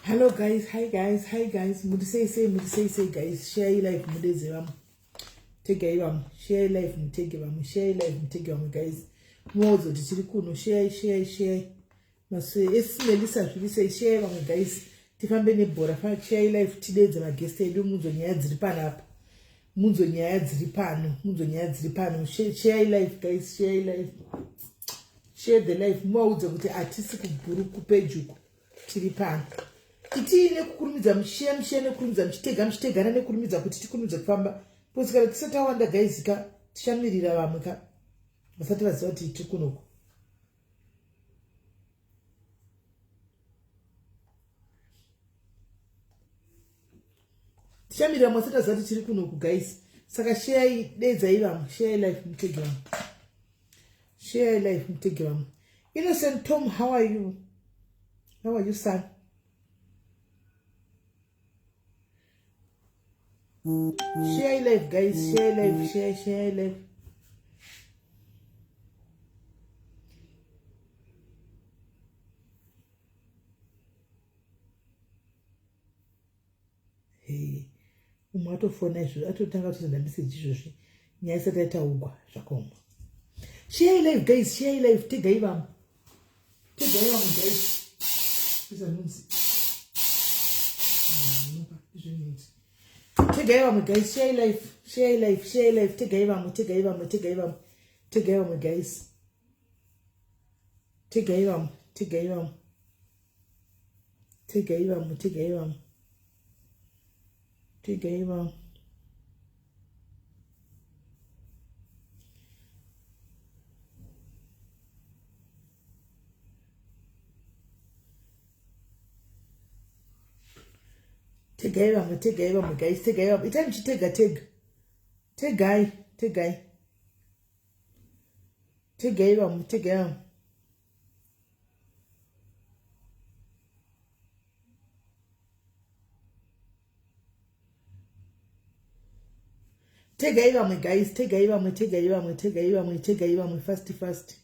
Hello guys, hi guys. Mudisei guys. Share life mudeze vam. Take vam. Share life mutege vam. Share life mutege vam guys. Mwozo tichiri kuno share. Maswe SIS MELLY share vam guys. Tifambe nebhora fa share life tidedze magest edu munzo nyaya dziri panapa. Munzo nyaya dziri pano. Share life guys, share life. Share the life. Mwaudza kuti atisi kuguruku pejuku. Tiri pano. Titine kukurumidza mshene kurumidza mchitegana nekurumidza kuti tikurumidza kufamba. Posikala tisatawanda guys ka tishamirira vamwe ka. Vasati vaziva kuti tiri kunoku. Tishamirira mwasati vaziva kuti tiri kunoku guys. Saka share dedzai vamwe, share life mutege vamwe. Share life mutege vamwe. Innocent Tom, how are you? How are you, son? Share life, guys. Share life. Share life. Hey, umatofona izvo atotanga kutenda message izvozvi nyaya isati yataugwa zvakoma. Share life, guys. Share life. Tegai vamwe guys. Izanonzi. Tegai vamwe guys. Share life. Tegai vamwe guys. Tegai vamwe. Tegai vamwe guys. Tegai vamwe. Ita mchitega. Tegai. Tegai vamwe. Tegai vamwe guys. Tegai vamwe. Fast.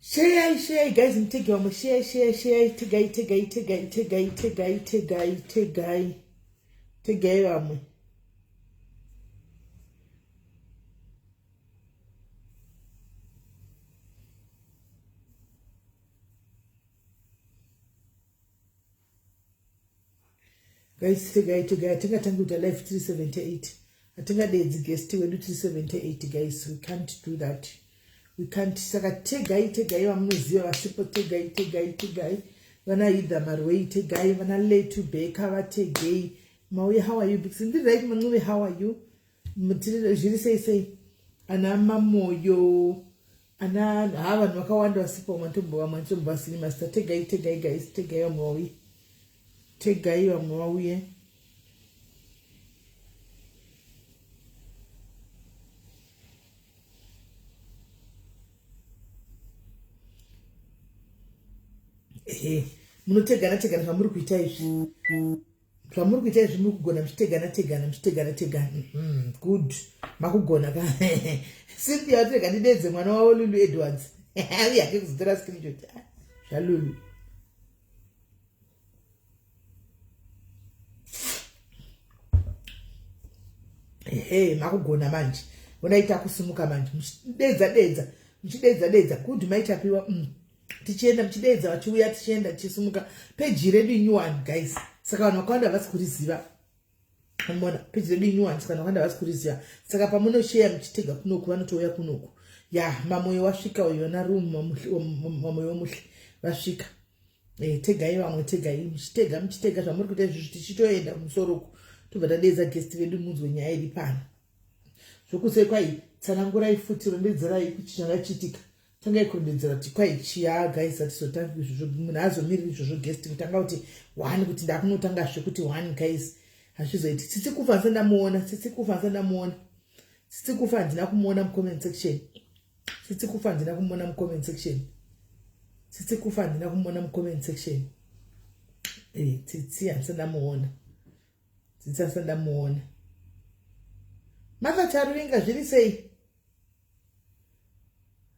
Share guys, mtege vamwe. Share. Tegai vamwe. Guys, tegai. Atinga tanguta life 378. Atinga dedzi guest wedu 378 guys. We can't do that. We can't. Saka tegai vamunoziva vasvipo. Tegai vanaidha marwei. Tegai vana letu beka vategei. Mauye, how are you? Because in the right manuve, how are you? Zviri sei ana mamoyo ana vanhu vakawanda vasipo matombo vasini master. Tegai guys. Tegai vamwe vauye. Munotegana zvamuri kuita izvi. Mukugona muchitegana. Good. Makugona ka. Cynthia watirega ndidedze mwana wavo Lulu Edwards. Yake kuzotora screenshot. Zvalulu. Makugona manje. Unaita kusumuka manje. Muchidedza. Good maitapiwa. Tichienda mchidedza vachiuya tichienda tichisumuka. Page redu inyuwani guys. Saka vanhu vakawanda havasi kuriziva. Mona page redu inyuwani saka vanhu vakawanda havasi kuriziva. Saka pamunoshare muchitega kunoku vanotouya kunoku. Mamoyo wasvika yona room mamoyo womuhle vasvika. Tegai vamwe muchitega zvamuri kuita izvi tichitoenda kumusoroku. Tobva tadedza guest vedu munzwe nyaya iri pano. Zvokusei kwai tsanangurai futi rondedzerai kuti changa chiitika. tanga ikurudedzera kuti kwai chiya guys atizotanga izvozvo munhu azomiriri izvozvo guest kutanga kuti 1 kuti ndakunotanga zvekuti 1 guys hazvizoiti tsitsi kufa ndandamuona tsitsi kufa ndandamuona tsitsi kufa handina kumuona mucomment section tsitsi kufa handina kumuona mucomment section tsitsi kufa handina kumuona mucomment section tsitsi handisandamuona tsitsi handisandamuona makacharuinga zviri sei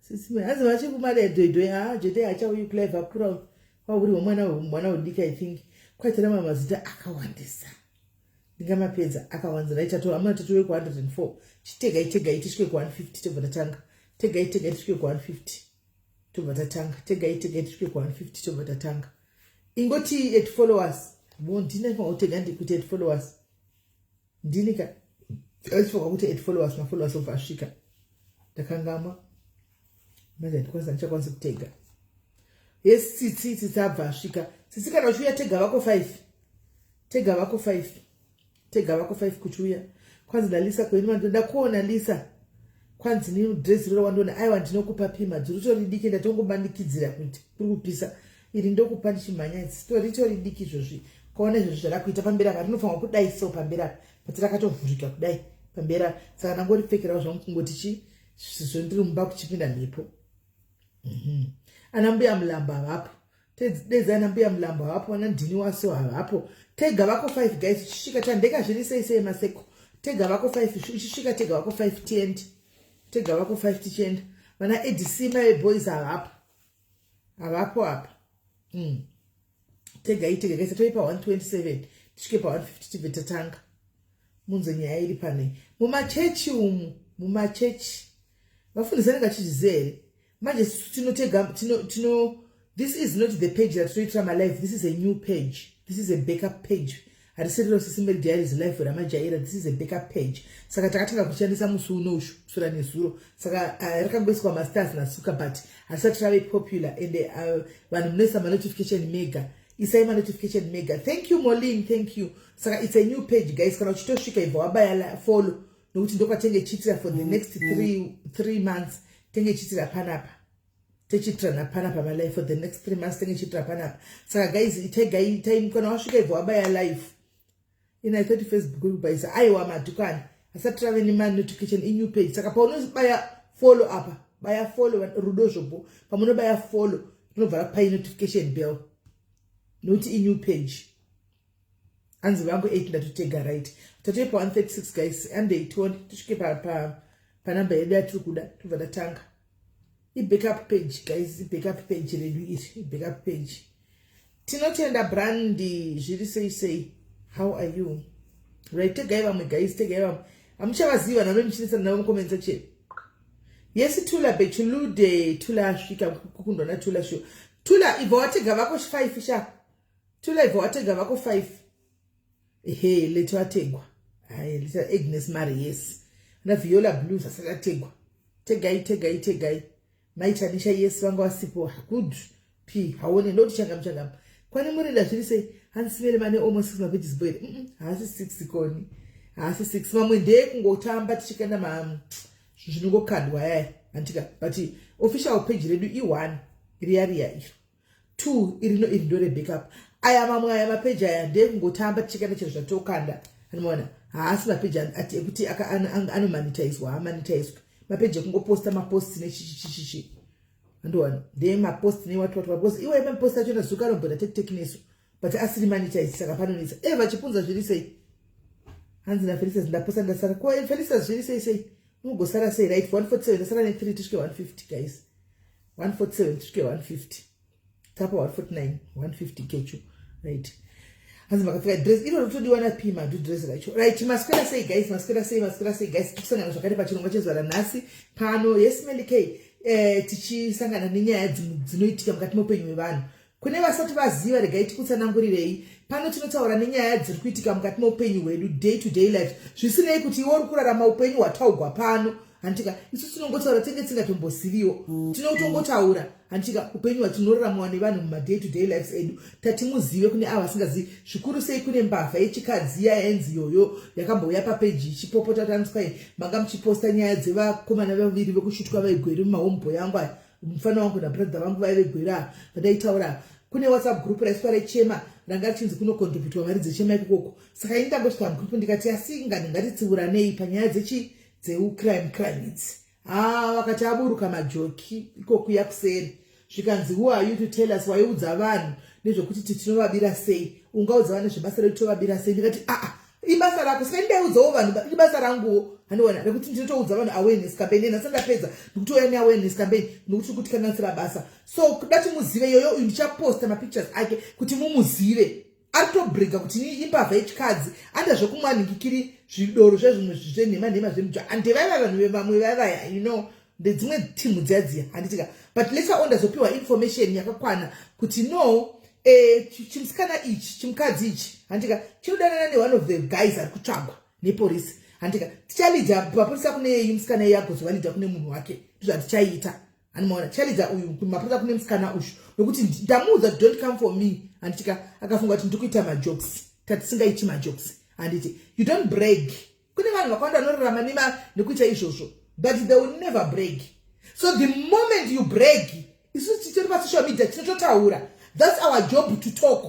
sisi hanzi vachikumadai dhoidhoi jete achauyi kulive akura wauri mwana udiki I think kwaitira mazita akawandisa ndingamapedza akawanza naitato amuna tatowe ku 104 chitegai tisvike ku 150 tobva tatanga tegai tisvike ku 150 tobva tatanga tegai tisvike ku 150 tobva tatanga ingoti 8 followers ndina pautega ndikuti 8 followers ndinika achifoka kuti 8 followers mafollowers obva asvika ndakangama maze ndikwanisa ndichakwanisa kutega yes tsitsi tabva asvika tsitsi kana uchiuya tega vako 5 tega vako 5 tega vako 5 kuchiuya kwanzi dalisa kweni mandoda kuona lisa kwanzi ni dress rolo wandona aiwa ndinokupa pima dzuri diki ndatongobanikidzira kuti kuri kupisa iri ndokupa ndichimhanya story tori diki zvozvi kaona izvo zvarakuita pambera apa rinofanwa kudai so pambera but rakatovhurika kudai pambera saka nangori pfekerawo zvangu kungoti zvizvo ndiri mumba kuchipinda mhepo anambuya mulamba havapo tedza anambuya mulamba havapo ana ndini waso havapo tega vako 5 guys uchisvika tandeka zviri sei maseko tega vako 5 uchisvika tega vako 5 tiend tega vako 5 tichenda vana ADC my boys havapo apa tega guys toipa 127 tisvike pa 150 tibve tatanga munzo nyaya iri pane mumachechi mumachechi vafundisani ngachizizere manje tinotega this is not the page that we try my life. This is a new page. This is a backup page. I said SIS MELLY diaries life for Amajaira. This is a backup page. Saka takataka kuchandisa musuno sura nesuro. Saka rakangweswa masters na suka but I started very popular and when mnesa my notification mega. Isa my notification mega. Thank you Molin, thank you. Saka it's a new page guys. Kana uchitoshika hivyo wabaya follow. Nokuti ndoka tenge chitira for the next 3 months. Tenge chitira panapa. Techitra panapa my life for the next 3 months. Tenge chitira panapa. Saka guys itega time kana washika hivyo wabaya live. In I thought Facebook group by say I wa madukani. Asa travel in my notification in new page. Saka pa uno baya follow apa. Baya follow rudo jobo. Pa uno baya follow. No vala pay notification bell. Not in new page. Anzi wangu 8 ndatutega right. Tatoepa 136 guys. Ande 20 tushike pa namba yedu yatukuda tuvada tanga. I backup page guys. I backup page redu it. Backup page. Tinotenda brandi. Jiri say. How are you? Right, take me guys, take I'm chavaziva na mchisa na comment section. Yes, tula bechulude tula shika kukundo na tula show. Tula ivoate gavako 5 sha. Tula ivoate gavako 5. Ehe, leto ategwa. Ai, lita Agnes Mary yes. Na Viola Blue sasa tegwa. Tegai. Maitanisha yes wangu wasipo good. P hawone not changam. Kwani muri la say hansimele mane almost 6 mapages boy. Hasi 6 koni. Hasi 6 mamwende kungotamba tichikenda zvinongo kandwa antika but official page redu i1 iriaria iro 2 irino indore backup aya mapage aya ndekungotamba tichikenda chezvo zvatokanda anoona hasi mapage ati ekuti anomonetizwa mapage ekungoposta mapost nechichichichi andona mapost newatu mapost iwe mapost acho ndazuka romboda tekneso but asiri monetize saka panonisa vachipunza zviri sei hanzi na Felicitas ndaposta ndasara kwa Felicitas zviri sei ungosara sei right 147 ndasara ne 3 tusvike 150 guys 147 tusvike 150 tapa 149 150 kechu right hanzi makafika dress ino rotodiwa na pima do dress right maskera sei guys tusangana zvakare pachirongwa chezvara nhasi pano yes MELLY K tichisangana nenyaya dzinoitika mukati meupenyu hwevanhu kune vasati vaziva regai tikutsanangurirei pano tinotaura nenyaya dziri kuitika mukati meupenyu hwedu day to day life zvisinei kuti iwe uri kurarama upenyu hwataugwa pano handika isu tinongotaura tenge tisingatombosiviwo tinotongotaura handika upenyu hwatinoraramawa nevanhu mumaday to day lives edu tatimuzive kune ava vasingazivi zvikuru sei kune mbavha yechikadzi yaenzi yoyo yakambouya papeji ichipopota taniswai manga muchiposta nyaya dzevakomana vaviri vekushutwa vaigweri mumahomeboy yangu aya mufana wangu nabrother vangu vaivegwera vandaitaura kune WhatsApp group raiswa rechema ranga richinzi kunokontributwa mari dzechema ikoko. Saka ini ndangosvika mugroup ndikati asi ngatitsiuranei panyaya dzeucrime idzi. Vakati aburuka majoki ikoko yakuseri zvikanzi who are you to tell us waiudza vanhu nezvokuti tinovabira sei, ungaudza vanhu zvebasa redu tovabira sei. Ndikati ibasa rako, saka ndaiudzawo vanhu ibasa ranguwo handiona rekuti ndinotoudza vanhu awareness campaign. Nhasi ndapedza ndikutouya neawareness campaign nokuti kutikanganisira basa. So kudati muzive yoyo uyu ndichaposta mapictures ake kuti mumuzive. Ari kutobrega kuti ni imbavha yechikadzi andazvokumwaningikiri zvidoro zvezvimwe zvenhema zvemuja andevaiva vanhu vamwe vaivaya ndedzimwe timu dziyadziya handitika. But later on ndazopiwa information yakakwana kuti no chimusikana ichi chimukadzi ichi handika chinodanana ne-one of the guys ari kutsvagwa nepolisi handika tichalidha mapolisa kune musikana iye agozovanidha kune munhu wake ndizvatichaita hanimaona tichalidha uyu mapolisa kune musikana ushu nokuti ndamuudza don't come for me handitika akafunga kuti ndikuita majokes tatisingaiti majokes handiti you don't brag. Kune vanhu vakawanda vanorarama nekuita izvozvo but they will never brag. So the moment you brag isusu titori pasocial media tinototaura. That's our job to talk.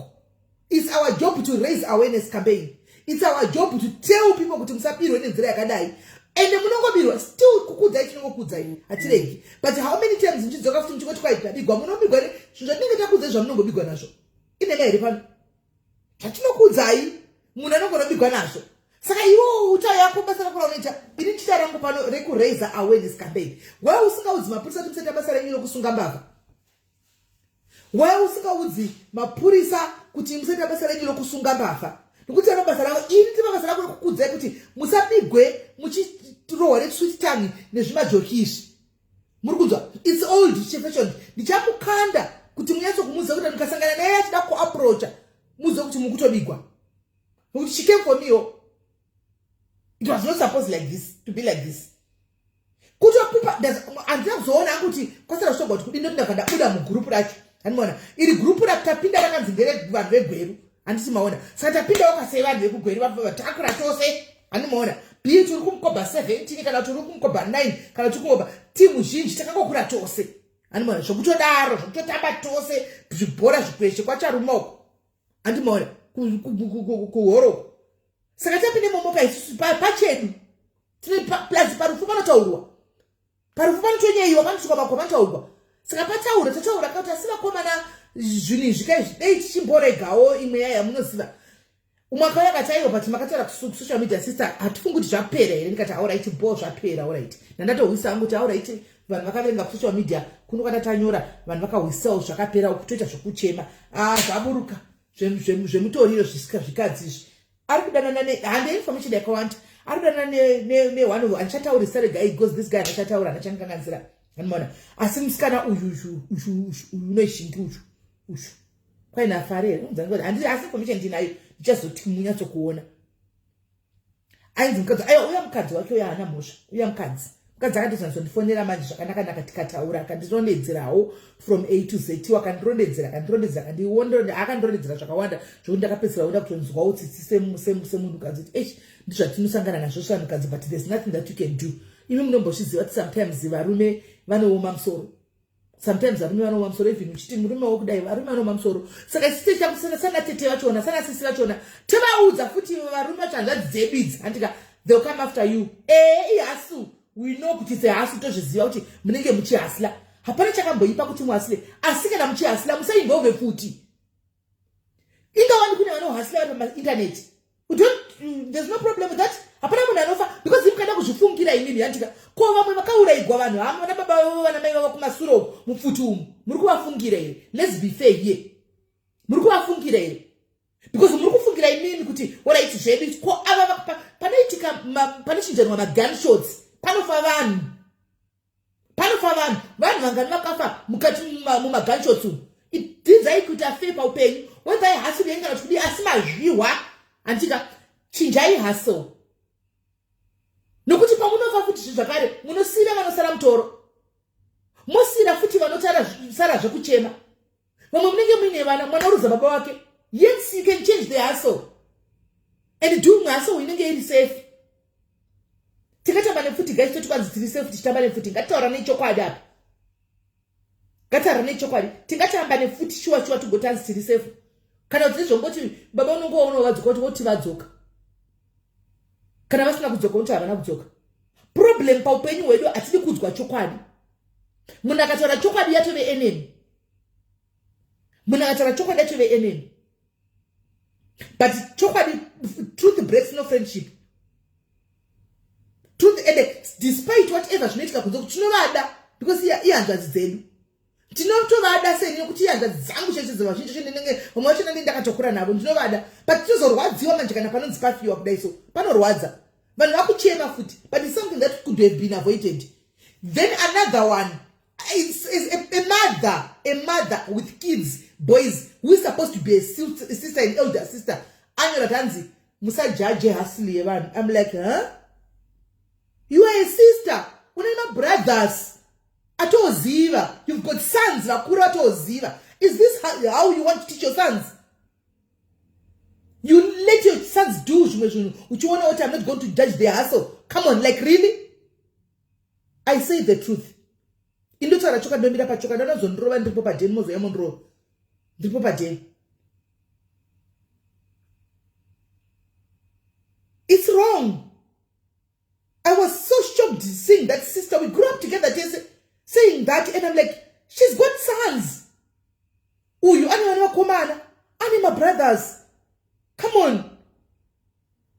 It's our job to raise awareness campaign. It's our job to tell people kuti musabirwe nenzira yakadai. Ende munongobirwa still kukudzai chinongokudzai hatiregi. But how many times nchidzoka futi nchingoti kwaibigwa munobigwa ne zvinhu zvatinenge takudzai zvamunongobigwa nazvo. Inenge here pano. Zvatinokudzai munhu anongonobigwa nazvo. Saka iwo uta yako basa rako raunoita ini chita rangu pano rekuraise awareness campaign. Wewe usingaudzi mapurisa kuti musati basa renyu rokusunga mbavha. Wewe usingaudzi mapurisa kuti musati basa renyu rokusunga mbavha. Nokuti ano basa rako ini ndi basa rako rekukudzai kuti musabigwe muchirohwa nesweet tongue nezvimajokizvi. Muri kunzwa? It's old fashioned. Ndichakukanda kuti munyatso kumuudza kuti ndikasangana naye achida kuapproacha muudze kuti mukutobigwa. Nokuti she came for me. It was not supposed like this, to be like this. Kutopipa andina kuzoona kuti kwasara shogwa kuti ndinoti ndakadabuda mugroup racho. Hanimona iri group rakapinda rakanzi ndere vanhu vegweru handisi maona. Saka tapinda wakasei vanhu vekugweru vatakura tose hanimona. Biye turi kumkoba 17 kana turi kumkoba 9 kana turi kumkoba timu zhinji takangokura tose. Hanimona zvokutodaro zvokutotamba tose zvibhora zvikweshe kwacharumoko. Handimona kuhoro. Saka tapinde momoka isusu pachedu. Tine plus parufu panotaurwa. Parufu panotonyeyiwa panosvika makoma panotaurwa. Saka pataura tataura kuti asina komana zvinhu zvikai tichimboregawo imwe yaya munoziva. Umwe akataiwa but makataura social media sister hatifungi kuti zvapera here ndikati alright bo zvapera alright. Nandatohwisa angu kuti alright vanhu vakaverenga social media kuno kwatanyora vanhu vakahwisawo zvakapera kutoita zvokuchema. Zvaburuka zvemutoriro zvikadzi izvi. Ari kudanana hande information yakawanda. Ari kudanana ne-one of anchataura Sarudzai because this guy anachataura anachanganganzira. Hanimona asi musikana uyu unoishingi uyu kwaina farere unzangoda handi asi information ndinayo ndichazoti munyatso kuona. Ainzi mukadzi uya mukadzi wake uya hana mhosva uya mukadzi akandizondifonera manje zvakanaka tikataura akandizonedzerawo from A to Z wakandrondedzera akandrondedzera zvakawanda zvokuti ndakapedzera kuda kutonzwawo tsitsi semunhukadzi kuti ndizvatinosangana nazvo svanhukadzi but there's nothing that you can do. Imi munombozviziva kuti sometimes varume vanooma musoro. Sometimes varume vanooma musoro even uchiti murume wokudai varume vanooma musoro. Saka sisi chakusana sana tete vachona sana sisi vachona tovaudza futi varume vacho hanzvadzi dzedu idzi handika they'll come after you. Ihasu we know kuti sehasu tozviziva kuti munenge muchihasila. Hapana chakamboipa kuti muhasile asi kana muchihasila musainvolve futi. Ingawani kune vanohasila vari pamainternet. There's no problem with that. Hapana munhu anofa because imukada kuzvifungira inini handika ko vamwe vakauraigwa vanhu hamuna baba vavo vana mai vavo kumasuro mupfuti umu muri kuvafungira here. Let's be fair here. Muri kuvafungira here because muri kufungira inini kuti alright zvedu ko ava panoitika panochinjanwa magunshots panofa vanhu vangani vakafa mukati mumagunshots umu. Idzinzai kuita fair paupenyu whether ihasili yengana kuti asi mazviwa handika chinjai haso. Nokuti pamunofa futi zvinhu zvakare munosira vanosara mutoro. Mosira futi vanosara zvekuchema. Vamwe munenge muine vana mwana urodza baba wake. Yes, you can change the hustle. And doing hustle inenge iri safe. Tikatamba nefuti guys toti kwanzi tiri safe tichitamba nefuti ngatitaura nechokwadi apa. Gatara nechokwadi. Tingatamba nefuti shuwa tugotanzi tiri safe. Kana kuti zvongoti baba unongoona vadzoka kuti voti vadzoka. Kana vasina kudzoka kuti havana kudzoka. Problem paupenyu hwedu hatidi kudzwa chokwadi. Munhu akataura chokwadi yatove enemy. Munhu akataura chokwadi yatove enemy. But chokwadi, truth breaks no friendship. Truth, despite whatever zvinoitika kunze kuti tinovada because ihanzvadzi dzedu. Tinotovada sei nekuti ihanzvadzi dzangu chete dzevazhinji chenenge vamwe vacho nani ndakatokura navo ndinovada but tinozorwadziwa manje kana panonzi pafiwa kudai so panorwadza. Vanhu vakuchema futi but it's something that could have been avoided. Then another one is a mother with kids, boys, who is supposed to be a sister and elder sister. Anyora tanzi musa judge hasili yevanhu. I'm like, huh? You are a sister. Unaima brothers. Atoziva. You've got sons. Vakura atoziva. Is this how you want to teach your sons? You let your sons do what you want. I'm not going to judge their hustle. Come on, like really? I say the truth. Indotara choka ndomira pachoka ndona zonrova ndipo padeni mozo yamonro. Ndipo padeni. It's wrong. I was so shocked seeing that sister. We grew up together saying that, and I'm like, she's got sons. Uyu ani wakomana, ani my brothers. Come on.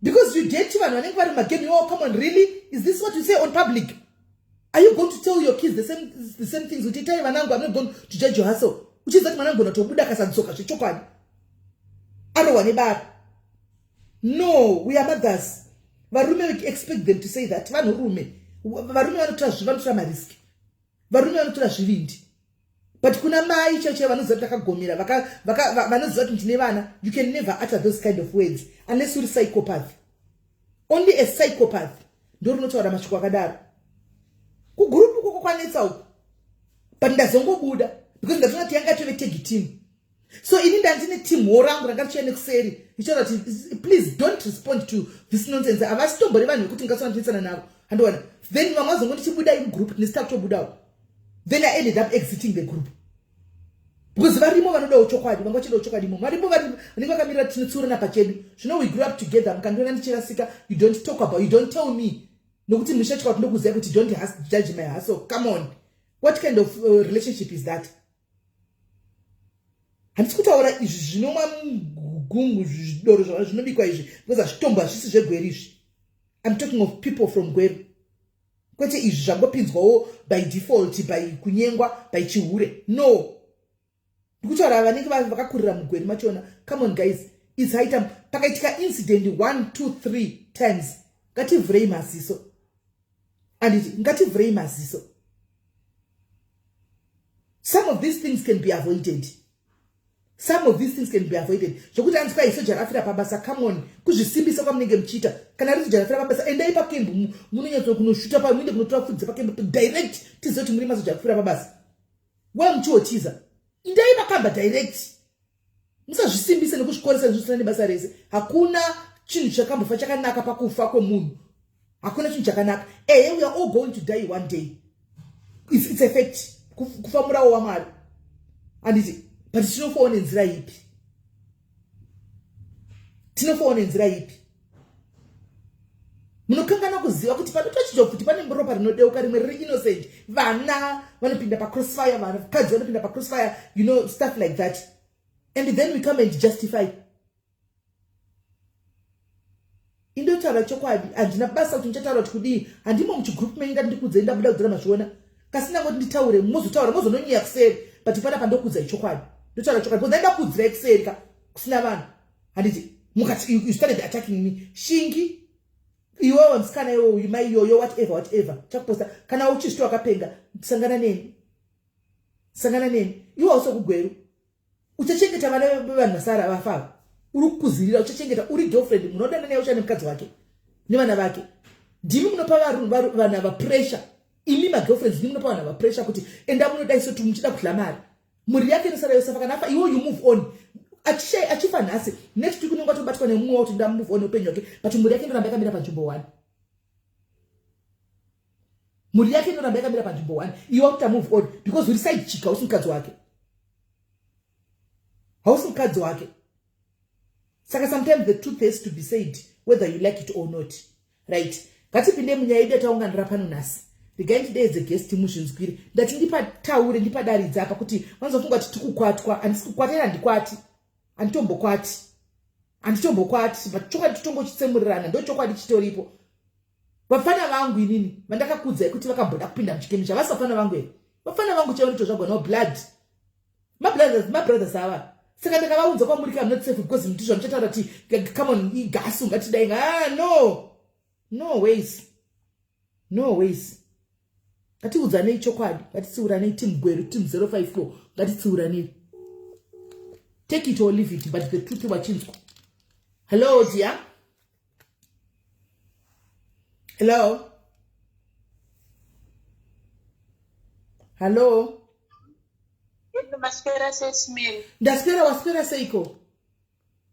Because you date him and again, oh, come on, really? Is this what you say on public? Are you going to tell your kids the same things? I'm not going to judge your hustle. Which is that man going to buda kasansoka chichokani. I don't want it. No, we are mothers. Varume, we expect them to say that. Varume vanotora marisk. Varume vanotora zvivindi. But kuna mai cheche vanoziva kuti takagomera vanoziva kuti ndine vana. You can never utter those kind of words unless you're a psychopath. Only a psychopath ndio unotaura mashoko akadaro. Kugurupu kuko kwanetsa uko. But ndazongobuda because ndafuna kuti yanga tove tag team. So ini ndandine team worangu rangachene kuseri. Please don't respond to this nonsense. Avasitombore vanhu kuti ngaswanitsana navo. Handona. Then vamazongoti chibuda in group ni start to buda. Then I ended up exiting the group. Because varimo vanoda uchokwadi, vangochida uchokwadi mo. Varimo vakamira tinotsura na pachedu. You know we grew up together. Mkandona ndichirasika, you don't talk about, you don't tell me. Nokuti mishachwa kunokuziya kuti don't judge my hustle. Come on. What kind of relationship is that? Handikutaura izvi zvinoma gungu zvidoro zvinobikwa izvi because azvitombo hazvisi zvegweri izvi. I'm talking of people from Gweru. Kwete izvi zvangopinzwawo by default, by kunyengwa, by chihure. No. Ndikutaura vanenge vakakurira mugweri machona. Come on guys, it's high time. Pakaitika incident 1, 2, 3 times. Ngativhurei maziso. Anditi ngativhurei maziso. Some of these things can be avoided. Some of these things can be avoided. Zvokuti anzwa isoja rafira pabasa, come on. Kuzvisimbisa kwamunenge muchiita. Kana riri soja rafira pabasa, endai pakembu. Munonyatso kunoshuta pa muinde kunotora fudzi pakembu direct tizoti muri masoja rafira pabasa. Wa muchiwotiza. Endai pakamba direct. Musazvisimbise nekuzvikoresa zvisina nebasa rese. Hakuna chinhu chakambofa chakanaka pakufa kwemunhu. Hakuna chinhu chakanaka. We are all going to die one day. It's a fact. Kufa murawo waMwari. Anditi but tinofoona nzira ipi? Tinofoona nzira ipi? Munokangana kuziva kuti panotochidwa kuti pane ropa rinodeuka rimwe riri innocent. Vana vanopinda pa crossfire, vanakadzi vanopinda pa crossfire, you know, stuff like that. And then we come and justify. Indotaura chokwadi, handina basa kuti ndichataura kuti kudii, handimo muchigroup menyu ndandikudze ndabuda kudzira mazviona. Kasina kuti nditaure, mozotaura, mozononyaya kuseri, but pana pandokudza ichokwadi. Ndotaura chokwadi, because ndakudzira kuseri kusina vanhu. Handiti, mukati you started attacking me. Shingi, iwewe msikana iwewe, imai yoyo, whatever. Chakuposta, kana uchishtu wakapenga, sangana neni. Iwe also kugweru. Uchachengeta vana vanhu vasara vafa. Uri kukuzirira, uchachengeta, uri girlfriend, munodana naye uchane mukadzi wake. Nevana vake. Ndimi munopa vanhu ava pressure. Imi ma girlfriends ndimi munopa vanhu ava pressure kuti enda munodai so muchida kudla mari. Muri yake inosara yosafa kana afa, iwe you move on. Achifa nhasi. Next week unenge watobatwa nemumwe wauti ndamove on upenyu hwake, but muri yake ndoramba yakamira panzvimbo 1. Muri yake inoramba yakamira panzvimbo 1. Iwe kuti move on because uri side chick hausi mukadzi wake. Hausi mukadzi wake. Saka sometimes the truth has to be said whether you like it or not. Right? Ngatipinde munyaya yedu yataunganira pano nhasi. Regai today as a guest muzvinzwire. Ndati ndipataure ndipadaridza apa kuti vanozofunga kuti tikukwatwa. Handisi kukwatira handikwati. Handitombokwati. Handitombokwaati. Chokwadi totongochitsemurirana. Ndo chokwadi chitoripo. Vafana vangu inini vandakakudzai kuti vakamboda kupinda muchikemisha vasafana vangu here. Vafana vangu chaivo zvagwa no blood. My brothers ava. Saka ndakavaudza kwamuri I'm not safe because muti zvamuchataura kuti come on igasi ungatidai. No ways. Ngatiudzanei chokwadi. Ngatitsiuranei team Gweru team 054. Ngatitsiuranei. Take it or leave it, but the truth wachinzwa. Hello dear. Hello. Ndaswera SIS MELLY. Ndaswera waswera seiko.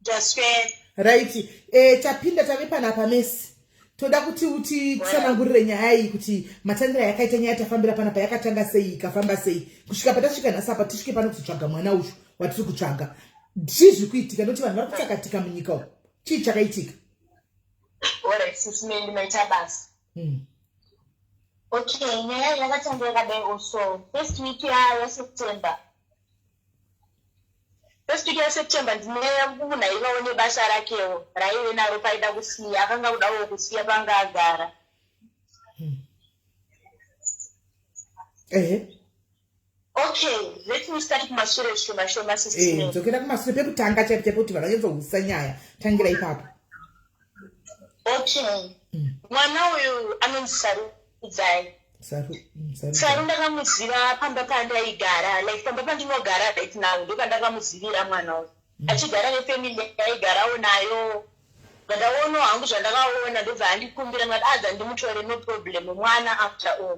Ndaswera. Right. Tapinda tave panapa mesi. Toda kuti tsanangurire nyaya iyi kuti matandira yakaita nyaya tafambira panapa yakatanga sei ikafamba sei. Kusvika patasvika nhasi tisvike pano kutsvaga mwana uyu watiri kutsvaga. Chizvi kuitika noti vanhu vari kutsakatika munyika umu. Chii chakaitika? Alright, SIS MELLY maita basa. Okay, nyaya yakatanga yakadai also. First week yaSeptember. First week yaSeptember ndine munhu aivaone basa rakewo raive naro paida kusiya. Akanga kudawo kusiya panga agara. Okay, let me start kumashure shoma SIS MELLY. Dzokera kumashure pekutanga chaipo kuti vanhu vanyatsogutsa nyaya. Tangira ipapo. Okay. Mwana uyu anonzi Sarudzai. Saru ndakamuziva pamba pandaigara, like pamba pandinogara right now, ndo pandakamuzivira mwana uyu. Achigara nefamily yaigarawo nayo. Ndaona hangu zvandakaona ndobva andikumbira ngati ndimutore no problem mwana after all.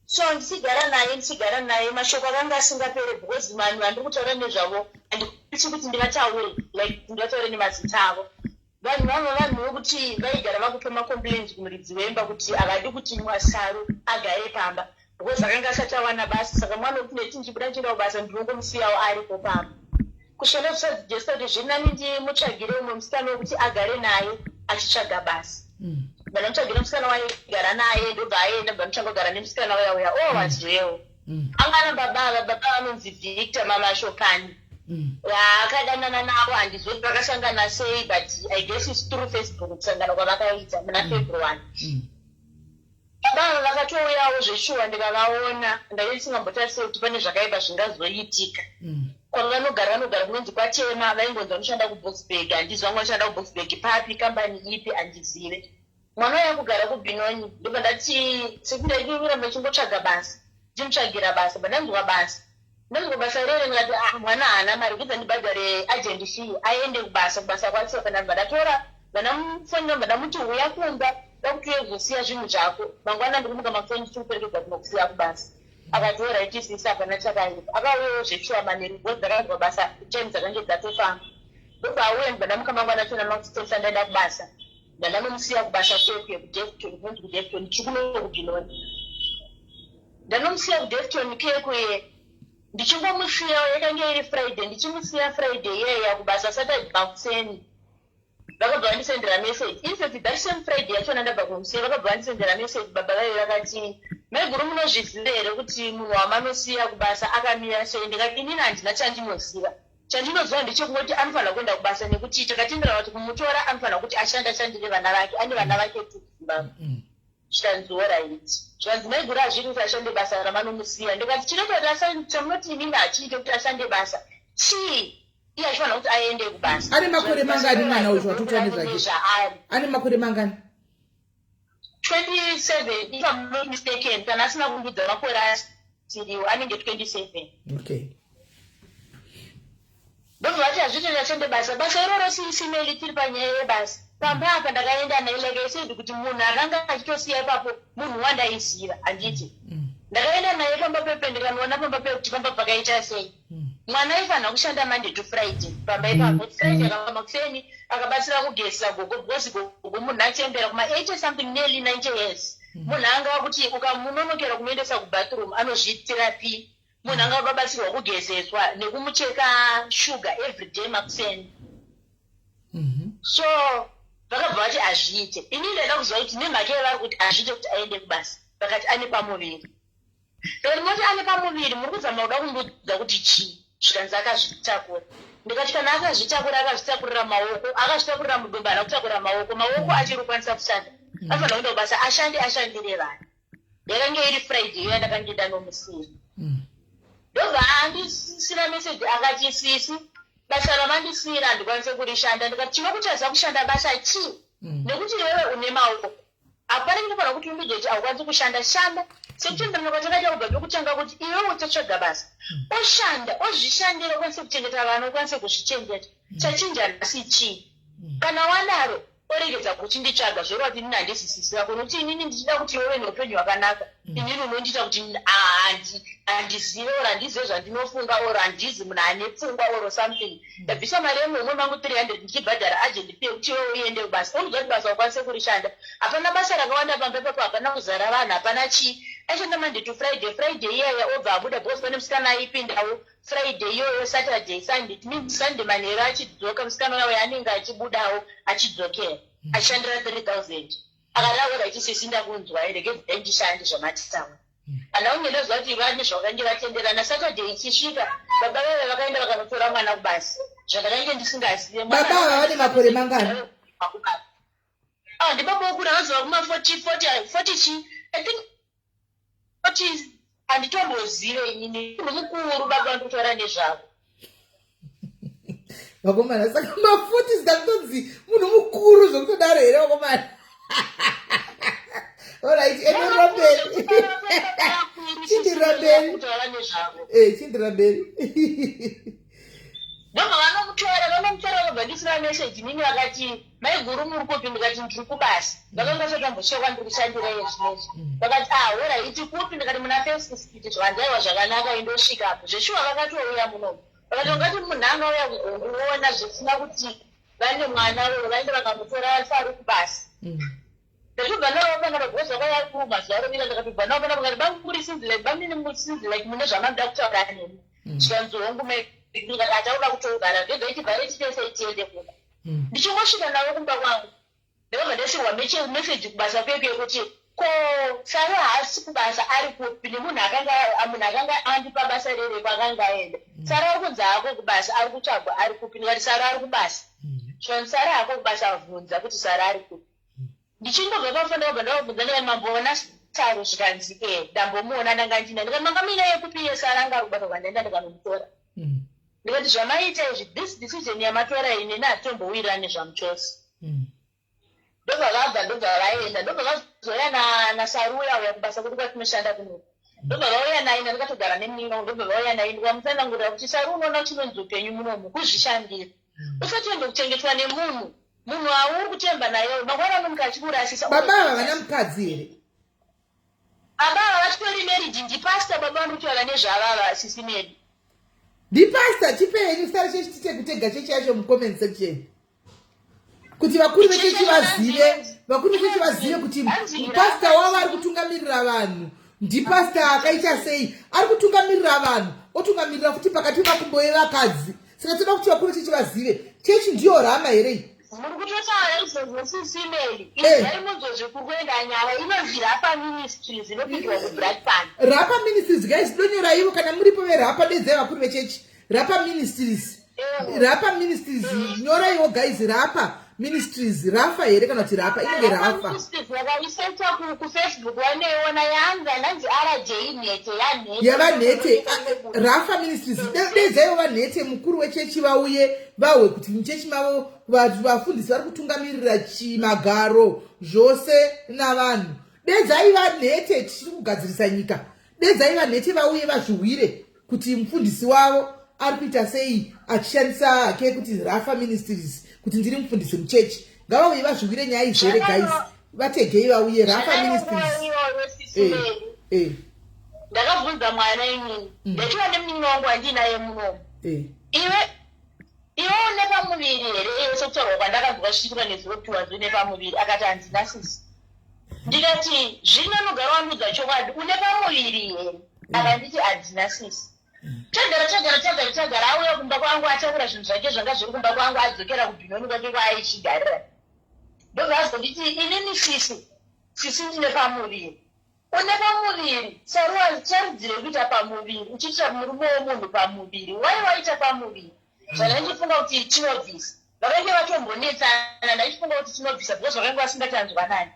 So ndisigara naye mashoko akanga asingapere because vanhu vandiri kutaura nezvavo handikwanisi kuti ndivataure, like ndivataure nemazita avo. Vanhu vokuti vaigara vakutoma complaints kumuridzi wemba kuti havadi kuti Saru agare pamba because akanga asati awana basa. Saka mwana kuti ndechinjibuda ndichienda kubasa ndinongomusiyawo aripo pamba. Kushona kusadzijesta kuti zvinani ndimutsvagire umwe musikana wekuti agare naye achitsvaga basa. Vanomutsvagira musikana waigara naye ndobva aenda vanotangogara nemusikana wayauya waziwewo. Angana baba vanonzi Victor mama Shopani. Akadanana navo handizoti vakasangana sei, but I guess it's through Facebook kusangana kwavakaita muna February. Baba vakatouyawo zveshuwa ndikavaona ndakati singambotarisei kuti pane zvakaipa zvingazoitika. Vanogara kunonzi kwatema vaingonzi vanoshanda kuBoxburg, handizvi vamwe vanoshanda kuBoxburg papi kambani ipi handizive. Mwana uya kugara kuBinoni ndobva ndati sekundairamba ndichingotsvaga basa ndimutsvagira basa bandanzwa basa. Ndazwa basa rere ngati mwana haana mari kuti ndibhadhare agent fee aende kubasa kwacho. Kana ndatora vanamufonera vanamuti uya kumba dakuti uzosiya zvinhu zvako mangwana ndikumuka mafoni tikuperekedza kunokusiya kubasa. Akati alright isisi hapana chakaipa. Akauyawo zveshuwa maneri because ndakanzwa basa time dzakange dzatofamba. Ndobva auya ndanamuka mangwana tona makusitosa ndaenda kubasa. Ndanomusiya kubasa kwekwe kuDefton kunonzi kuDefton chikuno kuBinoni. Ndanomusiya kuDefton kwekwe ndichingomisiyawo yakanga iri Friday ndichimusiya Friday yeya kubasa Saturday bakuseni. Vakabva vandisendera message. In fact that same Friday yachona ndabva kumusiya vakabva vandisendera message baba vayo vakati maiguru munozviziva here kuti munhu wamanosiya kubasa akamira sei. Ndikati inini handina chandinoziva. Chandinoziva ndechekungoti anofanira kuenda kubasa nekuti takatendera kuti kumutora anofanira kuti ashandire vana vake ane vana vake tuZimbabwe. Zvikanzi alright. Zvanzi maiguru hazviri kuti ashande basa ramanomusiya. Ndikati chinototi chamunoti inini hachiite kuti ashande basa chii? Iye achifanira kuti aende kubasa. Ane makore mangani mwana uyu watotane zvake? Ane makore mangani? 27 if I'm not mistaken. Kana asina kungudza makore asiriwo anenge 27. Okay. Ndobva vati hazviti ndashande basa iroro SIS MELLY tiri panyaya yebasa. Pamba apa ndakaenda naye like I said kuti munhu akanga achitosiya ipapo munhu wandaiziva handiti. Ndakaenda naye pamba pepe ndikanoona pamba pepe kuti pamba pakaita sei. Mwana aifanira kushanda Monday to Friday pamba ipapo. Friday akamakuseni akabatsira kugesa gogo because gogo munhu achembera kuma 80 something nearly 90 years. munhu anga kuti ukamunonokera kumuendesa kubathroom anozvitherapy munhu anga babatsirwa kugezeswa nekumucheka sugar every day makuseni so vakabva vati azviite inini ndaida kuziva kuti nemhaka yevari kuti azviite kuti aende kubasa vakati ane pamuviri saka moti ane pamuviri muri kuzama kuda kundudza kuti chii zvikanzi akazvitakura ndikati kana akazvitakura akazvitakurira maoko akazvitakurira mudumbu ana kutakurira maoko achiri kukwanisa kushanda afanira kuenda kubasa ashandire vanhu yakanga iri friday iyo yandakangeenda nomusiri ndobva andisina meseji akati sisi basa ramandisira handikwanise kurishanda ndikati chinokutadza kushanda basa chii nekuti iwewe une maoko hapana ndinofanira kuti undudze haukwanisi kushanda shanda sekutenderana kwatakatya kubva pekutanga kuti iwewe utotsvaga basa oshanda ozvishandira ukwanise kuchengeta vana ukwanise kuzvichengeta chachinja nhasi chii kana wanaro oregedza kuchinditsvaga zvoro kuti inini handizisisira kunokuti inini ndichida kuti iwewe neupenyu hwakanaka inini unondiita kuti handizive oro handizive zvandinofunga oro handizi munhu ane pfungwa oro something ndabvisa mari yemumwe mangu 300 ndichibhadhara ajendi pay kuti iwewe uende kubasa unodza kuti basa ukwanise kurishanda hapana basa rakawanda pamba papo hapana kuzara vanhu hapana chii aishanda monday to friday iyaya obva abuda bhos pane musikana aipindawo friday iyoyo saturday sunday means sunday manheru achidzoka musikana wayo anenge achibudawo achidzokera achishandira 3000 akadaura achisisina kunzwa iregedza ndishande zvamatitaura ana ungendoziva kuti vane zvavakange vatenderana saturday ichisvika baba vave vakaenda vakanotora mwana kubasi zvakakange ndisingazive baba vane makore mangani ndibaba okura vazova kuma 40 chi I think 40 handitombozive inini munhu mukuru baba ndikutora nezvavo vakomana saka ma40 zikatonzi munhu mukuru zvokutodaro here vakomana alright endiramberi chindiramberi ndobva vanomutora vobva ndisina meseji nini vakati maiguru muri kupi ndikati ndiri kubasa vakanga sotamboshekwa ndikushandira zvinezvi vakati oraiti kupi ndikati muna fesisiti zvandaiwa zvakanaka indosvikapo zveshuwa vakatouya munomu vakati ungati munhu anga uya kuzomuona zvisina kuti vane mwana wero vaende vakamutora ari kubasa ndachibva naropana pabhozi vakaya kumazuva rovira ndakatobva naropana pakati bamurisinzilike mune zvamanoda kutaura nemi zvikanzihongu ndikati achauda kutougara ndezvaitibva chitese tiende kuko ndichingosvika navo kumba kwangu ndakabva ndasirwa meseji kubasa kweke kuti ko sare haasi kubasa ari kupi nemunhu akanga andipa basa rere kwakanga aenda sare ari kunzi ako kubasa ari kutsvagwa ari kupi ndikati sare ari kubasa zvani sare ako kubasa abvunza kuti sare ari kupi ndichingobva pafanda kubva ndavabvunza ndikati mamboona saro zvikanzi ndambomuona ndanga ndina ndikati manga mina yekupi yesare anga ari kubasa kwandaenda ndikanomutora ndikati zvamaita izvi this decision yamatora inini hatitombowirirani zvamuchose ndobva vabva ndobva vaenda ndobva vazoya nasaruya uya kubasa kuti kwatinoshanda kunoku ndobva vauya naye ndikatogara nemino ndobva vauya naye ndikamutsanangurira kuti saru unoona kuti chinonzi upenyu munomu kuzvishandira usatoende kuchengetwa nemunhu hauri kutemba naye makwana nomuka achikurasisa baba havana mukadzi here abava vachitori marriage ndipasta baba vanokutaura nezvavava sisi medu ndipasta chipenyu sare chechitite kutega chechi yacho mucomment section kuti vakuru vechechi vazive kuti pasta wavo ari kutungamirira vanhu ndipasta akaita sei ari kutungamirira vanhu otungamirira kuti pakati pemakumbo evakadzi saka toda kuti vakuru vechechi vazive chechi ndiyo rama here muri kutotaura izvozvo sisimeli izvaimunzvo zvekukuenda nyaya inonzi rapa ministries inopindwa kublackpan rapa ministries guys donyora ivo kana muripo verapa dedzai vakuru vechechi rapa ministries nyoraiwo guys rapa ministries rafa here kana kuti rapa inenge rafa vakaisetsa kufacebook waneiona yanza nanzi rj nhete yavanhete rafa ministries dedzaiwo vanhete mukuru wechechi vauye vahwe kuti muchechi mavo vafundisi vari kutungamirira chimagaro zvose navanhu dedzai vanhete tichiri kugadzirisa nyika dedzai vanhete vauye vazviwire kuti mufundisi wavo ari kuita sei achishandisa hake kuti rafa ministries kuti ndiri mufundisi muchechi ngavauye vazviwire nyaya izvere guys vategei vauye rafa ministries ndakabvunza mwana inini ndachiva nemunini wangu handinaye munomu iwe une pamuviri here iwe sokutaurwa kwandakabva svikiwa nezuro kuti wazvi nepamuviri akati handina sisi ndikati zvino nogara wandudza chokwadi une pamuviri here akanditi handina sisi tagara auya kumba kwangu atakura zvinhu zvake zvanga zviri kumba kwangu adzokera kubhinoni kwake kwaaichigarira ndobva azonditi inini sisi ndine pamuviri une pamuviri sarudzire kuita pamuviri uchiita murume womunhu pamuviri wai waita pamuviri zvanandifunga kuti tinobvisa vakange vatombonetsana ndaichifunga kuti tinobvisa because vakanga vasingatanzwanani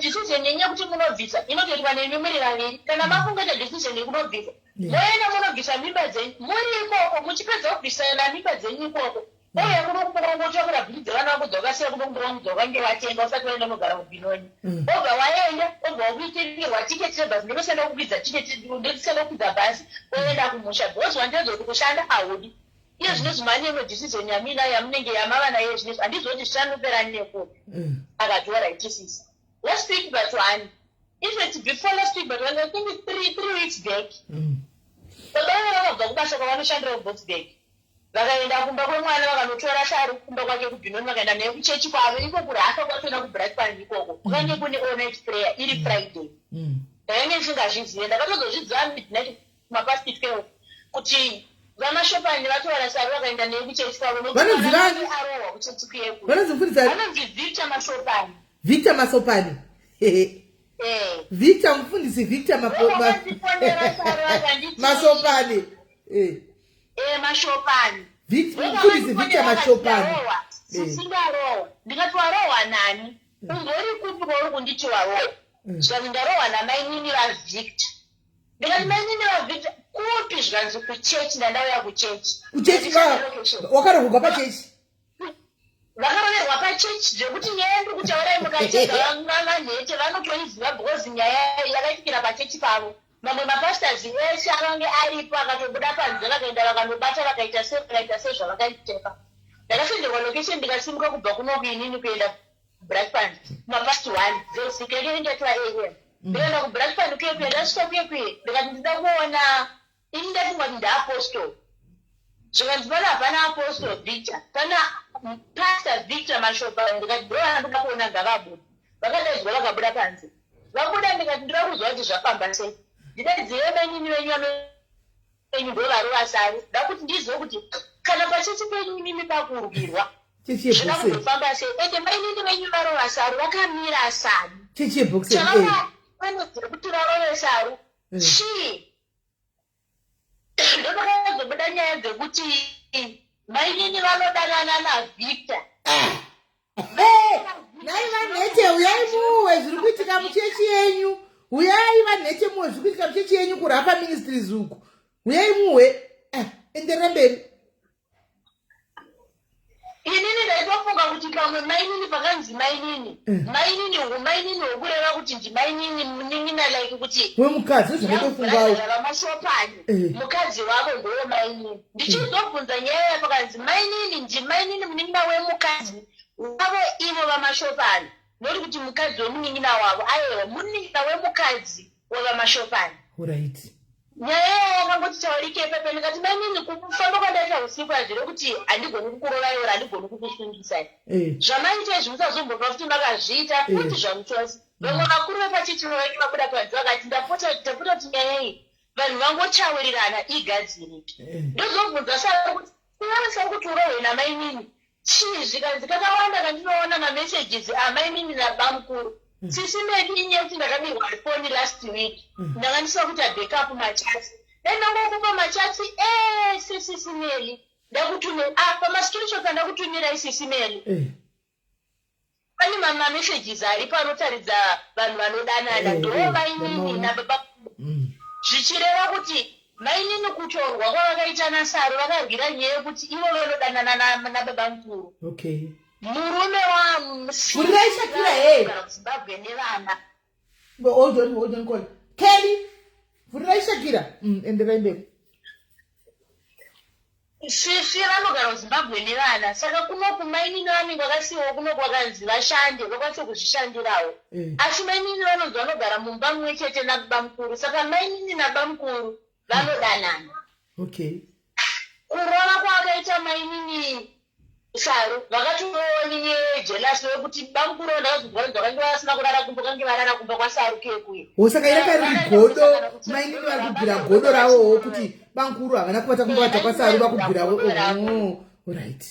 decision yenye kuti munobvisa inotoitwa nemi muri vaviri kana mafungata decision yekunobvisa moenda munobvisa mimba dzenyu muri ikoko muchipedza kubvisana mimba dzenyu ikoko uye kunokumbongotsvakura bhiri dzevana vakudzoka sei kunokumbongodzoka nge watenga usati waenda nogara mubhinoni obva waenda obva wakuitirwa tiketi rebhasi ndinosaenda kukwidza tiketi ndinosaenda kukwidza bhasi oenda kumusha because wandinoza kuti kushanda haudi iye zvino zvimanyemo decision yamina yamunenge yamava naye zvinezvi handizoti zvichanoperani nekupi akati waraichisisa last week but one in fact before last week but one I think it's three weeks back baba vakabva kubasa kwavanoshandira kuboxburg vakaenda kumba kwemwana vakanotora sharu kumba kwake kubhinoni vakaenda naye kuchechi kwavo iko kuraka kwatoenda kubrightpan ikoko kukange kune all night prayer iri friday ndainge ndisingazvizive ndakatozozviziva midnight kumapastitkewo kuti vamashopani vatora sharu vakaenda naye kuchechi kwavo arohwa kuchechi kuyeko vanonzi victor mashopani Victor Masopani. Victor mfundisi Victor Masopani. Mashopani. Mfundisi Victor Masopani. Singarowa. Ndikatwarowa nani? Ungori kupi kwa kunditi warowa. Zvaningarowa na mainini wa Victor. Ndikati mainini wa Victor kupi zvanzi kuchechi ndandauya kuchechi. Kuchechi wakarohwa pachechi. vakaroverwa pachechi zvekuti nyaya ndi kutaurai mukachega vanete vanotoiziva because nyaya yakaitikira pachechi pavo mamwe mapastors ese akange aripo akatobuda panze vakaenda vakanobata vakaita sezvavakaitepa ndakasenderwa location ndikasimuka kubva kunoku inini kuenda kubrightpan mapast 1 zesikekeindatwa am ndikaenda kubrightpan kuyekuye ndasvika kuyekuye ndikati ndida kuona ini ndafunga kuti ndaapostol zvikanzi pana hapana apostol victor pana pastor victor mashopa ndikati bro andoda kuona ngavabuda vakadaidzwa vakabuda panze vabuda ndikati ndira kuzwa kuti zvafamba sei ndidaidzive mainini venyu venyu ndovarova sari nda kuti ndizive kuti kana pachechi penyu mimi pakurwirwa zvina kuzofamba sei ende mainini venyu varova saru vakamira sani vanodzira kuti varove saru chii ndopakazobuda nyaya dzekuti mainini vanodanana navictor nai vanhete uyai muwe zviri kuitika muchechi yenyu uyai vanhete muwe zviri kuitika muchechi yenyu kurapa ministries uku uyai muwe enderera mberi inini ndaitofunga kuti pamwe mainini pakanzi mainini wokureva kuti ndimainini munin'ina like kuti wemukadzi zvinotofungawo vamashopani mukadzi wavo ndowo mainini ndichizobvunza nyaya yapakanzi mainini ndimainini munin'ina wemukadzi wavo ivo vamashopani noti kuti mukadzi wemunin'ina wavo aiwa munin'ina wemukadzi wavamashopani right nyaya yakangoti taurikepepe ndikati mainini kufamba kwandaita usiku hazvire kuti handigoni kukurovaiora handigoni kukusungisa zvamaita izvi musazombopa kuti makazviita kuti zvangu chose vamwe vakuru vepachechi vavange vabuda panze vakati ndapota kuti nyaya iyi vanhu vangotawirirana igadzirike ndozobvunza sara kuti ivanisa kuti urohwe namainini chii zvikanzi kakawanda kandinoona mamesages amainini nabamukuru sisi medi inyeti ndakabirwa foni last week ndakandisa kuti abackup machatsi ndangokupa machatsi sisi meli ndakutumira pamascreenshot andakutumira isisi meli pane mamessages ari panotaridza vanhu vanodanana ndo mainini nababa zvichireva kuti mainini kutorwa kwavakaita nasaru vakarwira nyaya yekuti ivo vanodanana nababa mukuru murume Shakira hey Zimbabwe nevana hold on call Kelly Vurai Shakira enderai mberi sisi vanogara Zimbabwe nevana saka kunoku mainini vanenge vakasiyiwa kunoku vakanzi vashande vakwanise kuzvishandirawo asi mainini vanonzi vanogara mumba mumwe chete nababa mukuru saka mainini nababa mukuru vanodanana okay kurova kwakaita mainini Saru vakatoni jealous wekuti bamukuru ndakazogwa vakanga vasina kurara kumba kange varara kumba kwaSaru kekuye osaka iraka godo mainini vari kubvira godo ravowo kuti bamukuru havana kubata kumba vata kwaSaru vakubvirawo right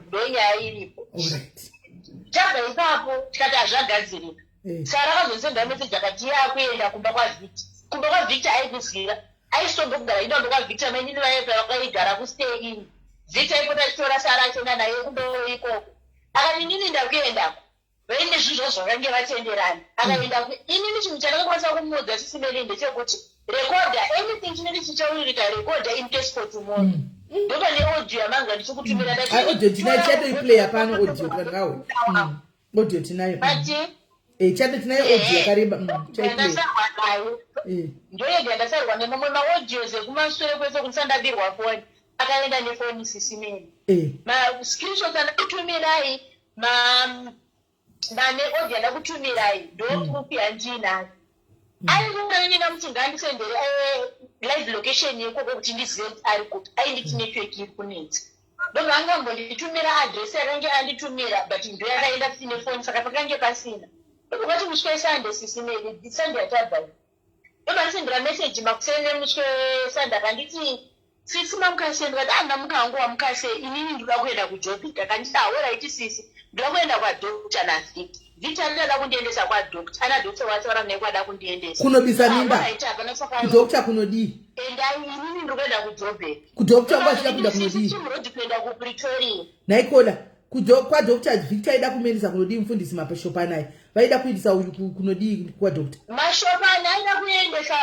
ndonya iripo tabva ipapo tikati hazvagadzirika Sara akazosenda meseji akati yakuenda kumba kwaVictor aikuziva aisitombogara inondo kwaVictor mainini vakaigara kustay in Victor ipota chitora Sara achienda naye kumbewo ikoko akati inini ndakuendako vaine zvinhu zvakange vatenderana akaendako inini chinhu chandakakwanisa kumuudza chisimeli ndechekuti recorder anything chinenge chichaurika recorder in case for tomorrow ndopa neaudio yamanga ndichikutumira audio tinayo chatoiplaya pano audio kangawe audio tinayo chato tinayo audio yakareba ndasarwanayo ndoyega ndasarwa nemamwe maaudios ekumashure kwese kunisandabirwa foni akaenda nefoni sisimeni mascreenshots andakutumirai maneaudio andakutumirai ndokupi handinayo aironaina muti ngandisendere live location yekoko kuti ndizive ari kuti ainditi network iri kunetsa ndobva angambonditumira adresi yakange anditumira but ndoyakaenda kusine foni saka pakange pasina ndokati muswe sande sisimeni sande yatabva ndobva ndisendera meseji makusene muswe sande akanditi sisi mamukase ndikati namuka wangu wamukase inini ndikuda kuenda kujobhika kanditi alright sisi ndikuda kuenda kwadokta naVictor Victor ndada kundiendesa kwadokta ana dokta wataura naye kwada kundiendesa kunobisa mimba kudokta kunodii inini ndikuenda kujobhika kudokta ngwachida kuenda kunodii chimurodi kuenda kuPretoria naikola kwadokta Victor aida kumeendesa kunodii mufundisi mapeshopanaye vaida kuendesa kunodii kwadokta mashopana aida kuendesa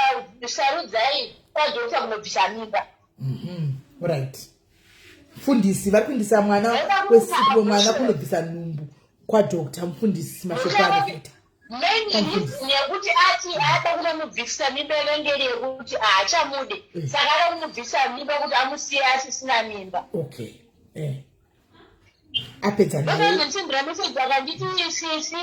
Sarudzai kwadokta kunobvisa mimba right mufundisi vari kuendesa mwana wesiku wemwana kunobvisa nhumbu kwadokta mufundisi mashopana kuita nekuti ati ada kunomubvisisa mimba inongeri yekuti haachamude saka ada kumubvisisa mimba kuti amusiye asisina mimba okay apedza ndosandisendera meseji akanditi sisi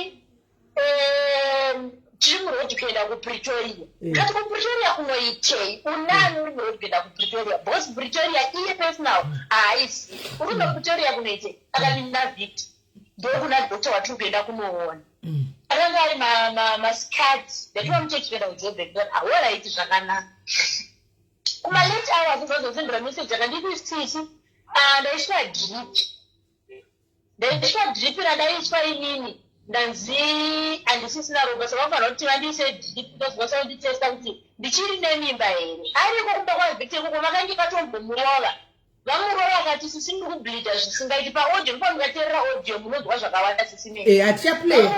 tiri murodi kuenda kuPretoria kati kuPretoria kunoitei unani uri murodi kuenda kuPretoria bcause Pretoria iye personal haisi uri kuPretoria kunoitei akati naVictor ndokuna dokta watiri kuenda kunoona akanga ari maskati ndativamuchechi kuenda kujobhek awaraiti zvakanaka kumalate hours zvazosendera meseji akanditi sisi ndaiswa drip radaiswa inini ndanzi handisisina ropa saka vafanira kuti vandiise drip ndozivasa nditesta kuti ndichiri nemimba here ariko kumba kwaVictor ikoko vakange vatombomurova vamurova akati sisi ndiri kubhilidha zvisingaiti paaudio mufa mungateerera audio munonzwa zvakawanda sisimei hatichaplaya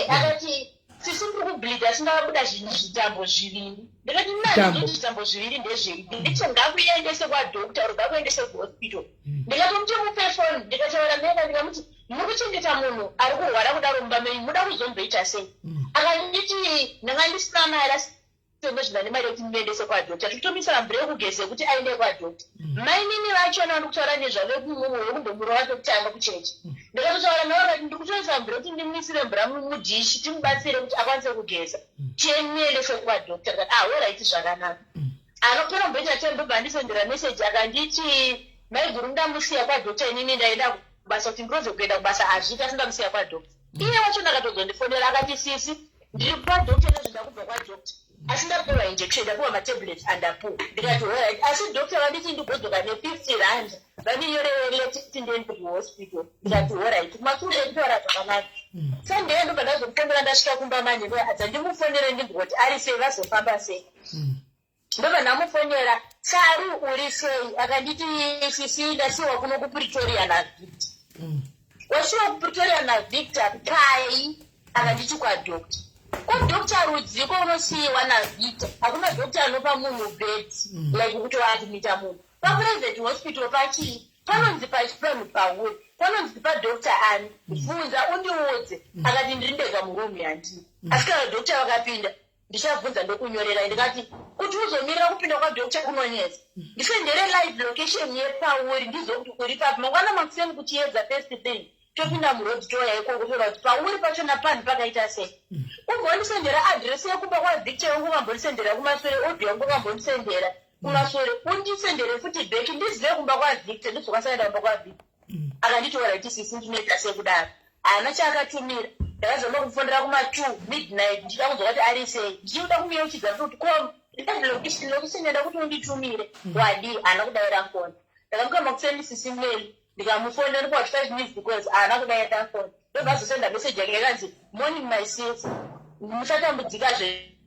akati sisi ndiri kubhilidha singabuda zvinhu zvitambo zviviri ndikati nazvizoti zvitambo zviviri ndezvei nditi ngakuendese kwadokta uri ngakuendese kuhospital ndikati muchimupe foni ndikataura meka ndikamuti muri kuchengeta munhu ari kurwara kudaro mumba menyu muda kuzomboita sei akanditi ndanga ndisina mari semezvinane mari yekuti ndiendese kwadokta tikutomisira mvura yekugeze kuti aende kwadokta mainini vachona ndi kutaura nezvavekumbomurova pekutanga kuchechi ndikatotaura naorati ndiri kutoisa mvura kuti ndimuisire mvura mudhishi timubatsire kuti akwanise kugeza timuendese kwadokta tikati alright zvakanaka anopera mboita tembobva ndisendera meseji akanditi maiguru ndamusiya kwadokta inini ndaenda kubasa kuti ndiroze kuenda kubasa hazviita sindamusiya kwadokta iye wachona akatozondifonera akati sisi ndiri kwadokta nezvinda kubva kwadokta asi ndapuwa injection ndapuwa matablets andapuwa ndikati alright asi dokta vanditi ndigodzoka ne50 vandinyorere leti ndiende kuhospital ndikati alright kumashure ekutaura zvakanaka sandeyo ndobva ndazomufondera ndasvika kumba manje adzandimufonere ndimboti ari sei vazofamba sei ndobva ndamufonera Saru uri sei akanditi sisi ndasiwa kuno kuPretoria naVictor wasiwa kuPretoria naVictor kai akanditi kwadokta kwadokta rudziko unosiyiwa naVictor hakuna dokta anopa munhu bed like kuti waadimita munhu paprivate hospital pachii panonzi pachipremu pauri panonzi padokta ani bvunza undiudze akati ndiri ndega murumu yandini asi kana dokta vakapinda ndichabvunza ndokunyorera ndikati kuti uzomirira kupinda kwadokta kunonetsa ndisendere live location yepauri ndizokuti uri papi mangwana makuseni kuchiedza first thing topinda murodhi toya ikoko toda kuti pauri pachona pani pakaita sei umbondisendera adresi yekumba kwaVictor yangu ukambondisendera kumashure audio yangu ukambondisendera kumashure undisendere futi bheki ndizive kumba kwaVictor ndizokasaenda kumba kwaVictor akanditora kuti sisi ndinoita sekudaro ana chaakatumira ndakazomba kufundira kuma2 midnight ndida kuzwa kuti ari sei ndichida kumiyeuchidza kuti kom ndinokusendera kuti unditumire wadi ana kudayira foni ndakamukama kusendi sisi MELLY ndikamufonera ndipo 5 minutes because ana kudayira foni ndobvazosenda message yake yakanzi morning my sis musatambudzika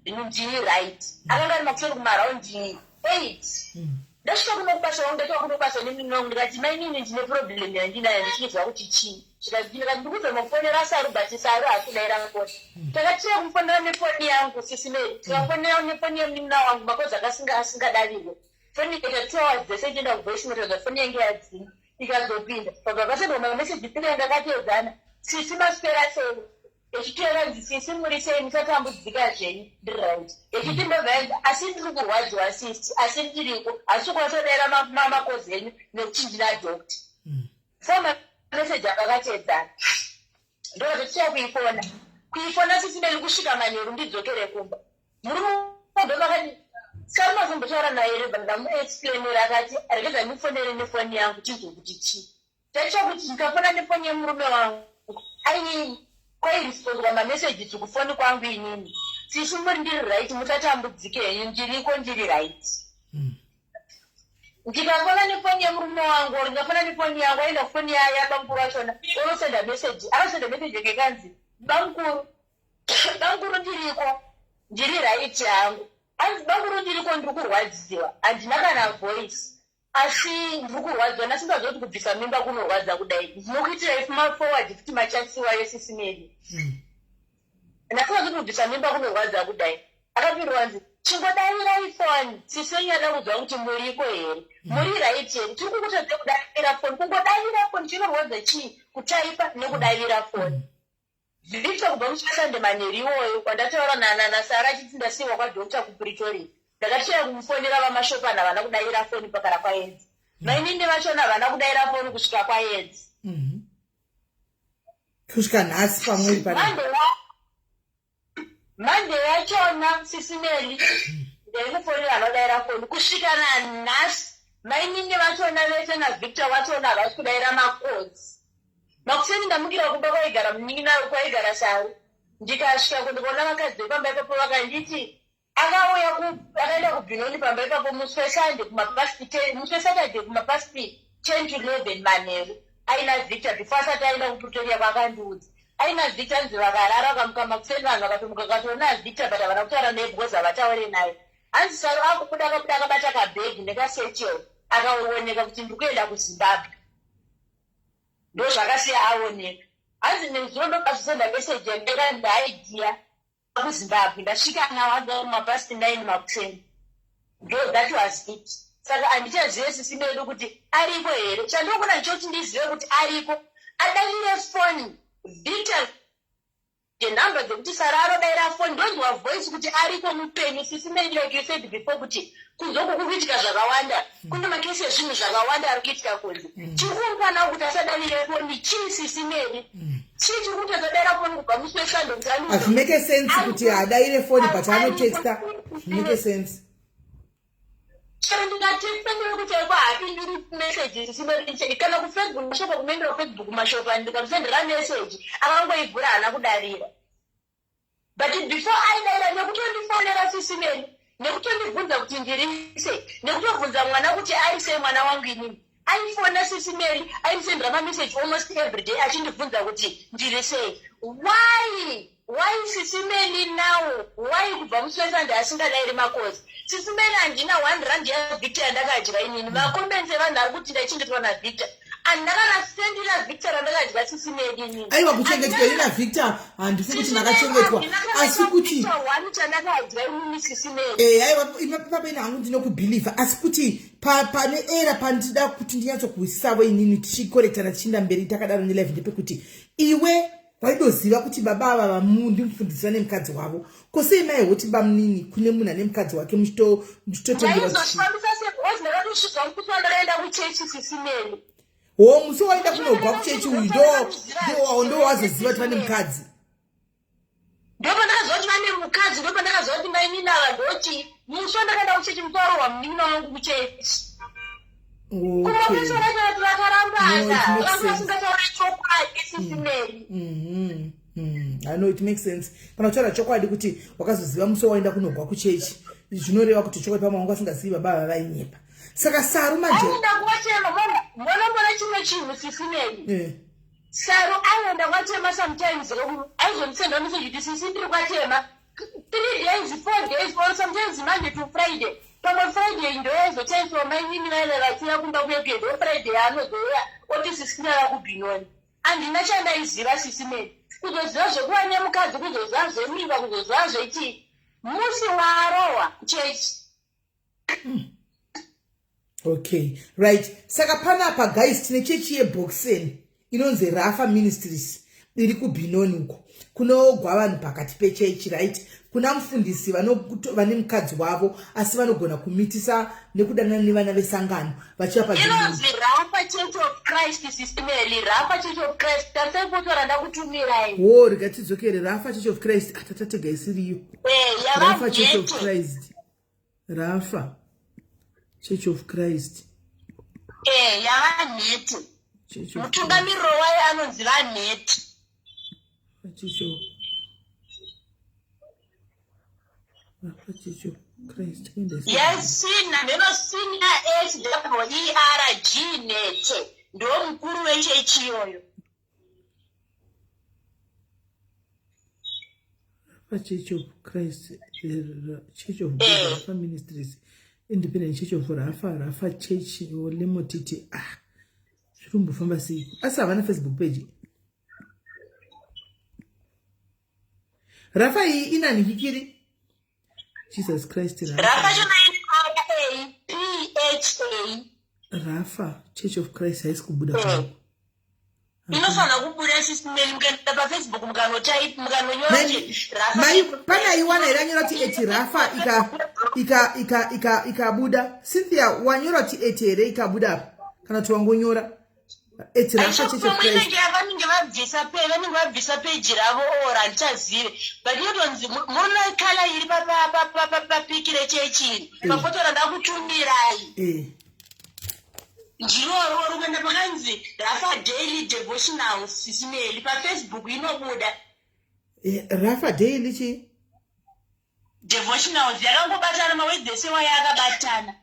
ndiri right akanga ari makuseri kumaraundi 8 ndasvika kunokubasa wangu ndatoka kunokubasa neminongo ndikati mainini ndine problem yandinayo ndichizwa kuti chii ndikati ndikuzama kufonera Sarudzai Saru akudayira foni takatira kumufonera nefoni yangu sisi MELLY tikafonera nefoni yemunina wangu makozi asingadariwe foni ikaita 2 hours dzese ichienda kuvoice note foni yange yadzima ikazopinda pabva pasendwa mameseji 3 yandakatedzana sisi maswera sei echitera nzisisi muri sei musatambudzika zvenyu ndiright echiti ndobvaenza asi ndiri kurwadziwa sisi asi ndiriko asi kwasodera makozi enyu nekuti ndina dokta foma meseji akakatedzana ndozoticha kuifona sisi MELLY kusvika manheru ndidzokere kumba muri mudobakati samazombotaura naye reba ndamuexplainera akati regedza ndifonere nefoni yangu chizokuti chii taicha kuti ndikafona nefoni yemurume wangu aini kwairisipondwa mameseji dzikufoni kwangu inini sisi muri ndiri right mutatambudzike henyu ndiriko ndiri right ndikafona nefoni yemurume wangu or ndikafona nefoni yangu aenda kufoni yabamukuru wachona unosenda meseji akasenda meseji yake kanzi bamukuru ndiriko ndiri right yangu anzi bamukuru ndiriko ndiri kurwadziwa handina kana voice asi ndiri kurwadziwa nasingazoti kubvisa mimba kunorwadza kudai ndinokuitira if maforward kuti machasiwayo sisi MELLY ndasingazoti kubvisa mimba kunorwadza kudai akapindwa nzi chingodayirai foni sisi wenyu ada kuzwa kuti muriko here muri right here tiri kukutadze kudayira foni kungodayira foni chinorwadza chii kutaipa nekudayira foni Victor kubva muchasande manheru iwoyo kwandataura nasara achiti ndasiwa kwadokta kuPretoria ndakachira kumufonera vamashopana vana kudayira foni pakara kwaedzi mainini vachona vana kudayira foni kusvika kwaedzi kusvika nhasi pamweri mande yachona sisi MELLY ndaikufonera vanodayira foni kusvika nanhasi mainini vachona vese naVictor vachona havasi kudayira makodzi makuseni ndamukira kumba kwaigara munin'ina kwaigara Saru ndikasvika kundikuona vakadzi vepamba ipapo vakanditi akaenda kubhinoni pamba ipapo muswesande muswesaturday kumapasti 10 to 11 manheru aina Victor before asati aenda kuPretoria kwakandiudza aina Victor nzi vakarara vakamuka makuseni vanhu vakatomuka vakatoona Victor but havana kutaura naye because havataure naye anzi Saru akubuda akabata kabhegi nekasechel akaoneka kuti ndiri kuenda kuZimbabwe ndozvakasiya aoneka hanzi nezuva ndokazvisenda meseji yandeka ndaidhiya kuZimbabwe ndasvika nawaga mapasti 9 makuseni that was it saka handichazive sisi MELLY kuti aripo here chandokona ndichoti ndizive kuti aripo adayire foni Victor nhenhamba dzekuti Saru arodayira foni ndonzwa voice kuti aripo mupenyu sisi MELLY like you said before kuti kunzoku kukuitika zvakawanda kune makesi ezvinhu zvakawanda ari kuitika kunze chiri kumukana kuti asadayire foni chii sisi MELLY chii chiri kuti asadayira foni kubva muswesando hazvimeke sense kuti adayire foni but anotexta zvimeke sense chero ndingatexta ndekuti aiko haapindiri meseji sisi MELLY kana kuFacebook mashopa kunoendera kuFacebook mashopa ndikamusendera meseji akangoibvura hana kudarira but before aidayira nekutondifonera sisi MELLY nekutondibvunza kuti ndiri sei nekutobvunza mwana kuti ari sei mwana wangu inini aifona sisi MELLY aindisendera mameseji almost every day achindibvunza kuti ndiri sei why sisi MELLY now why kubva muswesande asingadayiri makozi sisi MELLY handina 1 rand yaVictor yandakadya inini makombenzi evanhu ari kuti ndachingetwa naVictor andakanasendira Victor randakadya sisi MELLY inini aiwa kuchengetwa ina Victor handifuni kuti ndakachengetwa asi kuti chandakadya inini sisi MELLY aiwa ipapa ina hangu ndinokubhilivha asi kuti pane era pandida kuti ndinyatsokuwisavo inini tichikorektana tichienda mberi takadaro nelife ndepekuti iwe waidoziva kuti baba ava ndimufundisira nemukadzi wavo kosei maihoti bamunini kune munhu ane mukadzi wake muchitotendera musi waenda kunogwa kuchechi uyu ndowazoziva kuti vane mukadzi ndopandakaziva kuti vane mukadzi ndopandakaziva kuti mainini ava ndoti musho ndakaenda kuchechi mutauro wamunina wangu kuchechi. I know it makes sense. Kana uchara chokwadi kuti wakazoziva muso waenda kunogwa kuchechi. Zvinoreva kuti chokwadi pamwe wanga usingazivi baba vainyepa. Saka Saru manje. Aenda kuchema mbona chimwe chinhu sisinei. Saru aenda kwatema sometimes aizondisenda message kuti sisi ndiri kwatema 3 days 4 days or sometimes Monday to Friday. Pamwe Friday ndoezo chaizwa maini vairaratsira kumba kuyekedo Friday anozoya oti sisinara kubhinoni. Andina chandaiziva sisimeni. Kuzoziva zvekuva nemukadzi, kuzoziva zvemimba, kuzoziva zvechii. Musi waarohwa chechi. Okay, right. Saka panapa guys tine chechi yeboxen inonzi Rafa Ministries iri kubhinoni uko. Kunogwa vanhu pakati pechechi, right? Kuna mufundisi vane mukadzi wavo asi vanogona kumitisa nekudanana nevana vesangano vachiva pazvinhu. Inonzi Rafa Church of Christ Sister Melly, Rafa Church of Christ. Tasepotora ndakutumirai. Oh, rigatidzokere Rafa Church of Christ. Atatatega isiriyo. Rafa Church of Christ. Rafa Church of Christ. Yavanhete. Mutungamiriro wayo anonzi vanhete. Church of Christ. Yes, senior SWERG nete. Ndo mkuru wechechi yoyo. Church of Christ, Church of God, Rafa Ministries, Independent Church of Rafa Church, or Lemotiti. Shurumbu Pharmacy. Asa havana Facebook page. Rafa inani hikiri. Jesus Christ. Rafa Rafa Church of Christ High School Buddha. Inofana kubuda system mukenda pa Facebook mukanonyoraje mai pana iwana iranyora ti eti Rafa ikabuda. Cynthia wanyora ti eti ere ikabuda kana tuwangonyora eti Rafa Church of Christ. Vanenge vabvisa page ravo ora ndichazive but yotonzi muna kala iri papikire chechi pafotora ndakutumirai. Njiro rukwenda pakanzi Rafa Daily Devotional Sisimeli pa Facebook inobuda. Rafa Daily chi Devotional yakangobatana mawedhese wayakabatana.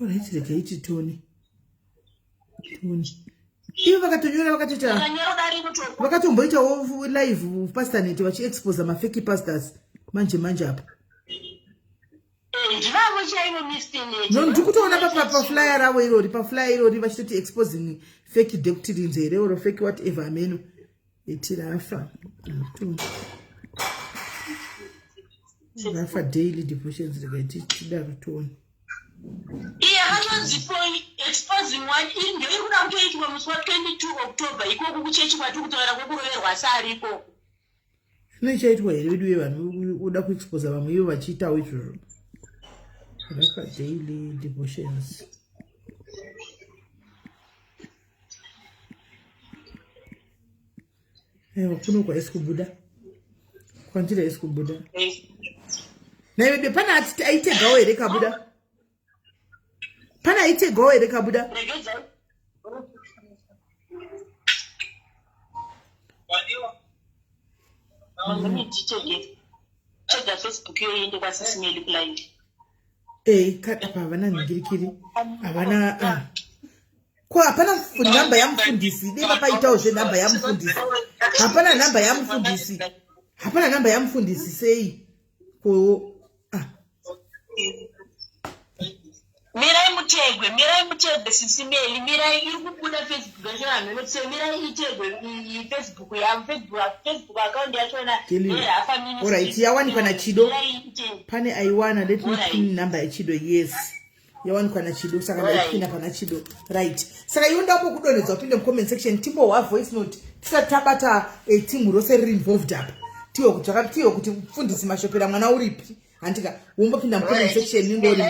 Alright, lekaiti Tony. Ivo vakatonyora vakatita vakatomboita live pastanet vachiexpose mafeki pastors manje apa. No, ndikutoona paflyer ravo irori paflyer irori vachitoti exposing fake doctrines here or fake whatever ameno eti Rafa Rafa Daily Devotions rekaiti tida kutona. Vanonzi exposing one indio ikuda kutoitwa musi wa 22 October ikoko kuchechi kwati kutoera kwekuroverwa sari ikoko. Zvinochaitwa here vedu vevanhu uda kuexposa vamwe ivo vachiitawo izvozvo. Rafa Daily Devotions. Kunokwa esikubuda. Kwantira esikubuda. Naye pana aitegawo here kabuda. Pana aitegawo here kabuda. Chega Facebook yoyinde kwa sisimeli blind. Kada pavana ningirikiri. Avana kwa hapana namba ya mfundisi. Deva paitawo zve namba ya mfundisi. Hapana namba ya mfundisi. Hapana namba ya mfundisi sei. Ko Mirai mutegwe sisimeli mirai iri kubuda Facebook ngachana notse mirai itegwe Facebook ya Facebook account yacho na Rafa Ministries. Alright, yawanikwa na Chido. Pane aiwana let me pin number ya Chido. Yes. Yawanikwa na Chido saka ndaipina pana Chido. Right. Saka yonda hapo kudonedza upinde mu comment section timbo wa voice note. Tisatabata team rose involved up. Tiyo kuti mfundisi mashopera mwana uripi. Antika wombopinda mu comment section ngori.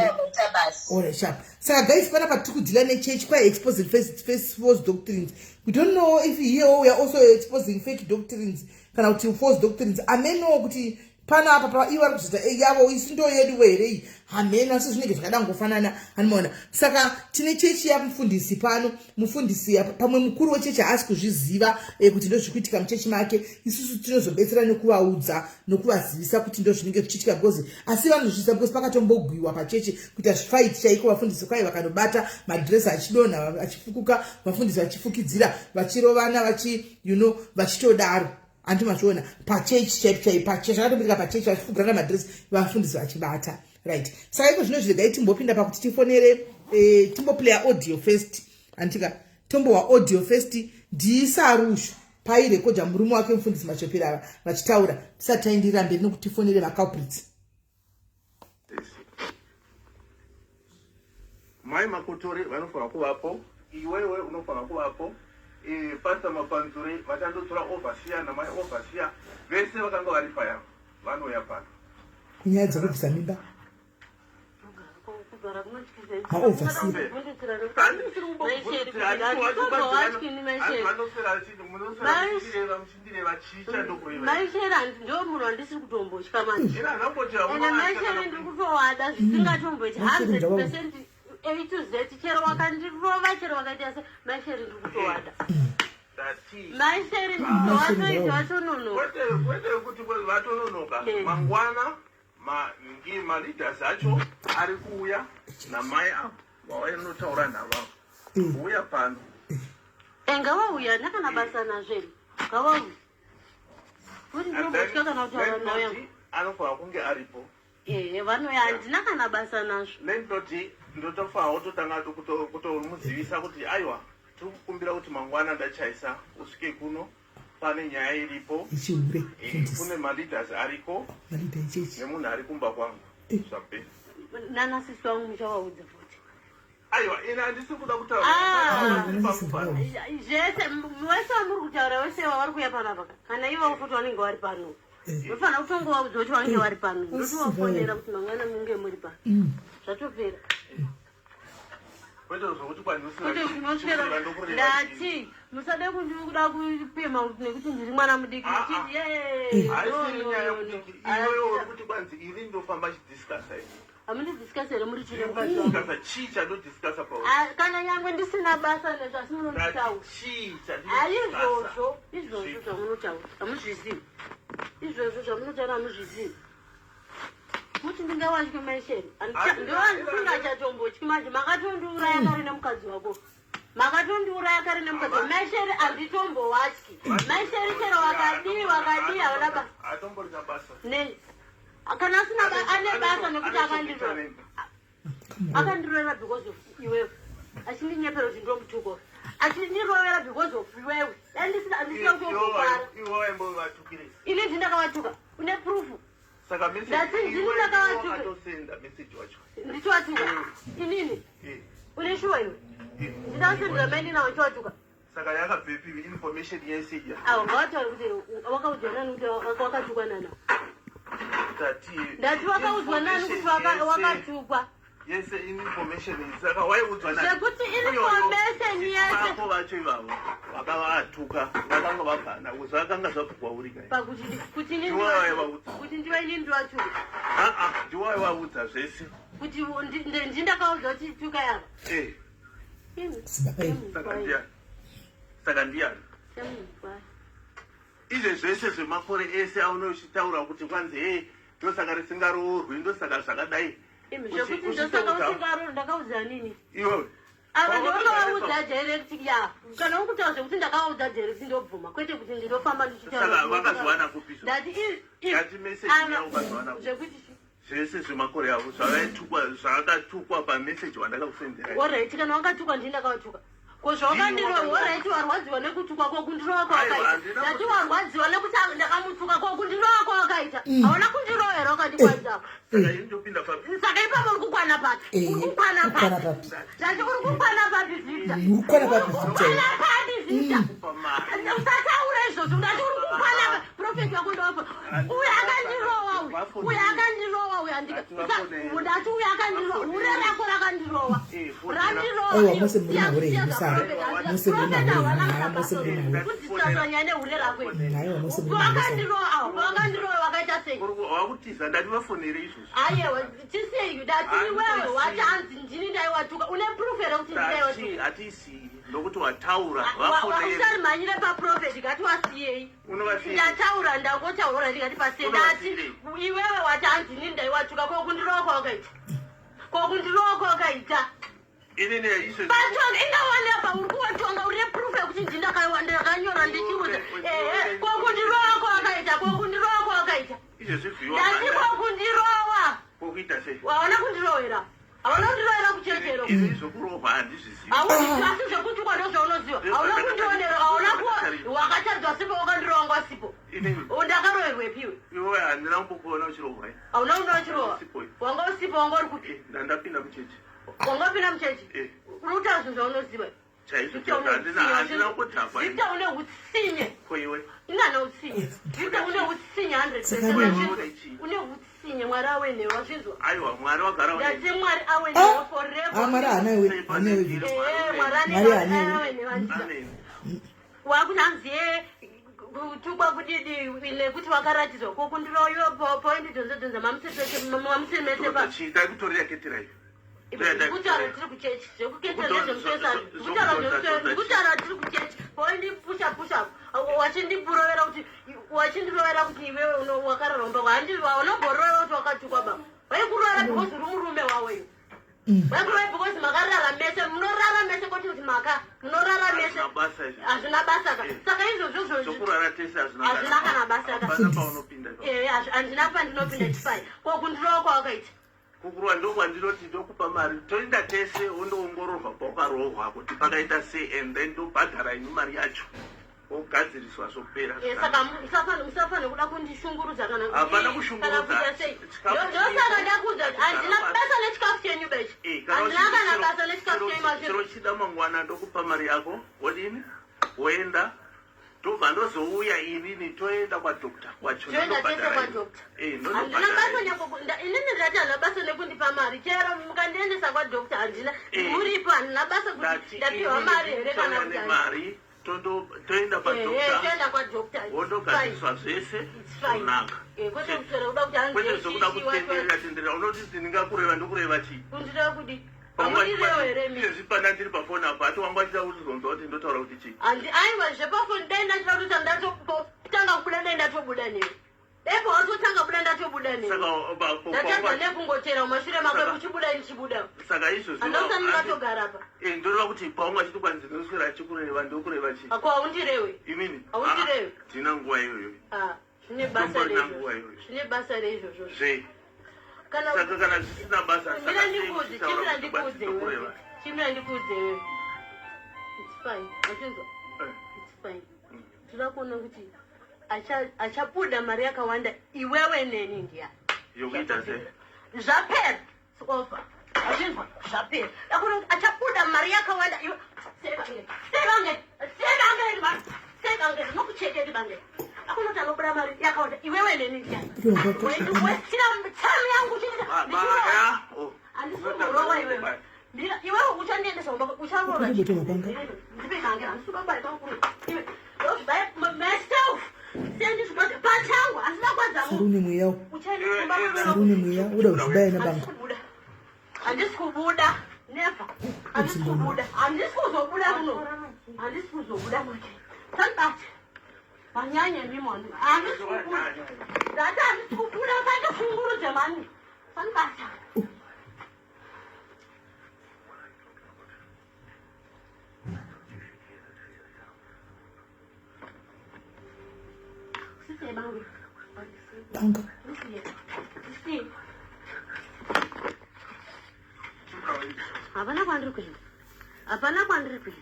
Alright, sharp. So guys, when I took the church quite exposing false doctrines. We don't know if here we are also exposing fake doctrines. Can out false doctrines. I may know kuti panapa paiva vari kuzita yavo isi ndo yedu here hamena asi zvinenge zvakadangofanana anomaona. Saka tine chechi yamufundisi pano, mufundisi pamwe mukuru wechechi haasi kuzviziva kuti ndo zviri kuitika muchechi make. Isusu tinozobetsera nekuvaudza nokuvazivisa kuti ndo zvinenge zvichiitika gozi, asi vanozvisa because pakatombogwiwa pachechi kuita zvifaiti chaiko, vafundisi kwai vakanobata madhiresi achidonha achifukuka, vafundisi vachifukidzira vachirovana vachitodaro. Antu mazviona pachechi chaipi pachechi zvakatombirika pachechi vachifugurana madhiresi vafundisi vachibata, right? Saka iko zvino zviregai timbopinda pakuti tifonere timboplaya audio first. Antika tombowa audio first ndiisarusho pairekodha murume wake mufundisi Machopera vachitaura tisati taenderera mberi nokuti tifonere vaculprits. Mai Makotori vanofanira kuvapo, iwewe unofanira kuvapo. Pastor Mapanzure vatandotora overseer namai overseer vese vakanga vari paya vanouya pano kunyaya dzekubvisa mimba. maishera ndo munhu wandisiri kutombotya manje ende maishera ndiri kutoada zvisingatomboiti 100% A to Z. Chero wakandirova chero wakaita se maishera ndiri kutoada maishera ndo watoita watononoka kwete kuti vatononoka mangwana ma-leaders acho ari kuuya namai vavanotaura navavo kuuya pano ngavauya ndakana basa nazveri ngavauya kuti ndinombotya kana kutaura nauya anofanira kunge aripo vanoya handina kana basa nazvo nendoti ndotofanira kutotanga kutomuzivisa kuti aiwa tiri kukumbira kuti mangwana ndachaisa usvike kuno pane nyaya iripo kune ma-leaders ariko nemunhu ari kumba kwangu zvapera nanasisi wangu muchavaudza futi aiwa ina handisi kuda kutaura zvese wese wamuri kutaura wese wavari kuya panapa kana ivo futi vanenge vari pano unofanira kutongovaudza kuti vange vari pano ndotivafonera kuti mangwana munge muri pano zvatopera ndati musade kundikuda kupema nekuti ndiri mwana mudiki hamundidhiskasa here muri chiremukana nyangwe ndisina basa nezvasi munonditaura haizvozvo izvozvo zvamunotaura hamuzvizivi izvozvo zvamunotaura hamuzvizivi kuti ndingawatye maisheri ndovandisingachatombotywi manje makatondiuraya kare nemukadzi wako makatondiuraya kare nemukadzi wako maisheri handitombowatyi maisheri chero wakadii hauna basa nei kana asina ane basa nekuti akandirovera because of iwewe achindinyepera kuti ndomutuko achindirovera because of iwewe andisina kutogopara ini ndindakavatuka une prufu ndichowatuka inini une shuwa iwe ndinasendera maindinawo ndichowatuka saka yakabvepi information yesija ngawataura kuti wakaudzwa nani kuti wakatukwa nana ndati wakaudzwa nani kuti wakatukwa yese information saka waiudzwa nani sekuti information yese vacho ivavo vakavatuka vakanga vabvana zvakanga zvapfugwa uri kuti ndiva ini ndiwatuka ndiwai vaudza zvese kuti ndindakaudzwa kuti tuka yava saka ndiani izve zvese zvemakore ese aunochitaura kuti kwanzi ndosaka risingaroorwi ndosaka zvakadai zvekuti ndosaka usingaroorwi ndakaudza nini iwewe ava ndovakaudza direct ya kana ukutaura zvekuti ndakaudza direct ndobvuma kwete kuti ndinofamba ndichitaura vakazwana kupi ndati zvekuti zvese zvemakore avo zvakatukwa pameseji wandakakusendera oright kana wakatukwa ndindakawatuka kozvawakandiraoright warwadziwa nekutukwa kokundirova kwawakaita ndati warwadziwa nekuti ndakamutuka kokundirova kwawakaita hauna kundirovera wakandikwadzako saka ipapo uri kukwana papi ndati uri kukwana papi vita vita usataura izvozvo ndati uri kukwana profeti wako ndopa uyo akandirova uyo akandirova uyo andika ndati uya akandirowa hure rako rakandirowa aiwa mose muri mahure musara mose muri mahure mose muri mahure kudzitasanya nehure rako aiwa mose muri mahure wakandirowa wakaita sei wakutiza ndati vafonere izvozvo aiwa tisei dati iwewe watanzi ndini ndaiwatuka une proof here kuti ndaiwatuka hatisi nokuti wataura usari manyire paprofeti ngati wasiyei ndataura ndangotaura ndikati pasei ndati iwewe watanzi ndini ndaiwatuka kokundirowa kwawakaita kokundirowa kwawakaita patona ingawanepa uri kuwatonga uri neproof yekuti ndindakanyora ndichiudza kokundirowa kwawakaita kokundirowa kwawakaita ndati kokundirowa waona kundirowera hauna kundirowera kuchechero hauna zvekutukwa ndozvaunoziva hauna kundionera hauna wakatadzwa sipo wakandirowa ngwasipo ndakaroverwepiwe hauna kunda uchirowa wanga usipo wanga uri kuti wanga upinda muchechi uri kutaura zvinhu zvaunoziva Victor une utsinye inana utsinye Victor une utsinye 100% une utsinye mwari awenewe wazvinzwa aiwa mwari wagara ndati mwari awenewe forever mwari anawe mwari awenewe wakunanzi kutukwa kudidi nekuti wakaratidzwa kokundiroyo point donzodonza mamusemese pa chiita kutorera keterayo kutara tiri kuchechi zvekuketera nezvemusesani kutara tiri kuchechi poindi pusha wachindipurovera kuti iwewe wakararomba unomborovera kuti wakatukwa ba vaikurovera because uri murume waweyo vaikurovera because makarara mese munorara mese kwoti kuti munorara mese hazvina basa ka saka izvozvozvo hazvina kana basa ka handina pandinopinda chifai kokundirowa kwawakaita kukurwa ndokwandinoti ndokupa mari toenda tese undoongororwa paukarohwa kuti pakaita sei and then ndobhadhara inu mari yacho ogadziriswa zvopera saka musafane kuda kundishungurudza kana hapana kushungurudza ndosaka ndakuudza handina basa nechikafu chenyu bechi handina kana basa nechikafu chenyu chero chida mangwana ndokupa mari yako wodini woenda ndobva ndozouya inini toenda kwadokta inini ndati handina basa nekundipa mari chero mukandiendesa kwadokta handina uripo handina basa kuti ndapiwa mari here kana mari toenda kwadokta wondogadziriswa zvese kunaka kwete zvokuda kutenderera unoti ndingakureva ndokureva chii kundira kudi zvipana ndiri pafoni apo ati wanga achida kuzonzwa kuti ndotaura kuti chii aiwa zvepafoni dai ndachida kuti ndatotanga kubuda dai ndatobuda newe daipo watotanga kubuda ndatobuda newe ndatadza nekungotera mumashure makwe kuchibuda nichibuda saka izvozvo andausani ngatogara pa ndoreva kuti paunga achiti kwanzi ndinoswera achikureva ndokureva chii ako haundirewe imini haundirewe ndina nguva iyoyo zvine basa reizvozvo saka kana zvisina basa chimira ndikuudze wewe it's fine achinzwa it's fine tinoda kuona kuti achabuda mari yakawanda iwewe neni ndiya yokuita sei zvapera ofa achinzwa zvapera dakuona kuti achabuda mari yakawanda sekange nokuchekeri bange akuna kuti anobuda mari yakawanda iwewe neni ndiya wesina mitamu yangu handisikurowa iwewe iwewe uchandiendesa ucharora ndipekange handisukabari kakuru myself sendizvibata pachangu handina saruni mweya saruni mweya uda kuzvibaya nabanga handisi kubuda never handisi kubuda handisi kuzobuda muno handisi kuzobuda make sandibati manyanya mimoni handisi kubuda ndati handisi kubuda kandifungurudze mani sandibata banga hapana kwandiri kuenda hapana kwandiri kuenda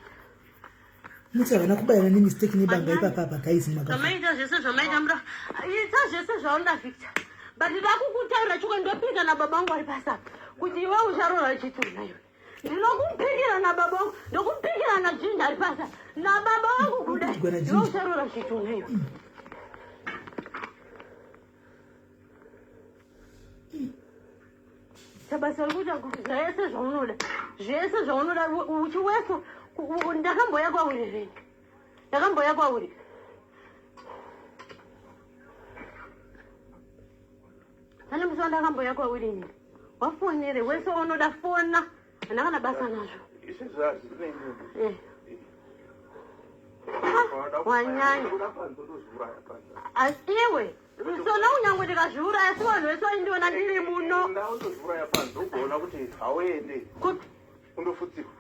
muti havana kubayana nemistake nebanga ipapapa guys zvamaita zvese zvamaita mura ita zvese zvaunda Victor but ndida kukutaura chikwa ndopinda nababa vangu vari pasapa kuti iwe ucharora chitunha iwe ndinokupikira nababa vangu ndokupikira najinda ari pasapa nababa vangu kudai iwe ucharora chitunha iwe Tabasa kuta zvese zvaunoda. Zvese zvaunoda uchiweso ndakamboya kwauri zvini. Ndakamboya kwauri. Kana musana ndakamboya kwauri ini. Wafonere wese unoda fona. Ndakana basa nazvo. Isi zvazi nenge. Wanyanya. Asiwe. Sona unyango ndikazviura asi vanhu vese vaindiona ndiri muno. Ndaundozvura yapanze ugoona kuti hauende. Undofutsirwa.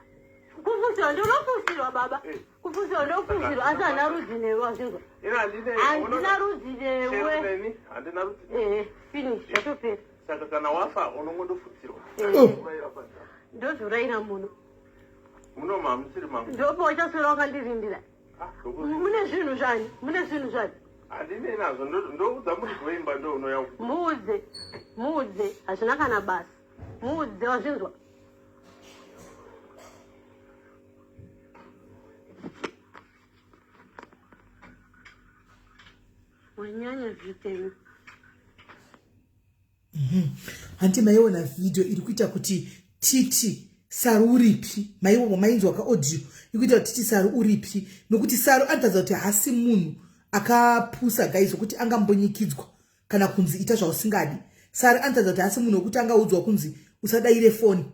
Kufutsirwa ndinofutsirwa baba. Kufutsirwa ndofutsirwa asi handina rudzi newe wazvinzwa. Handina rudzi newe. Handina rudzi. Finish zvatopera. Saka kana wafa unongondofutsirwa. Ndozvuraira muno. Muno mamusiri mangu. Ndopo uchaswera wakandirindira. Mune zvinhu zvani? Mune zvinhu zvani? Handine nazvo ndoudza muri kuimba ndo unoya. Muudze hazvina kana basa. Muudze wazvinzwa. Wanyanya zvitema. Hanti maiona video iri kuita kuti titi Saru uripi maiwo mainzwa ka audio ikuita kuti titi Saru uripi nokuti Saru antaza kuti hasi munhu akapusa guys kuti angambonyikidzwa kana kunzi ita zvausingadi. Saru antaza kuti hasi munhu kuti angaudzwa kunzi usadaire phone.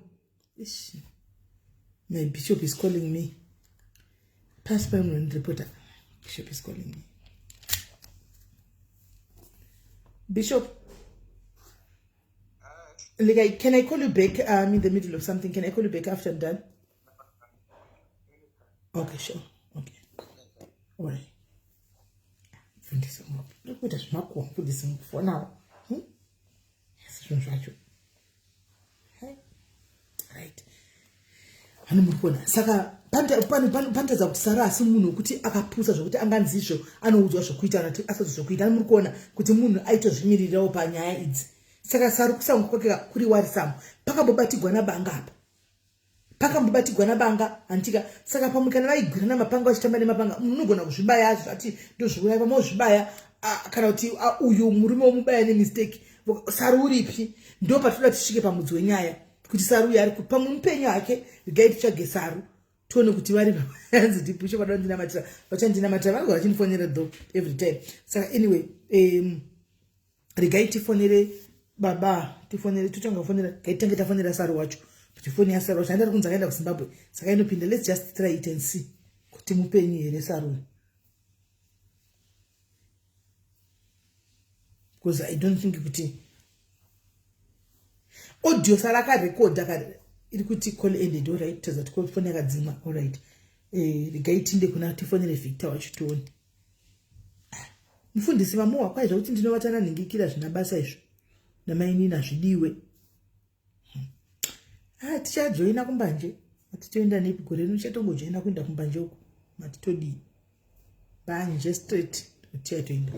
My bishop is calling me. Pastoral reporter. Bishop is calling me. Bishop, like, can I call you back? I'm in the middle of something. Can I call you back after I'm done? Okay, sure. Okay. All right. Look what is Marco put this in for now. Yes, right. Saka panta za kuti Sara asi munhu kuti akapusa zvokuti anganzizvo anoudzwa zvokuita nati asazo zvokuita ari muri kuona kuti munhu aito zvimiririrawo panyaya idzi. Saka Saru kusango kwake kuri warisamu pakambobatigwa nabanga apa. Pakambobatigwa nabanga antika saka pamukana vaigwira namapanga vachitamba nemapanga munhu unogona kuzvibaya zvati ndozviuraya pamozvibaya kana kuti uyu murume womubaya nemistake. Saru uripi ndo patoda tisvike pamudzi wenyaya kuti Saru yari pamwe mupenyu wake regai tichage Saru tuone kuti vari hanzi ndipushe padwa ndinamatira vachandinamatira vanhu vachinifonera though every time. Saka anyway regai tifonere baba tifonere tutanga kufonera gaitange tafonera Saru wacho kuti foni ya Saru wacho handari kunzi akaenda kuZimbabwe saka inopinda let's just try it and see kuti mupenyu here Saru because I don't think kuti audio Sara akarecorda kare iri kuti call ended all right taza kuti foni yakadzima all right gaitinde kuna tifonere Victor wacho tuone mufundisi mamowa kwaizva kuti ndinovatana ningikira zvina basa izvo namaini nazvidiwe tichajoina kumbanje atitoenda nepi gore rino chatongojoina kuenda kumbanje uko matitodii banje straight tichatoenda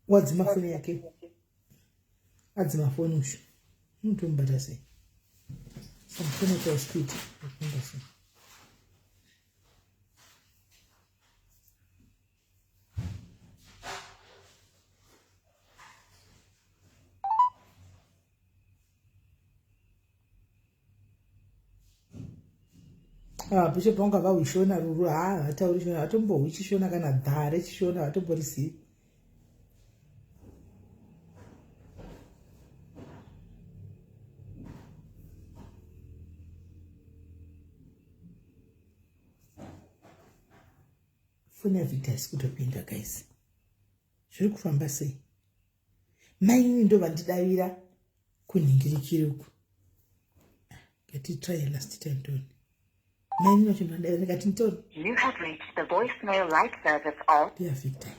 wadzima foni yake adzima foni usho unotombata sei samfoni tauspeed akomba sei bishop wanga vauishona ruru hatauri shona hatombohwi chishona kana dhare chishona hatomborisiyi foni yaVictor isi kutopinda guys zviri kufamba sei maini ndo vandidavira kunhingirikiri uku ngatitry last time toni maini wacho ndadavira ngati ntoni You have reached the voicemail like service of dear Victor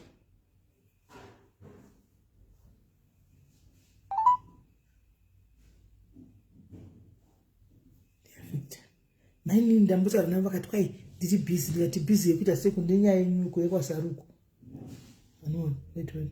maini ndambusa rina vakati kwai ndiri busy ndikati busy yekuita sekunde nyaya yenyuko yekwaSaruko anoona netoni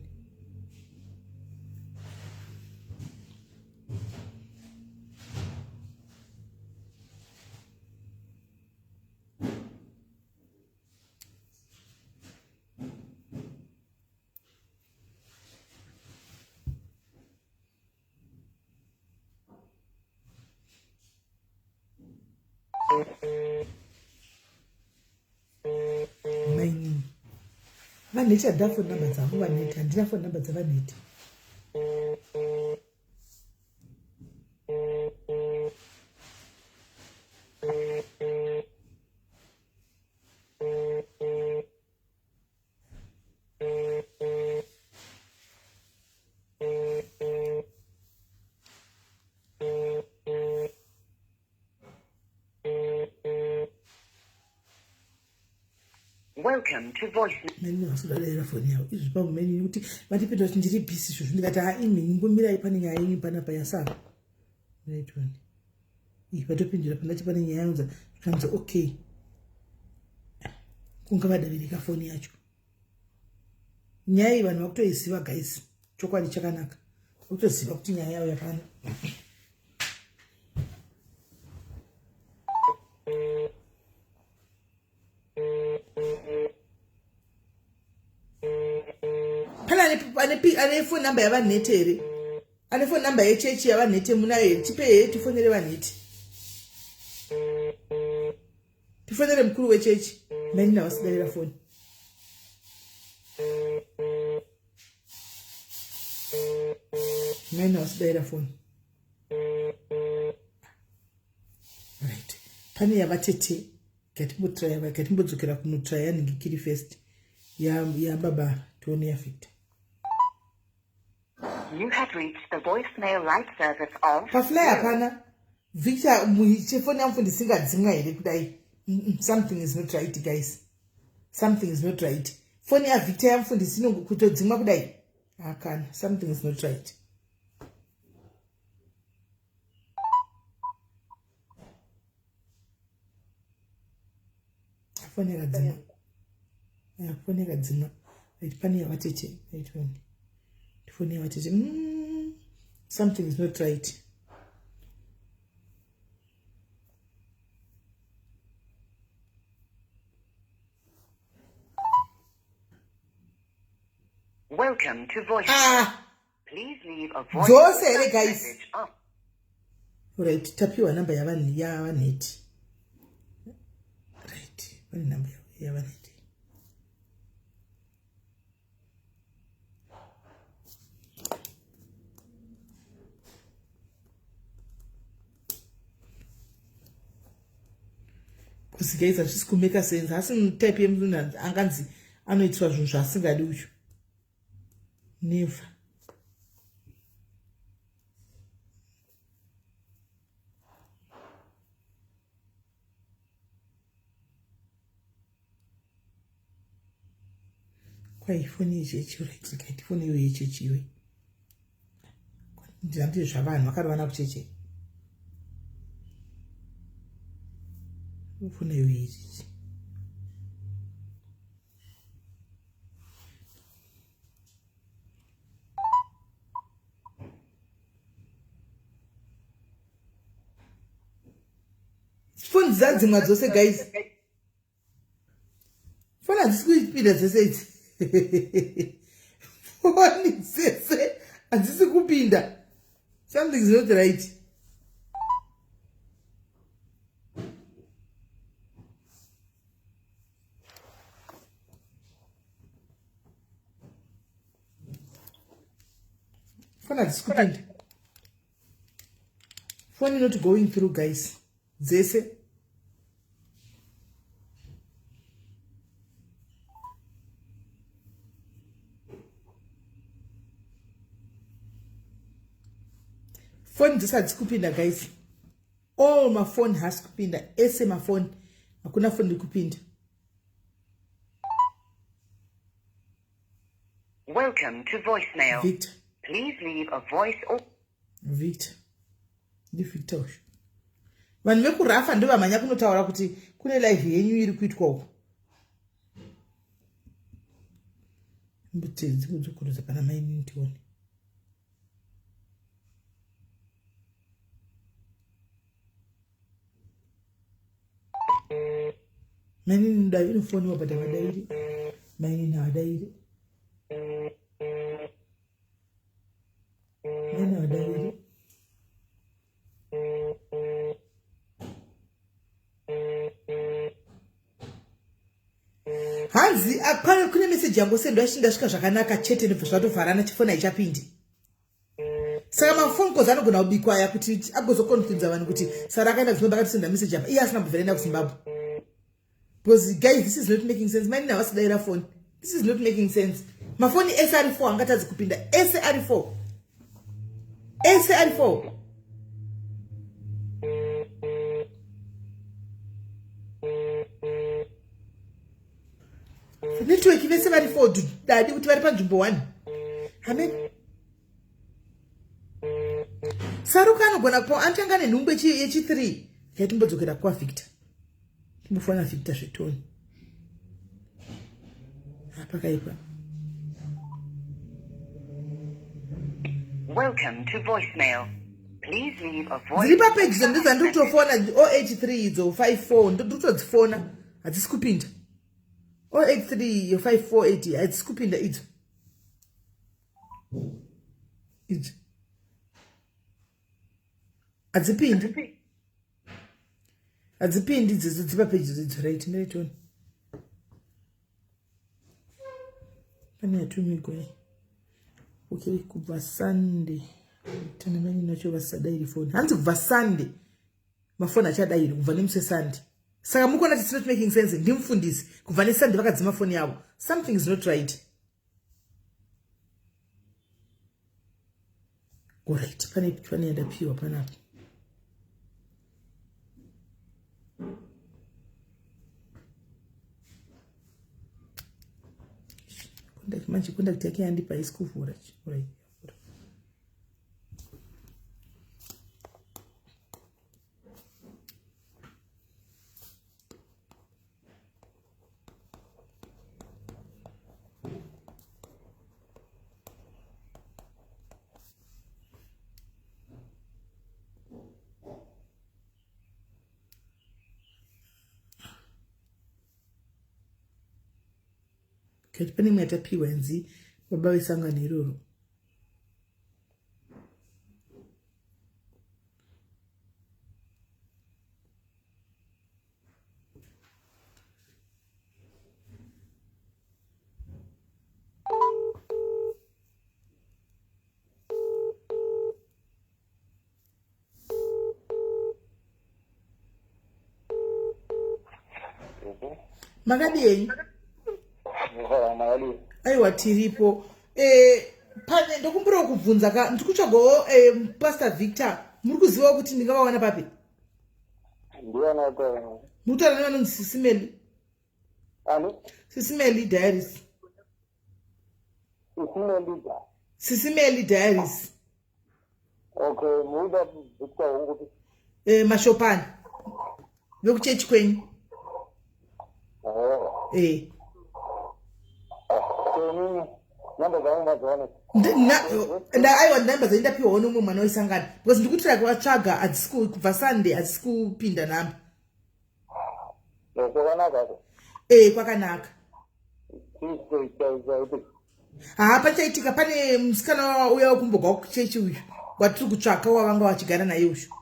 vaneti handina phone number dzavo vaneti handina phone number dzavaneti Welcome to voice. meni vasudadira foni yavo izvi pamumeni kuti vatipita kuti ndiri bhisi izvozvo ndikati haimi ningomirai pane nyaya yenyu panapa yasara raitoni vatopindura pandati pane nyaya yanza zvikanzi okay kunga vadavirika foni yacho nyaya iyi vanhu vakutoiziva guys chokwadi chakanaka vakutoziva kuti nyaya yavo yakana ane phone number yavanhete here ane phone number yechechi yavanhete munayo here tipe here tifonere vanhete tifonere mukuru wechechi meni navasidarira foni meni navasidarira foni right pane yavatete gatimbodzokera kunotraya ningikiri first yababa tione yafita. You have reached the voicemail light service of Pafly hapana Victor muchefoni yangu ndisingadzimwa here kudai something is not right guys something is not right phone ya Victor yangu ndisinongokutodzimwa kudai akana something is not right phone yakadzimwa right pane yavatete right one phone yavatete something is not right. Welcome to voice. Please leave a voice guys. message up. Right, tapiwa namba yavaneti. Right, pane namba yavaneti. Because guys hazvisi kumeka sense asi type yemunhu anganzi anoitwa zvinhu zvaasingadi uchu never kwai foni yechechi right foni iyo yechechi iwe ndinati zvavanhu vakarovana kucheche foni iyo yechechi foni dzadzimwa dzose guys foni hadzisi kuipinda dzese idzi foni dzese hadzisi kupinda something is not right foni hadzisi kupinda foni not going through guys dzese phone dzese hadzisi kupinda guys all my phone has kupinda ese mafoni hakuna phone iri kupinda. Welcome to voicemail. Victor Please leave a voice or Victor Victor usho vanhu vekurafa ndo vamhanya kunotaura kuti kune live yenyu iri kuitwa uko mbutedzi kudzokoreza pana maini ntione maini ndai inofoni wabata vadairi maini navadairi maini navadairi hanzi apana kune message yangu sendo yashindasvika zvakanaka chete ndobva zvatovharana chifoni haichapindi. Saka mafoni calls anogona kubikwa aya kuti agozokonfidza vanhu kuti Sara akaenda kuZimbabwe akatisenda message apa iye asina kubviraenda kuZimbabwe. Because guys, this is not making sense. Mine now wasdaira phone. This is not making sense. Mafoni SR4 angatadzi kupinda. SR4. SR4. Network vese vari 4 dadi kuti vari panzvimbo 1. Amen. Saruka anogona kupa antanga nenhumbu yechi3 yatimbodzokera kwa Victor. Timbofana Victor zvetoni. Apakaipa. Welcome to voicemail. Please leave a voice. Ziripa page zandiza ndikutofona 083 idzo 54 ndikutodzifona hadzisi kupinda. 083 yo 548 hadzisi kupinda idzo. Idzo. Hadzipindi. Hadzipindi idzo dzipa page idzo right ndetoni. Pane yatumigwe. Okay, kubva Sunday. Tana mani nacho vasadairi phone. Hanzi kubva Sunday. Mafoni achadairi kubva nemusi Sunday. Saka mukona it's not making sense. Ndimufundisi kubva neSunday vakadzima phone yavo. Something is not right. Alright, pane yadapiwa panapo. Contact yake yandipa isikuvhura. Alright. Kati pane mwatapiwa nzi baba vesangano iroro. Makadini aiwa tiripo pane ndokumbura kubvunza ka ndikutsvagawo Pastor Victor muri kuziva kuti ndingavawana papi? Ndiona kwa mutaura nevanonzi SIS MELLY. Ano? SIS MELLY Diaries. SIS MELLY Diaries. Okay, muda Victor unguti. Mashopani vekuchechi kwenyu. Namba zangu mazoane. Aiwa namba dzaindapiwa nomwe mwana wesangano because ndikutsvaka kuvatsvaga hadzisi kubva Sunday hadzisi kupinda namba. Kwakanaka. Kwakanaka. Pachaitika pane musikana uya wekumbogwa kuchechi uyu watiri kutsvaka wavanga vachigara naye ushu.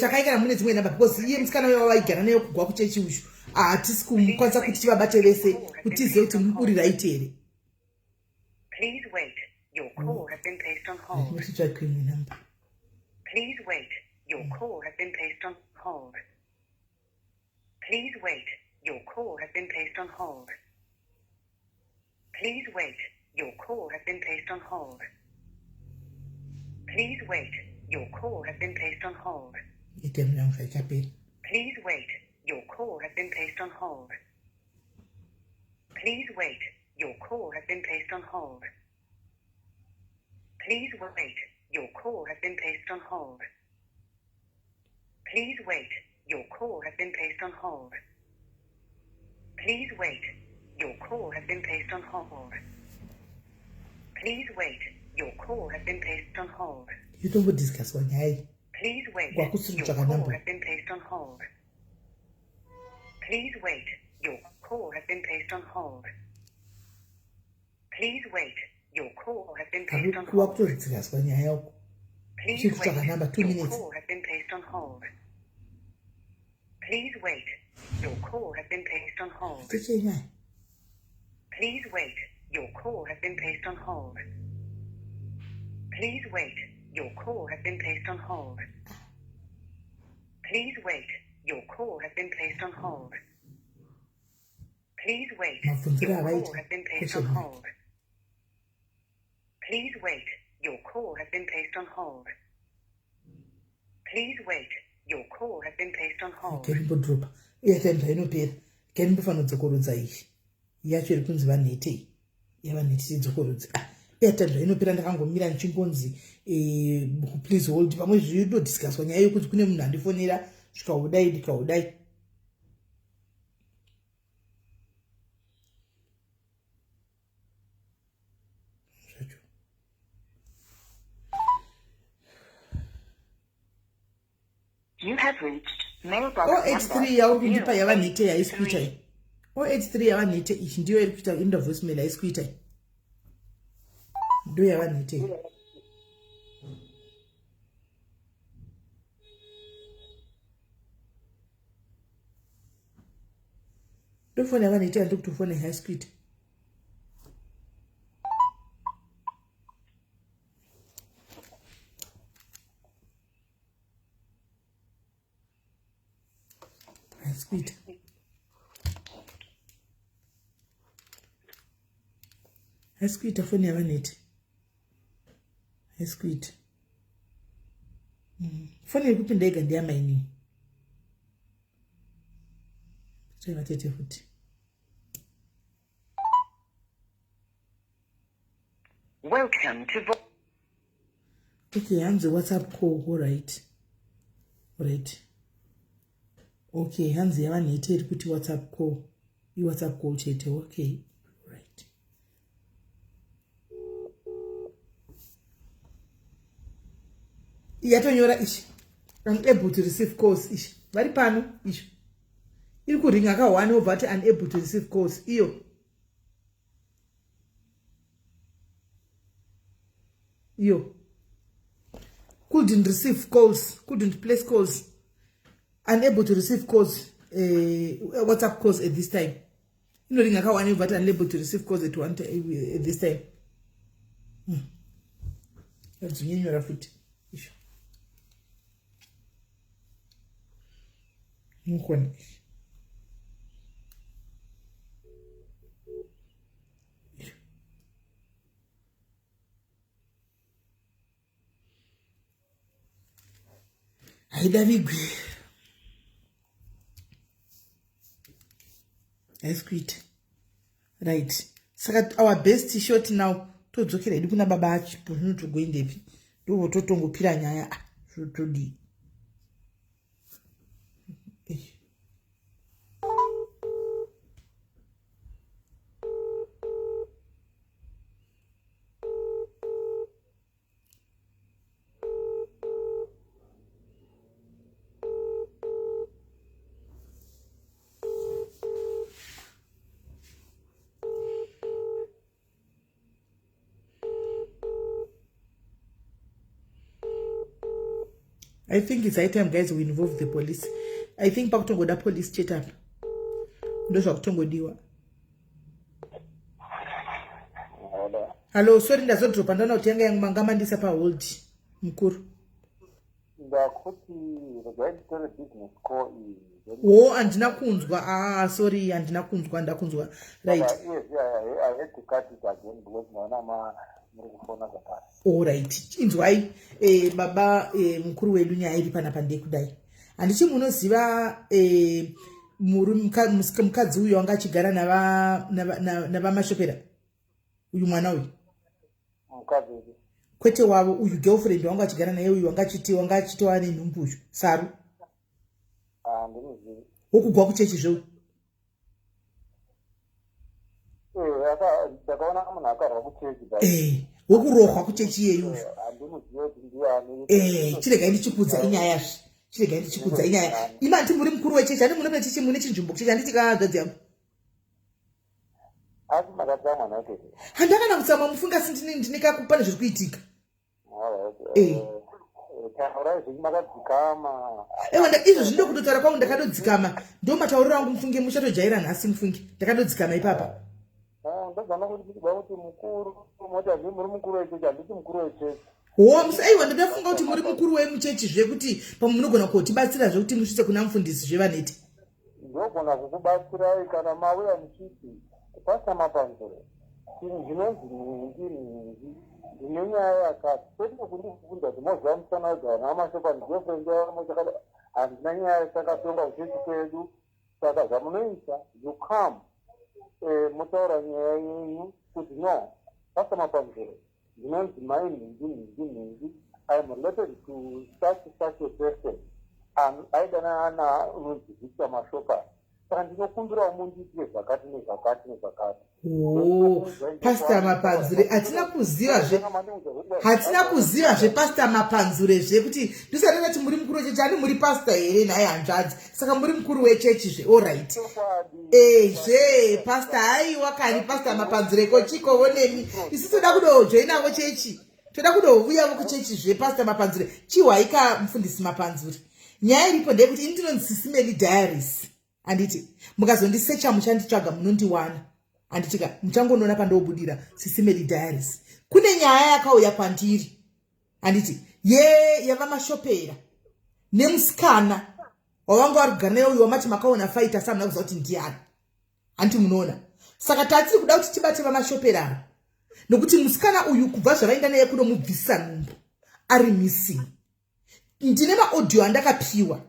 Chakaikana mune dzimwe namba because iye musikana uya wavaigara naye kugwa kuchechi ushu hatisi kumukwanisa kuti tivabate vese kuti tizive kuti muri right here. Please wait. Your call has been placed on hold. Please wait. Your call has been placed on hold. Please wait. Your call has been placed on hold. Please wait. Your call has been placed on hold. Please wait. Your call has been placed on hold. Please wait. Your call has been placed on hold. Please wait. Your call has been placed on hold. Please wait. Your call has been placed on hold. Please wait. Your call has been placed on hold. Please wait. Your call has been placed on hold. Please wait. Your call has been placed on hold. You don't discuss one guy. Please wait. Your call has been placed on hold. Please wait. Your call has been placed on hold. Please wait. Your call has been placed on hold. Please Shift wait. number 2 Your minutes. call has been placed on hold. Please wait. Your call has been placed on hold. Please wait. Your call has been placed on hold. Please wait. Your call has been placed on hold. Please wait. Your call has been placed on hold. Please wait. Your call has been placed on hold. Please wait. Your call has been placed on hold. Please wait. Your call has been placed on hold. Can you drop? Airtime inopera. Can you find Zokoruzai? Yacho kunzi vanete. Yavanete Zokoruz. Airtime inopera ndakangomira nchingonzi please hold pamwe zviro discuss nyaya yokuti kune munhu andifonera zvikaudai ndikaudai. You have reached mailbox H3 yaurikundipa yavanete yaisikuita. H3 yavanete ichi ndiyo iri kuita inda voicemail yaisikuita. Ndo yavanete. Ndo phone yavanete andi kutofona yaisikuita. Sweet. Sweet afoni yavanete. Sweet. Foni yekupinda ega ndiyamaini. Teva tete futi. Welcome to Okay, hands the WhatsApp call, all right. Okay, hanzi yavanete iri kuti WhatsApp call. WhatsApp call chete, okay. Right. Yatonyora ishi. Unable to receive calls ishi. Vari pano ishi. Iri kuringa ka 1 over ati unable to receive calls iyo. Couldn't receive calls, couldn't place calls. Unable to receive calls, WhatsApp calls at this time. You know, ringa ka 1 but unable to receive calls at this time. That's when you're a That's great. Right. Saka our best shot now to dzokera idi kuna baba achipo to go in depi. Do totongopira nyaya zvotodi. I think it's high time, guys, we involve the police. I think pakutongo da police chat up. Ndo zvakutongo diwa. Hello, sorry ndazodropa ndana utenga yangu mangamandisa pa hold mukuru. Ndakuti register business call Oh, andina kunzwa. Sorry, andina kunzwa, ndakunzwa. Right. Yes, I had to cut it again because naona all right. Inzwai baba mukuru wedu nyaya iri panapa ndekudai. Andichi munoziva mukadzi uyu wanga achigara nava mashopera. Uyu mwana uyu. Mukadzi. Kwete wavo uyu girlfriend wanga achigara naye uyu wanga achitiwa nenhumbu uyu. Saru. Ndinoziva. Wokugwa kuchechi zvo. Ndakaona munhu akarwa kuchechi. Wokurohwa kuchechi yeyu. Chirega ndichikudza inyaya. Ima ndi muri mukuru wechechi, andi munopera chechi mune chinzvimbo chechi anditi kaadzadzi yangu. Asi makatsamwa nake. Handakana kutsamwa mufunga sindineka kupana zviri kuitika. taurai zviri makadzikama. Izvo zvino kutotaura kwangu ndakadodzikama. Ndo matauriro angu mufunge muchatojaira nhasi mufunge. Ndakadodzikama ipapa. Ndogona kuti kuti mukuru mota zviri muri mukuru wechechi handiti mukuru wechechi. Aiwa ndakafunga kuti muri mukuru wemuchechi zvekuti pamunogona kotibatsira zvekuti musvitse kuna mufundisi zvevaneti. Ndogona kukubatsirai kana mauya muchiti Pastor Mapanzure. Zvinonzi nhindi ndine nyaya yakati kwete kundifunda kuti moziva musana wegana amashopa ndigirlfriend yavo chakada handina nyaya yatakatonga kuchechi kwedu saka zvamunoita you come motaura nyaya yenyu kuti no Pastor Mapanzure ndinonzi mai nhindi I am related to such a person aidana ana unonzi Victor Mashopa saka ndinokumbirawo mundiitire zvakati nezvakati nezvakati. Pastor Mapanzure hatina kuziva zve Pastor Mapanzure zvekuti ndisati ndati muri mukuru wechechi ani muri pastor here naye hanzvadzi saka muri mukuru wechechi zve all right. Zve pastor aiwa kani Pastor Mapanzure kochikowo nemi isi toda kudojoinawo chechi toda kudouyawo kuchechi zve Pastor Mapanzure chiwaika mufundisi Mapanzure. Nyaya iripo ndeyekuti ini ndinonzi SIS MELLY diaries anditi mukazondisecha muchanditsvaga munondiwana anditika muchangonoona pandobudira SIS MELLY diaries. Kune nyaya yakauya kwandiri anditi yava mashopera nemusikana wavanga vari kugara naye uyu wamati makaona faita samuna kuziva kuti ndiani anditi munoona. Saka tatiri kuda kuti tibate vamashopera nokuti musikana uyu kubva zvavaenda naye kunomubvisisa nhumbu ari missing. Ndine maaudio andakapiwa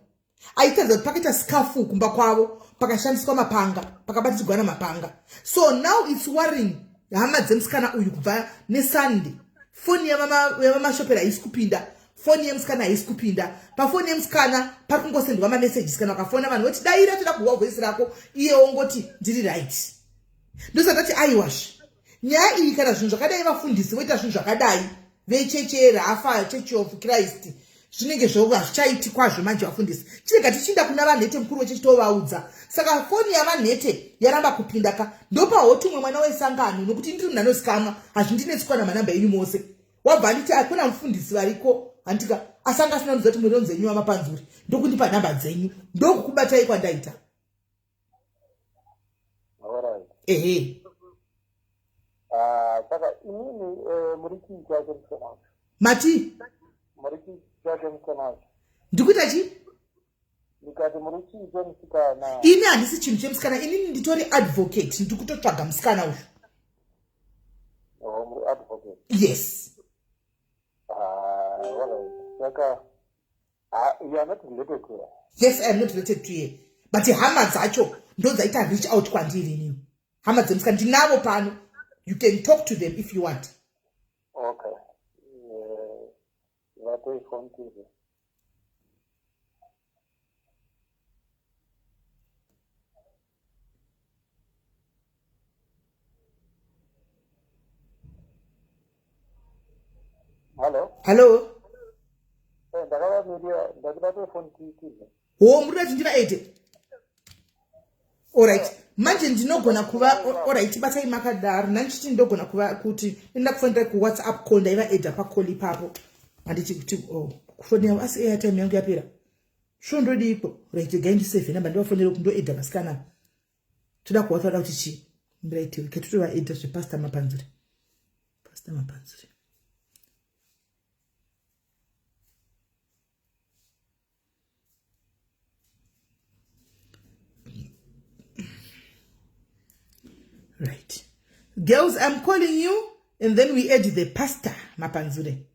aitaridza kuti pakaita sikafu kumba kwavo pakashandiswa mapanga pakabatidzwa namapanga. So now it's worrying hama dzemusikana uyu kubva neSunday. Foni yamamashopera haisi kupinda, foni yemusikana haisi kupinda. Pafoni yemusikana pari kungosendwa mamessages kana wakafona vanhu voti daira toda kuhwa voice rako iye wongoti ndiri right. Ndosati aiwash nyaya iyi kana zvinhu zvakadai vafundisi voita zvinhu zvakadai vecheche Rafa Church of Christ zvinenge hazvichaiti kwazvo manje vafundisi chirega tichinda kuna vanhete mukuru wechechi tovaudza. Saka foni yavanhete yaramba kupindaka ndopahotumwe mwana wesangano nokuti ndiri munhu anosikamwa hazvindinetswa namanamba enyu mose wabva nditi hakuna mufundisi variko handika asanga asina kuziva kuti muronzi enyu waMapanzure ndokundipa nhamba dzenyu ndokukubatai kwandaita. Ehe saka inini muri chii chake msanacho mati muri chii chake msanacho ndikuita chii ndikati muri chii chemusikana. Ini handisi chinhu chemusikana inini nditori advocate ndikutotsvaga musikana uyu. Muri advocate. Yes. Saka you are not related to her. Yes, I am not related to her. But hama dzacho ndo dzaita reach out kwandiri inini. Hama dzemusikana ndinavo pano. You can talk to them if you want. Okay. Vatoi phone TV. Hello. Ndakava media ndakuda phone TV. Muri kuti ndivaite. All right. Manje ndinogona kuva all right batai makadaro nanchiti ndogona kuva kuti ndakufanira ku WhatsApp call ndaiva edha pa call ipapo. Anditi kuti kufonera asi airtime yangu yapera. Shondodiko right gaindi save namba ndivafonera kundo edha masikana. Toda kuwatsa kuti chi. Right ketotova edha zve Pastor Mapanzure. Pastor Mapanzure. Right. Girls, I'm calling you and then we add the Pastor Mapanzure.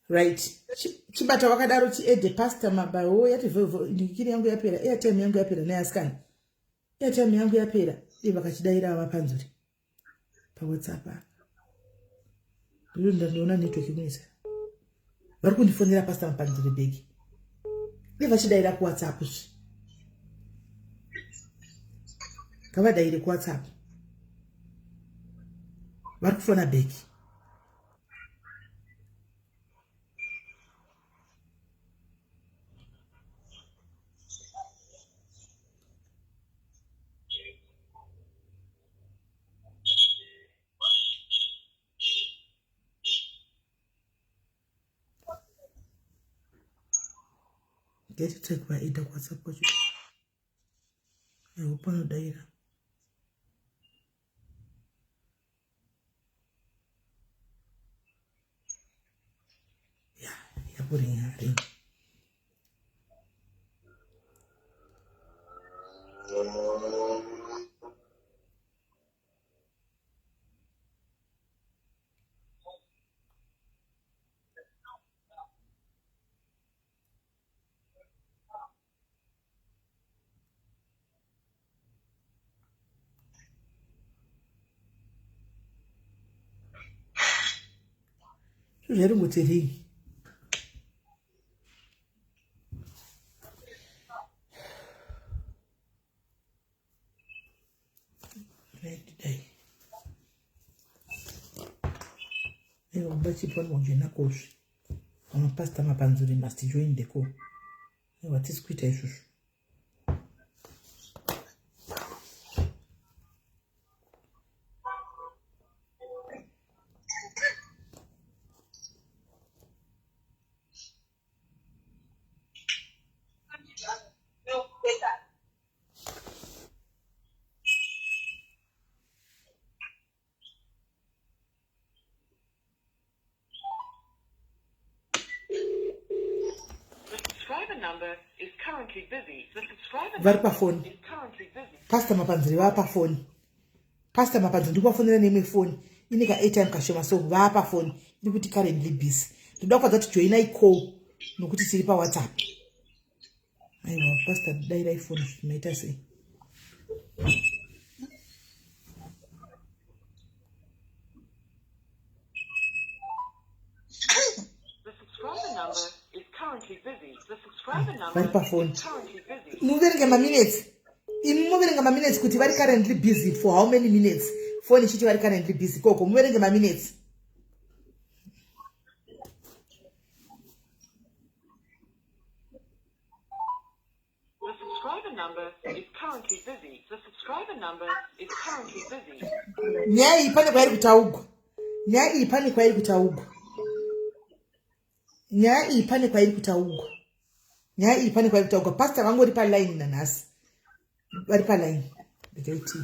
Right. Chibata wakadaro chiede Pastor Mabawo yati ndikiri yangu yapera airtime yangu yapera neaskana. Airtime yangu yapera vakachidaira Mapanzure pa WhatsApp. Ndiona network inesa. Vari kundifonera Pastor Mapanzure begi. Vachidaira ku WhatsApp. Kavadaire ku WhatsApp. Vari kufona begi. Get to take my ida WhatsApp kwacho. I open a diary. Yeah, you're putting her in. Zviri mutirei. Right day. Eyo bachipona mujena kosvi. Amapasta mapanzuri must join the call. What is quit ishushu. Number is currently busy. The subscriber Vari number pafoni. is currently busy. Pastor mapanzuri vapafoni. Pastor mapanzuri ndikuvafonera nemefoni. Ineka airtime kashoma so vapafoni. Ndikuti currently busy. Ndoda kwadza kuti join I call nokuti tiri pa WhatsApp. Aiwa pastor daira iphone zvinoita sei. The subscriber number is currently busy. The subscriber number Vari pafoni. is currently busy. Muverenga minutes. Muverenga minutes kuti vari currently busy for how many minutes? Phone chiti vari currently busy. Koko muverenga minutes. The subscriber number is currently busy. The subscriber number is currently busy. Nyaya iyi pane kwairi kutaugwa. Nyaya iyi pane kwairi kutaugwa. Nyaya iyi pane kwairi kutaugwa. Nyaya iyi pane kwairi kutaugwa. Pastor vangu uri pa line nanhasi. Vari pa line. Ndikaiti.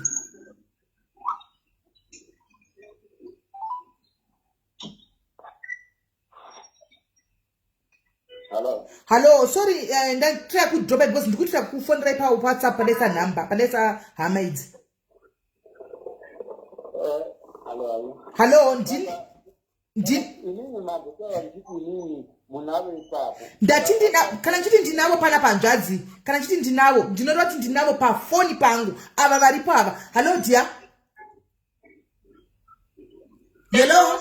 Hello, sorry, ndakutira kudropa because ndikutira kufonera pa WhatsApp palesa number, palesa hama idzi. Hello, ndini ndati kana chiti ndinavo pana panzvadzi, kana chiti ndinavo, ndinoda kuti ndinavo pafoni pangu, ava varipo ava. Hello dear. Hello.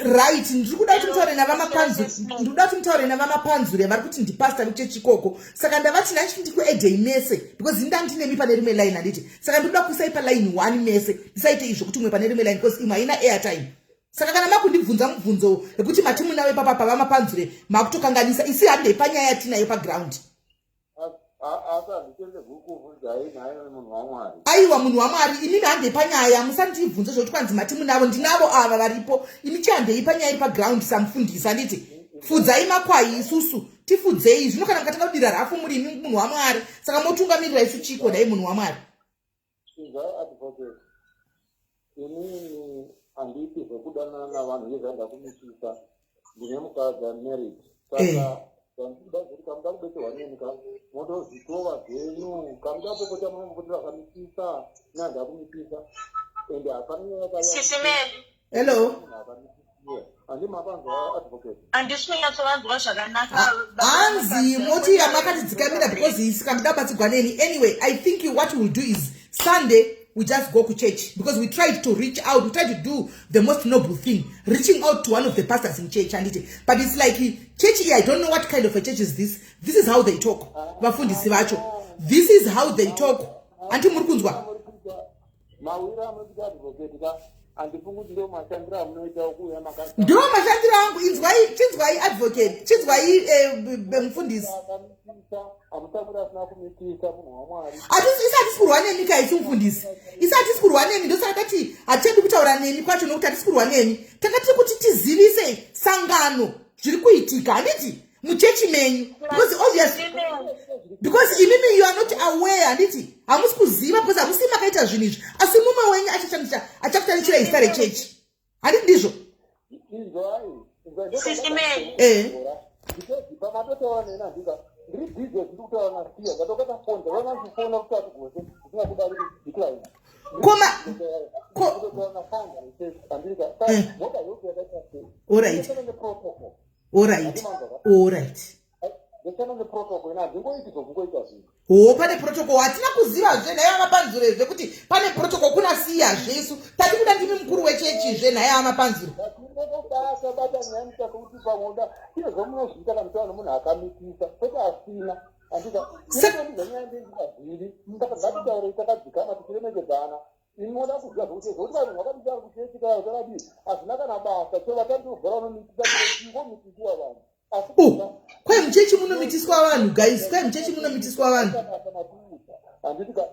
Right, ndikuda kuti mutaure navamapanzuri. Ndikuda kuti mutaure navamapanzuri vari kuti ndipastor kuchechi koko. Saka ndavati nacho ndiku edei mese because ndandinemi pane rimwe line handiti. Saka ndikuda kusai pa line 1 mese. Ndisaite izvo kuti mwe pane rimwe line because imwe haina airtime. Saka kana makundibvunza mubvunzo yekuti matimu nawe papa pavamapanzure makutokanganisa isi handei panyaya yatinayo paground. Aiwa munhu waMwari inini handei panyaya musandibvunze zvokuti kwanzi matimu navo ndinavo ava varipo ini chihandei panyaya iri paground samufundisi handiti fudzai makwai isusu tifudzei zvino kana mukatanga kudira rafu muri imi munhu waMwari saka motungamirira isu chiko dai munhu waMwari. Handiti zvekudanana navanhu nezvanda kumisisa ndine mukadzi married saka ndikuda kuti kamuda kubeterwa neni motozvitova zvenyu kamuda popota munongopotera kamisisa nanda kumisisa ende hapana SIS MELLY. Hello. handi mapanzwa advocate Handisi kunyatsovanzwa zvakanaka. Hanzi moti yamakatidzikamira because isi kamuda batsirwa neni. Anyway, I think what we'll do is Sunday we just go to church because we tried to reach out. We tried to do the most noble thing, reaching out to one of the pastors in church, and but it's like church here. I don't know what kind of a church is this. This is how they talk. Vafundisi vacho. This is how they talk. Anti murikunzwa. mawira anoti advocate andifunguti ndo mashandira amunoita okuya makati ndo mashandira angu chinzwai advocate chinzwai mufundisi amutamura asina kumitisa munhu waMwari isati sikurwa nemi kaisi mufundisi isati sikurwa nemi ndosaka tati hatiendi kutaura nemi kwacho nokuti hatisikurwa nemi takati kuti tizivise sangano zviri kuitika handiti muchechi menyu because obviously because imimi you are not aware anditi hamusi kuziva because hamusi makaita zvinhu izvi asi mumwe wenyu achakutanichira zita rechechi handiti ndizvo pane protocol hatina kuzivazve nhaye amapanzure zvekuti pane protocol kuna siya zvesu tati kuda ndimi mukuru wechechi zve nhaye amapanzure inoda kuziva kuti zvokuti vanhu vakadisa kuchechi kayo takadii hazvina kana basa so vatandogara unomitiswa vanhu kwai muchechi munomitiswa vanhu guys kwai muchechi munomitiswa vanhu handitika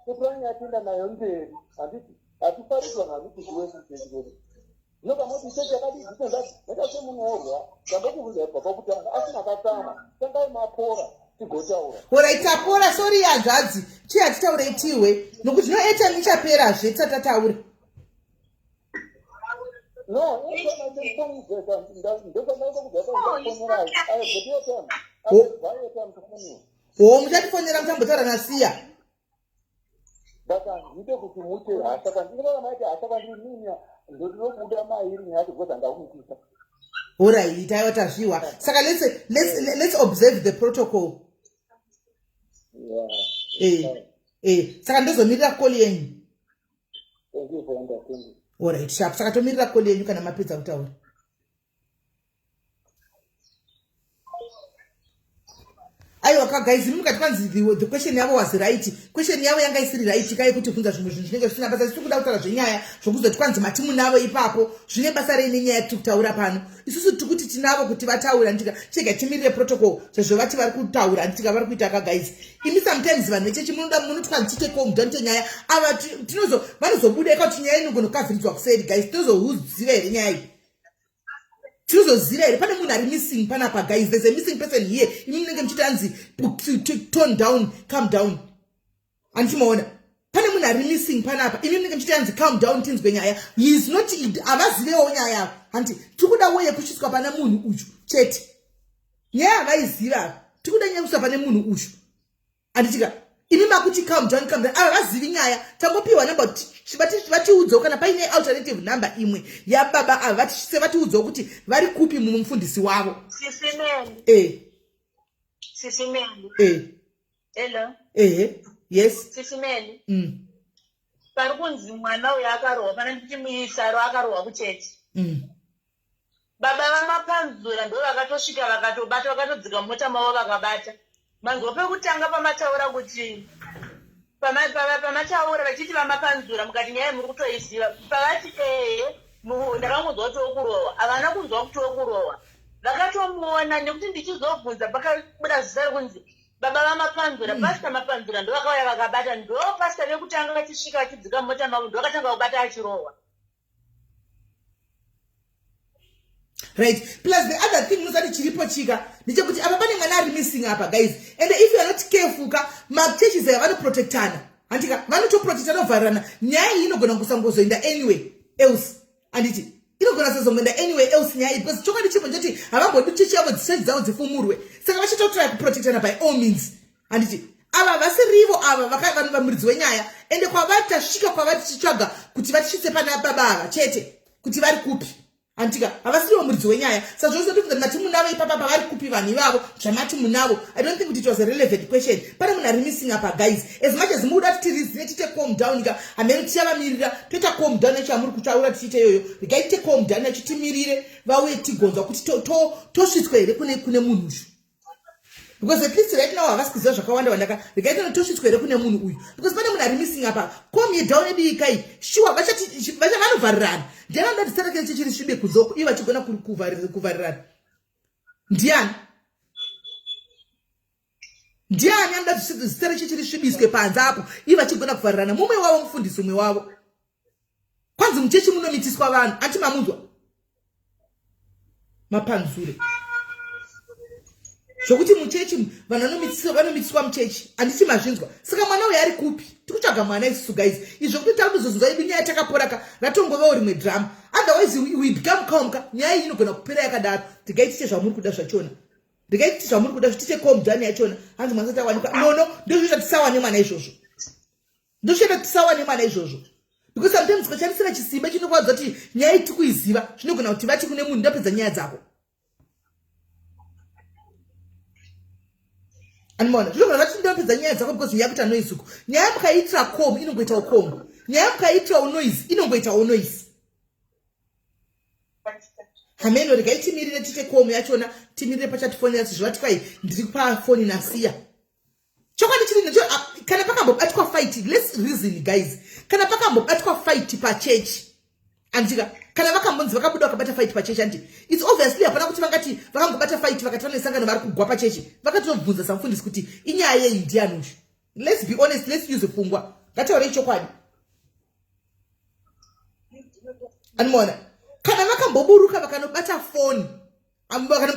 topurani yatenda nayo mberi handiti hatifaridzwa nani kuti wekuchechi kwedu nokamoti chechi yakadii zitendati yakaise munoorwa ndandokuvunza ibva pakutanga asina katama tangai mapora Alright, tapora, sorry hanzvadzi. Chi hatitaurei tiwe nokuti noeta nichapera zve tatataura. No, muchatifonera musambotaura nasiya. Baka ndite kuti muche hasha kandi kana maiti hasha kandi minya ndinobuda mairi nyati goza ndakumutisa. Alright, aiwa tazviwa. Saka let's observe the protocol. Saka ndozomirira koli yenyu. Alright, sharp. Saka tomirira koli yenyu kana mapedza kutaura. Aiwa guys, mukati kwanzi the question yavo was right. Question yavo yanga isiri right kai kuti kunza zvimwe zvinhu zvinenge zvisina basa tiri kuda kutaura zvenyaya zvokuzoti kwanzi matimu navo ipapo zvine basa reine nyaya yatiri kutaura pano. Isusu tiri kuti tinavo kuti vataura ndika chega timirire protocol sezvovati vari kutaura ndika vari kuita guys. Imi sometimes vanhu vechechi munoda munotwanzi take home don't nyaya ava vanozobuda kuti nyaya inogona kuseri guys. Tinozoziva here nyaya iyi. Tinozoziva here pane munhu ari missing panapa guys. There's a missing person here. Imi munenge muchitanzi tone down, calm down. Antimaona pane munhu ari missing panapa. Imi munenge muchitanzi calm down tinzwe nyaya. He is not avazivewo nyaya. Hanti tikuda woye kushiswa pana munhu uyu chete. Nyaya havaiziva. Tikuda nyaya kuswa pane munhu uyu. Anditika imi makuti calm down avazivi nyaya. Tangopiwa number vatiudzawo kana paine alternative number imwe yababa ava vatiudzawo kuti vari kupi mumufundisi wavo. Sisimeli. Hello. Yes. Sisimeli. Pari kunzi mwana uyu akarohwa pana ndichimuisa akarohwa kuchechi. Baba vamapanzura ndo vakatosvika vakatobata vakatodzika mota mavo vakabata. Manzwa pekutanga pamataura kuti pamataura vachiti vamapanzura mukati nyaya muri kutoiziva pavati ndakangonzwa kuti okurohwa havana kunzwa kuti okurohwa vakatomuona nekuti ndichizobvunza pakabuda zita rekunzi baba vamapanzura pasta mapanzura ndo vakauya vakabata ndo pasta vekutanga vachisvika vachidzika mota mavo ndo vakatanga kubata achirohwa. Right. Plus the other thing nusati chiripo chika ndechekuti apa pane mwana ari missing apa guys. And if you are not careful churches vanoprotectana. Handika vanotoprotectana ovharana. Nyaya iyi inogona kusangozoenda anyway else. Anditi inogona kusangozoenda anyway else nyaya iyi because chokwadi chipo ndechoti havambodi chechi yavo chechi dzavo dzifumurwe. Saka vachitotry kuprotectana by all means. Anditi ava vasirivo ava vanhu vamuridzi wenyaya ende kwavatasvika kwavatichitsvaga kuti vatisvitse pana baba ava chete kuti vari kupi. Antika havasiriwo muridzi wenyaya sazvose kuti mati munavo ipapa pavari kupi vanhu ivavo zvamati munavo. I don't think it was a relevant question. Pane munhu ari missing apa guys. As much as muda titirizive tite calm down ka hamene tichavamirira toita calm down nechamuri kutaura tichiite iyoyo regai tite calm down achitimirire vauye tigonzwa kuti tosvitswa here kune munhu uyu. Because at least right now havasi kuziva zvakawanda wandaka regai tosvitswa here kune munhu uyu because pane munhu ari missing apa. Calm ye down edii kai sure vanovharirana. Ndiani andati zita rake chiri svibe kunzoko iye vachigona kuvharirana. Ndiani andati zita rake chiri svibiswe panze apo iye vachigona kuvharirana. Mumwe wavo mufundisi umwe wavo. Kwanzi muchechi munomitiswa vanhu antimamunzwa mapanzure. zvokuti muchechi vanhu vanomitsiswa muchechi handisi mazvinzwa. Saka mwana uyu ari kupi? Tikutsvaga mwana isusu guys. Izvo kuti takuzozunzwa idu nyaya takaporaka ratongovawo rimwe drama. Otherwise we become calm. Nyaya iyi inogona kupera yakadaro. Ndigaitite zvamuri kuda zvachona. Ndigaitite zvamuri kuda zvitite komdzani yachona. Hanzi mwana satawanikwa. No, ndozvinoita tisawane mwana izvozvo. Ndozvinoita tisawane mwana izvozvo. Because sometimes ukashandisira chisimba chinokwadza kuti nyaya iyi tikuiziva. Zvinogona kuti vati kune munhu ndapedza nyaya dzako. Anmona, zvino zvati ndapedza nyaya dzako because yakuita noise uko. Nyaya mukaitira com inongoita com. Nyaya mukaitira noise inongoita noise. Hameno rikaichimirire tite com yachona, timirire pachatifonera zvati kwai ndiri kupa phone nasiya. Chokwadi chiri nacho kana pakambobatwa fight, let's reason guys. Kana pakambobatwa fight pa church. Andika kana vakambonzi vakabuda vakabata fight pa church andi it's obviously hapana kuti vangati vakangobata fight vakatana nesangano vari kugwa pa church vakatobvunza samufundisi kuti inyaya yei ndiani uyu. Let's be honest, let's use pfungwa. Ngataure chokwadi. Anmona kana vakamboburuka vakanobata phone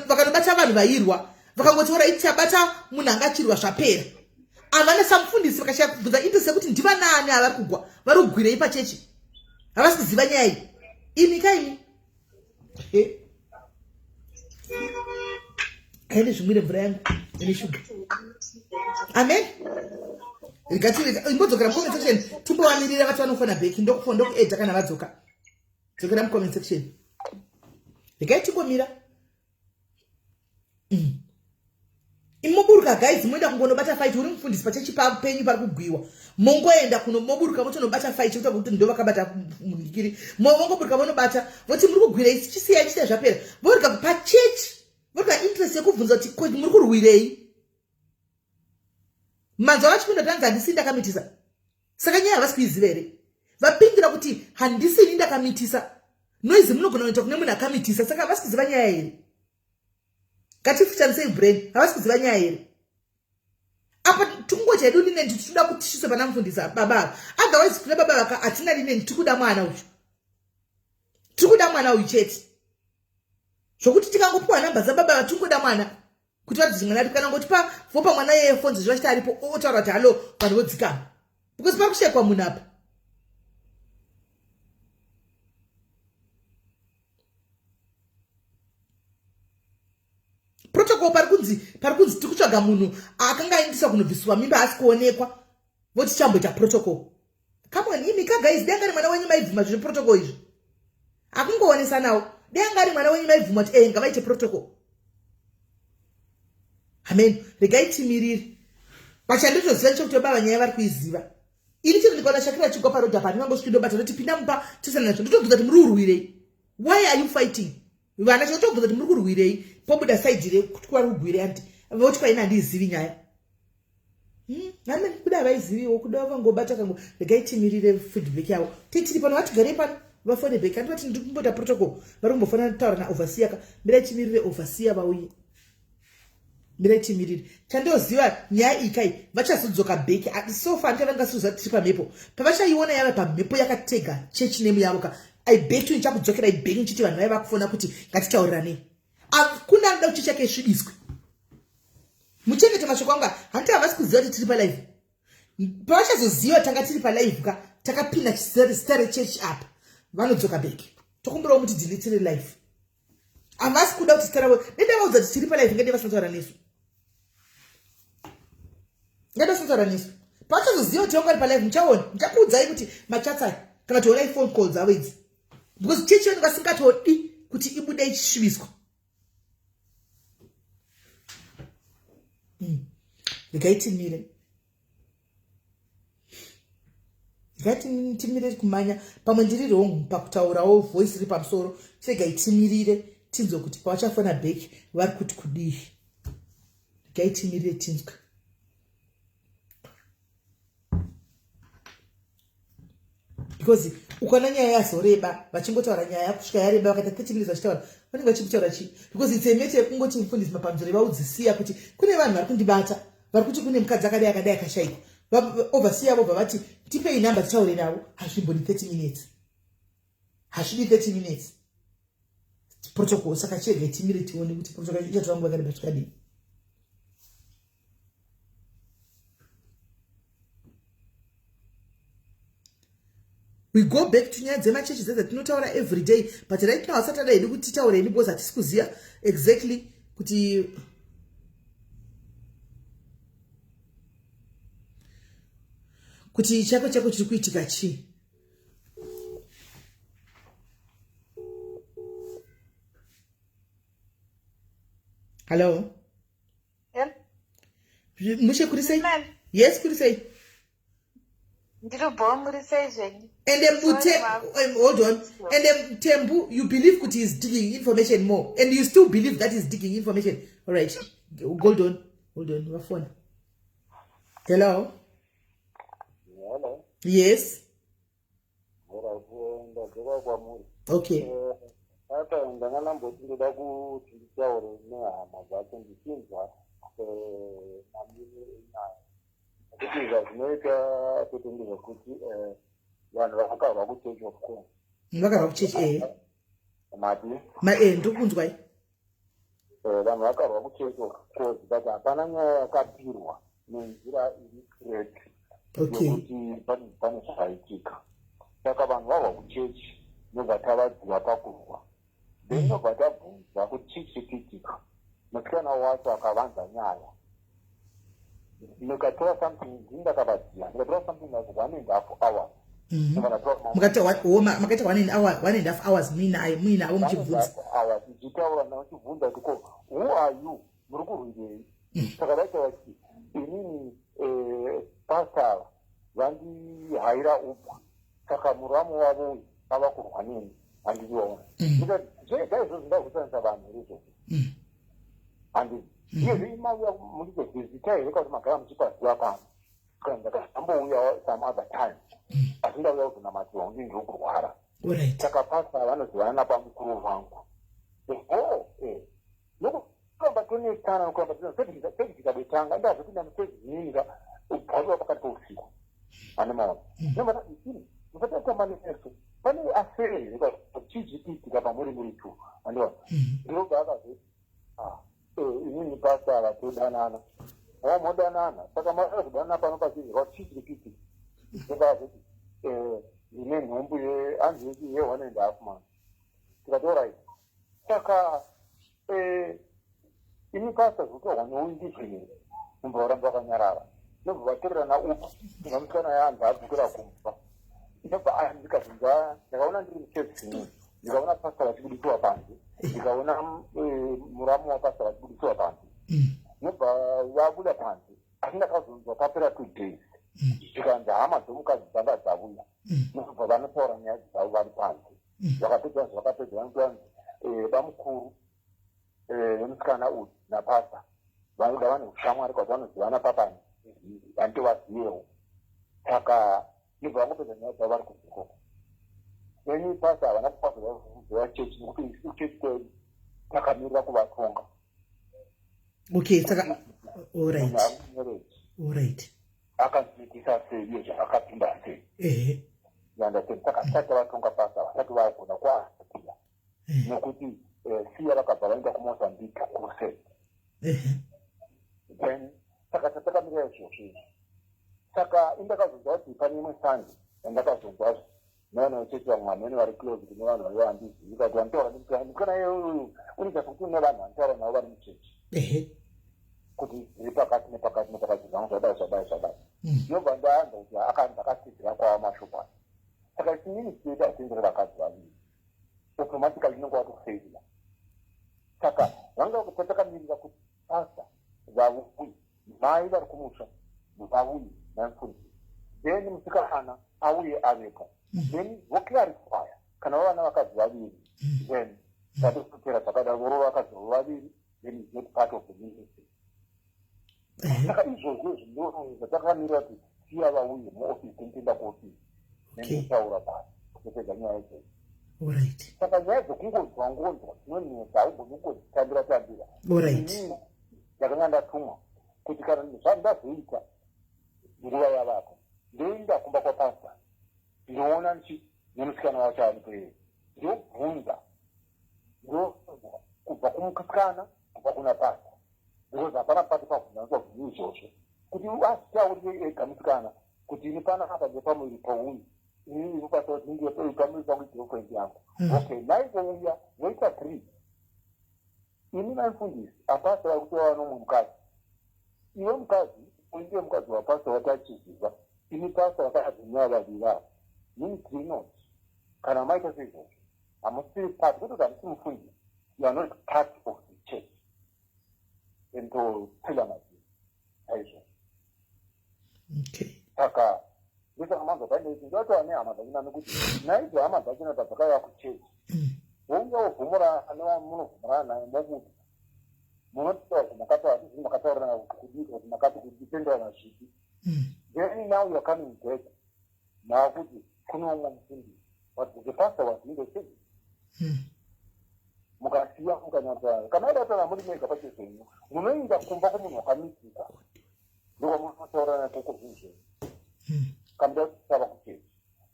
vakanobata vanhu vairwa vakangotaura iti chabata munhu angachirwa zvapera. Avana samufundisi vakashaya kubvunza into sekuti ndiva nani avari kugwa vari kugwirei pa church. Havasi kuziva nyaya iyi. Imi kaimi. Haine zvimwire mvura yangu ine shuga. Amen. Imbodzokera mucomment section timbovamirira vati vanofana bheki ndokuedza kana vadzoka. Dzokera mucomment section. Regai timbomira. Imoburuka guys moenda kungonobata fight uri mufundisi pachechi penyu pari kugwiwa. Mongoenda kuno moburuka motonobata fight kuti ndo vakabata mudikiri. Mongoburuka vonobata voti muri kugwira isi chisiya chita zvapera. Voruka pa church. Voruka interest yekubvunza kuti muri kurwirei. Manzo vachipinda tanza handisi ndakamitisa. Saka nyaya havasi kuiziva here. Vapindira kuti handisi ndakamitisa. Noise munogona kuita kune munhu akamitisa saka havasi kuziva nyaya here. Ngatifuchanisei brain, havasi kuziva nyaya here. Apa tungo chedu nine tikuda kutishiswa pana mufundisa baba. Otherwise kuna baba vaka atina nine tikuda mwana uyu. Tikuda mwana uyu chete. Zvokuti tikangopuwa namba dzababa tungoda mwana. Kuti vati mwana kana ngotipa vopa mwana yeye phones zvachita aripo otaura kuti halo vanhu vodzikama. Because pakushekwa munhu apa. Protocol parikunzi tikutsvaga munhu akanga aindisa kunobviswa mimba asi kuonekwa voti chamboita protocol. Come on, imi guys, danga mwana wenyu maibvuma zviri protocol izvi. Akungoonesa nawo. Danga mwana wenyu maibvuma kuti ngavaite protocol. Amen. Regai timiriri. Pachandotoziva nchokuti baba nyaya vari kuiziva. Ini chiri ndikaona Shakira chigwa parodha pani vangosvikindobata kuti pinda mumba tisana nacho. Ndotobvunza kuti muri kurwirei? Why are you fighting? Vana chotobvunza kuti muri kurwirei? Pobuda side re kuti kwari kugwire anti voti kwaina handizivi nyaya. Amen. Kuda vaiziviwo kuda vangobata kangu regai timirire feedback yavo. Titiri pano vatigare pano vafone back andi vati ndikumbota protocol vari kumbofana taura na overseer ka mira timirire overseer vauye. Mira timirire chandoziva nyaya ikai vachazodzoka back so far ndavangasuza tiri pamhepo pavachaiona yava pamhepo yakatega church name yavo ka I bet you nchakudzokera ibank nchiti vanhu vaiva kufona kuti ngatitaurirane. Akuna anoda kuti chake isvibiswe. Muchengete mashoko anga hanti havasi kuziva kuti tiri palive. Pavachazoziva tanga tiri palive ka takapinda stare church apa vanodzoka back. Tokumbirawo muti delete live. Havasi kuda kuti stare ndedavaudza kuti tiri palive ngende vasinotaura nesu. Ngende vasinotaura nesu. Pavachazoziva kuti vanga vari palive muchaona muchakuudzai kuti machatsai kana toona iphone calls avo idzi. Because church yenu ngasingatodi kuti ibude ichisvibiswa. Ndikaitimire kumanya pamwe ndiri wrong pakutaurawo voice iri pamusoro chegaitimire tinzwe kuti pavachafona back vari kuti kudii. Ndikaitimire tinzwe. Because ukaona nyaya yazoreba vachingotaura nyaya kusvika yareba vakaita 30 minutes vachitaura vanenge vachikutaura chii. Because it's a matter yekungoti mufundisi mapamusoro vaudzisiya kuti kune vanhu vari kundibata vari kuti kune mukadzi akadai akadai akashayikwa. Overseer vobva vati tipei namba titaure navo. Hazvimboni 30 minutes. Hazvidi 30 minutes. Protocol saka chega itimire tione kuti protocol ichatora nguva yakareba zvakadini. We go back to nyaya dzemachechi dzatinotaura every day, but right now Saturday hedu kuti taureni because hatisi kuziva exactly kuti chako chiri kuitika chi. Hello? Yeah. Mushe kuri sei? Yes, kuri sei? Ndiro kuri sei zvenyu. And then hold on. And then Tembu, you believe kuti is digging information more, and you still believe that is digging information. All right. Hold on. Your phone. Hello? Hello. Yes. Okay. Hata ndangana mboti ndoda kuti nditaure nehama dzacho ndichinzwa namiri nayo. Kuti zvinoita kuti ndizvokuti vanhu vakarwa kuchechi of course. Vakarwa kuchechi mati. Ndokunzwai. Vanhu vakarwa kuchechi of course, but hapana nyaya yakapirwa nenzira iri straight. Okay. Kuti pane zvaitika. Saka vanhu varwa kuchechi nobva tavadziva pakurwa. Ndinobva tabvunza kuti chii chichiitika. Musikana wacho akavanza nyaya. Ndikatora something ndakavadziva. Ndikatora something like 1.5 hours. Makaita 1.5 hours muina muchibvunza. Ndichitaura navo chibvunza kuti who are you? Muri kurwirei? Saka vaita vati inini Pastoral vandihaira ubwa. Saka muramu wavo uyu ava kurwa neni. Handiziona. Zvega izvozvo ndakusanisa vanhu rizvo. Handizvi. Iyo zvimauya murizozvizita here kuti magara muchipaziva pano. Kana ndakambouya some other time. Asi ndauya kuzonamatirwa kuti ndiri kurwara. Saka Pastoral vanozivana pamukuru vangu. Nokuramba tonetana nokuramba toti tikabetanga ndazvopinda musezininga ubvaruva pakati pousiku. Ane maona. Nomana isini. Musatatama nesu. Pane afere chichiitika pamuri tu. Andiwa. Ndobva akazoti inini Pastoral todanana. Modanana. Saka mara kudanana pano pachizwa chichiitika. Ndobva akazoti ine nhumbu hanzi ye 1.5 months. Tikatora izvo. Saka ini Pastoral kutorwa noundizvini. Mumboramba wakanyarara. Ndobva vatorerana upa. Ngamusikana yaanzi adzokera kumba. Ndobva ndikabvunza ndakaona ndiri muchezini. Ndikaona Pastoral achibudisiwa panze. Ndikaona muramu waPastoral achibudisiwa panze. Ndobva vabuda panze. Asi ndakazonzwa papera 2 days. Ndikanzi hama dzomukadzi dzanga dzabuda. Ndobva vanotaura nyaya dzavo vari panze. Vakapedza vanoti bamukuru nemusikana uyu naPastoral vanoda vane ushamwari kwati vanozivana papani. Vandivazivewo. Saka ndibva vangopedza nyaya dzavo vari kuzvikoko. Neni Pastoral havana kukwazva chechi nokuti chechi kwedu takamirira kuvatonga. Okay, saka all right. Akanzwikisa sei iyo zvakapinda sei. Saka tisati vatonga Pastoral vasati vagona kuasira. Nokuti siya vakabva vaenda kuMozambique crusade. Then saka tatakamira izvozvo. Saka indakazonzwa kuti pane imwe sandi yandakazonzwa nana uchechi vamwe vamene vari close kune vanhu vari vandizivi kuti vanotaura nemukana iyoyo unoita kuti une vanhu vanotaura navo vari muchechi kuti zviri pakati nepakati zvangu zvadai. Ndobva ndaanza kuti ndakasidzira kwava mashoko aya. Saka chinini chinoita atendere vakadzi vaviri automatically inenge watofeila. Saka vanga kutatakamira kuti Pastoral vauyi mai vari kumusha vauyi namfundisi. Then musikana auye avepo. Then voclarify kana vana vakadzi vaviri. Then tatosotera takadaro voro vakadzi vaviri. Then is not part of the ministry. Saka izvozvo zvinonza takamirira kuti siya vauye muofisi tinoenda kuofisi. Nenditaura pasi kupedza nyaya idzodzo. Alright. Saka nyaya dzokungonzwa dzinonetsa haugoni kungodzitambira. Alright. Ndakanga ndatumwa kuti kana zvandazoita nguva yavapo ndoenda kumba kwaPastoral ndinoona nemusikana wacho ari kueri ndobvunza kubva kumusikana kubva kuna Pastoral because hapana pati pabvunza izvozvo kuti asitaurire ega musikana kuti ini pana apa ndepamuviri pouyu ukatoti ndiyepeikamisa kugirlfriend yangu okay naizouya voita 3 ini naifundisi apastora kutova nomwe mukadzi iwe mukadzi uindiye mukadzi wapastora watachiziva ini pastora vakadzimira vaviri avo mini 3 notes kana maita seizvozvo hamusiri part kutoti hamisi mufundisi you are not part of the church endotila mazii aizvozvo saka ndisaka manzo painei ndotaura nehama dzachina nekuti naidzo hama dzachina dzakauya kuchechi unge wovhumura munovhumurana naye mokuti munotaura kuti makataurana kudii kuti makati kudipendana zvipi then now you are coming back naakuti kuno umwe mufundisi but the pastor was in the church mukasiya mukanyatsa kana idatana muri mega pachezvenyu munoinda kumba kumunhu wakamisika ndiko munotaurana koko zvinhu kamuda kusava kuchechi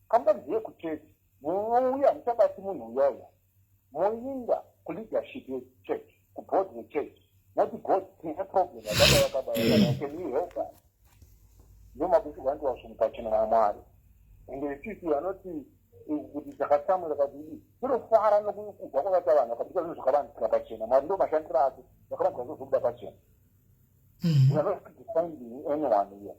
kamuda kuziye kuchechi munouya muchabati munhu uyauya moinda kuleadership yechurch kuboard yechurch moti god tine problem yakadai can we help us ndomakuti vantu vasvumukachena vamwari ende sisi vanoti kuti dzakatsamwira kadii zvinofara nokubva kwavata vanhu vakaita zvinhu zvakavanzika pachena mwari ndo mashandiro ake vakavanzika zvozobuda pachena unofinding anyone here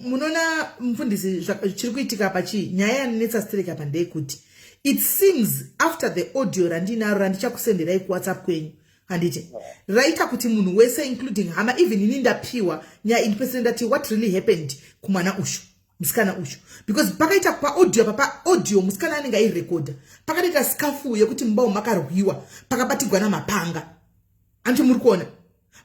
munoona mufundisi chiri kuitika pachii nyaya yanetsa strike apa ndeyekuti it seems after the audio randinaro randichakusenderai kuwhatsapp kwenyu handiti raita kuti munhu wese including hama even ini ndapiwa nyaya indipesere ndati what really happened kumwana ushu musikana ushu because pakaita paaudio paaudio musikana anenge airekodha pakatoita skafu yekuti mumba makarwiwa pakabatigwa namapanga anti muri kuona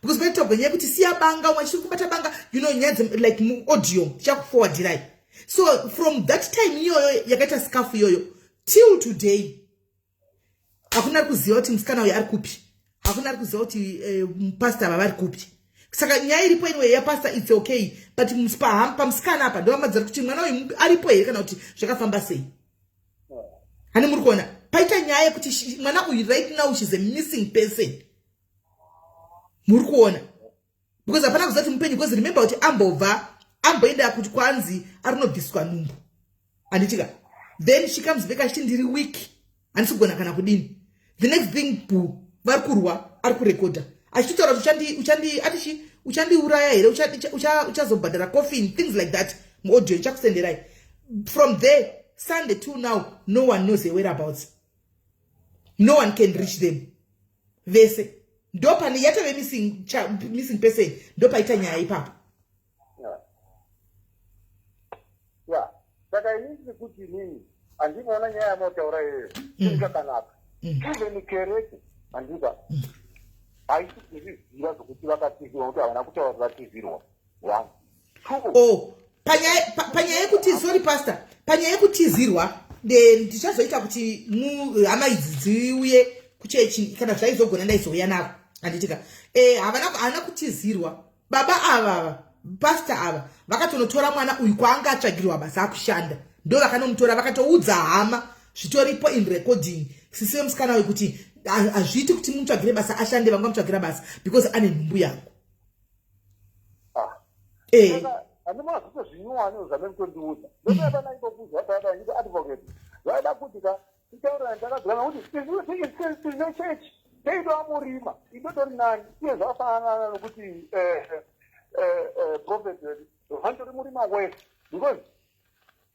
because paita benya kuti siya banga umwe chiri kubata banga you know nyadze like mu audio chakuforwardirai so from that time iyoyo yakaita skafu yoyo till today hakuna kuziva kuti musikana uyu ari kupi hakuna kuziva kuti pastor baba ari kupi saka nyaya iripo anyway yapastor it's okay but pamusikana apa ndovamadzira kuti mwana uyu aripo here kana kuti zvakafamba sei hani muri kuona paita nyaya yekuti mwana uyu right now she's a missing person muri kuona because hapana kuziva kuti mupenyu because remember kuti amboenda kuti kwanzi arinobviswa nhumbu handitika then she comes back achiti ndiri weak handisi kugona kana kudini the next thing vari kurwa ari kurekodha achitaura kuti uchandiuraya here uchazobhadhara coffin things like that muaudio ndichakusenderai from there Sunday to now no one knows their whereabouts no one can reach them vese ndopane yatove missing person ndopaita nyaya ipapo saka inini kuti nini handinoona nyaya yamotaura iyoyo ingakanaka even kereke handika haisi kuzviziva zvokuti vakatizirwa kuti havana kutaura kuti vatizirwa panyaya yekuti sorry pastor panyaya yekutizirwa ndichazoita kuti hama idzi dziuye kuchechi kana zvaizogona ndaizouya navo handitika havana kutizirwa baba ava pastor ava vakatonotora mwana uyu kwaanga atsvagirwa basa akushanda ndo vakanomutora vakatoudza hama zvitoripo in recording sisi vemusikana uyu kuti hazviiti kuti mutsvagire basa ashande vanga mutsvagira basa because ane nhumbu yangu handimona zvito zvinyuwani zame kutondiudza ndoaanaibokuzwa taadaite advocate vaida kuti ka titaurira ndakagana kuti tine chechi teitoa murima indotori nani uye zvakafanana nokuti prophet vantori murima wese because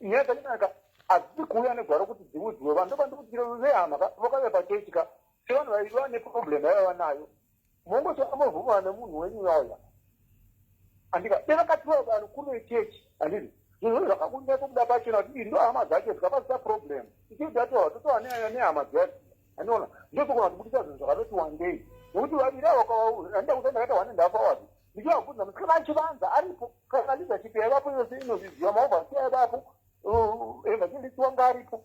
nyaya dzachinaka hadzisi kuuya negwaro kuti dziudziwe vanhu ndopandikutikire nehama vakauya pachechi ka sevanhu vaiva neproblem yavava nayo mongosvaka movhumana nemunhu wenyu yauya andika devakatiwa vanhu kune chechi handiti zvinhu zvakakunda kubuda pachena kuti ndo hama dzacho dzikapasisa problem ichidatoa totoa nehama dzacho handiona ndosokona kutibudisa zvinhu zvakatoti wandei nokuti vaviri avo handida kusa ndakaita one and half hours ndichivabvunza musikana achivanza aripo kana leadership yaivapo yose inozviziva maovhasi aivapo evangelist wanga aripo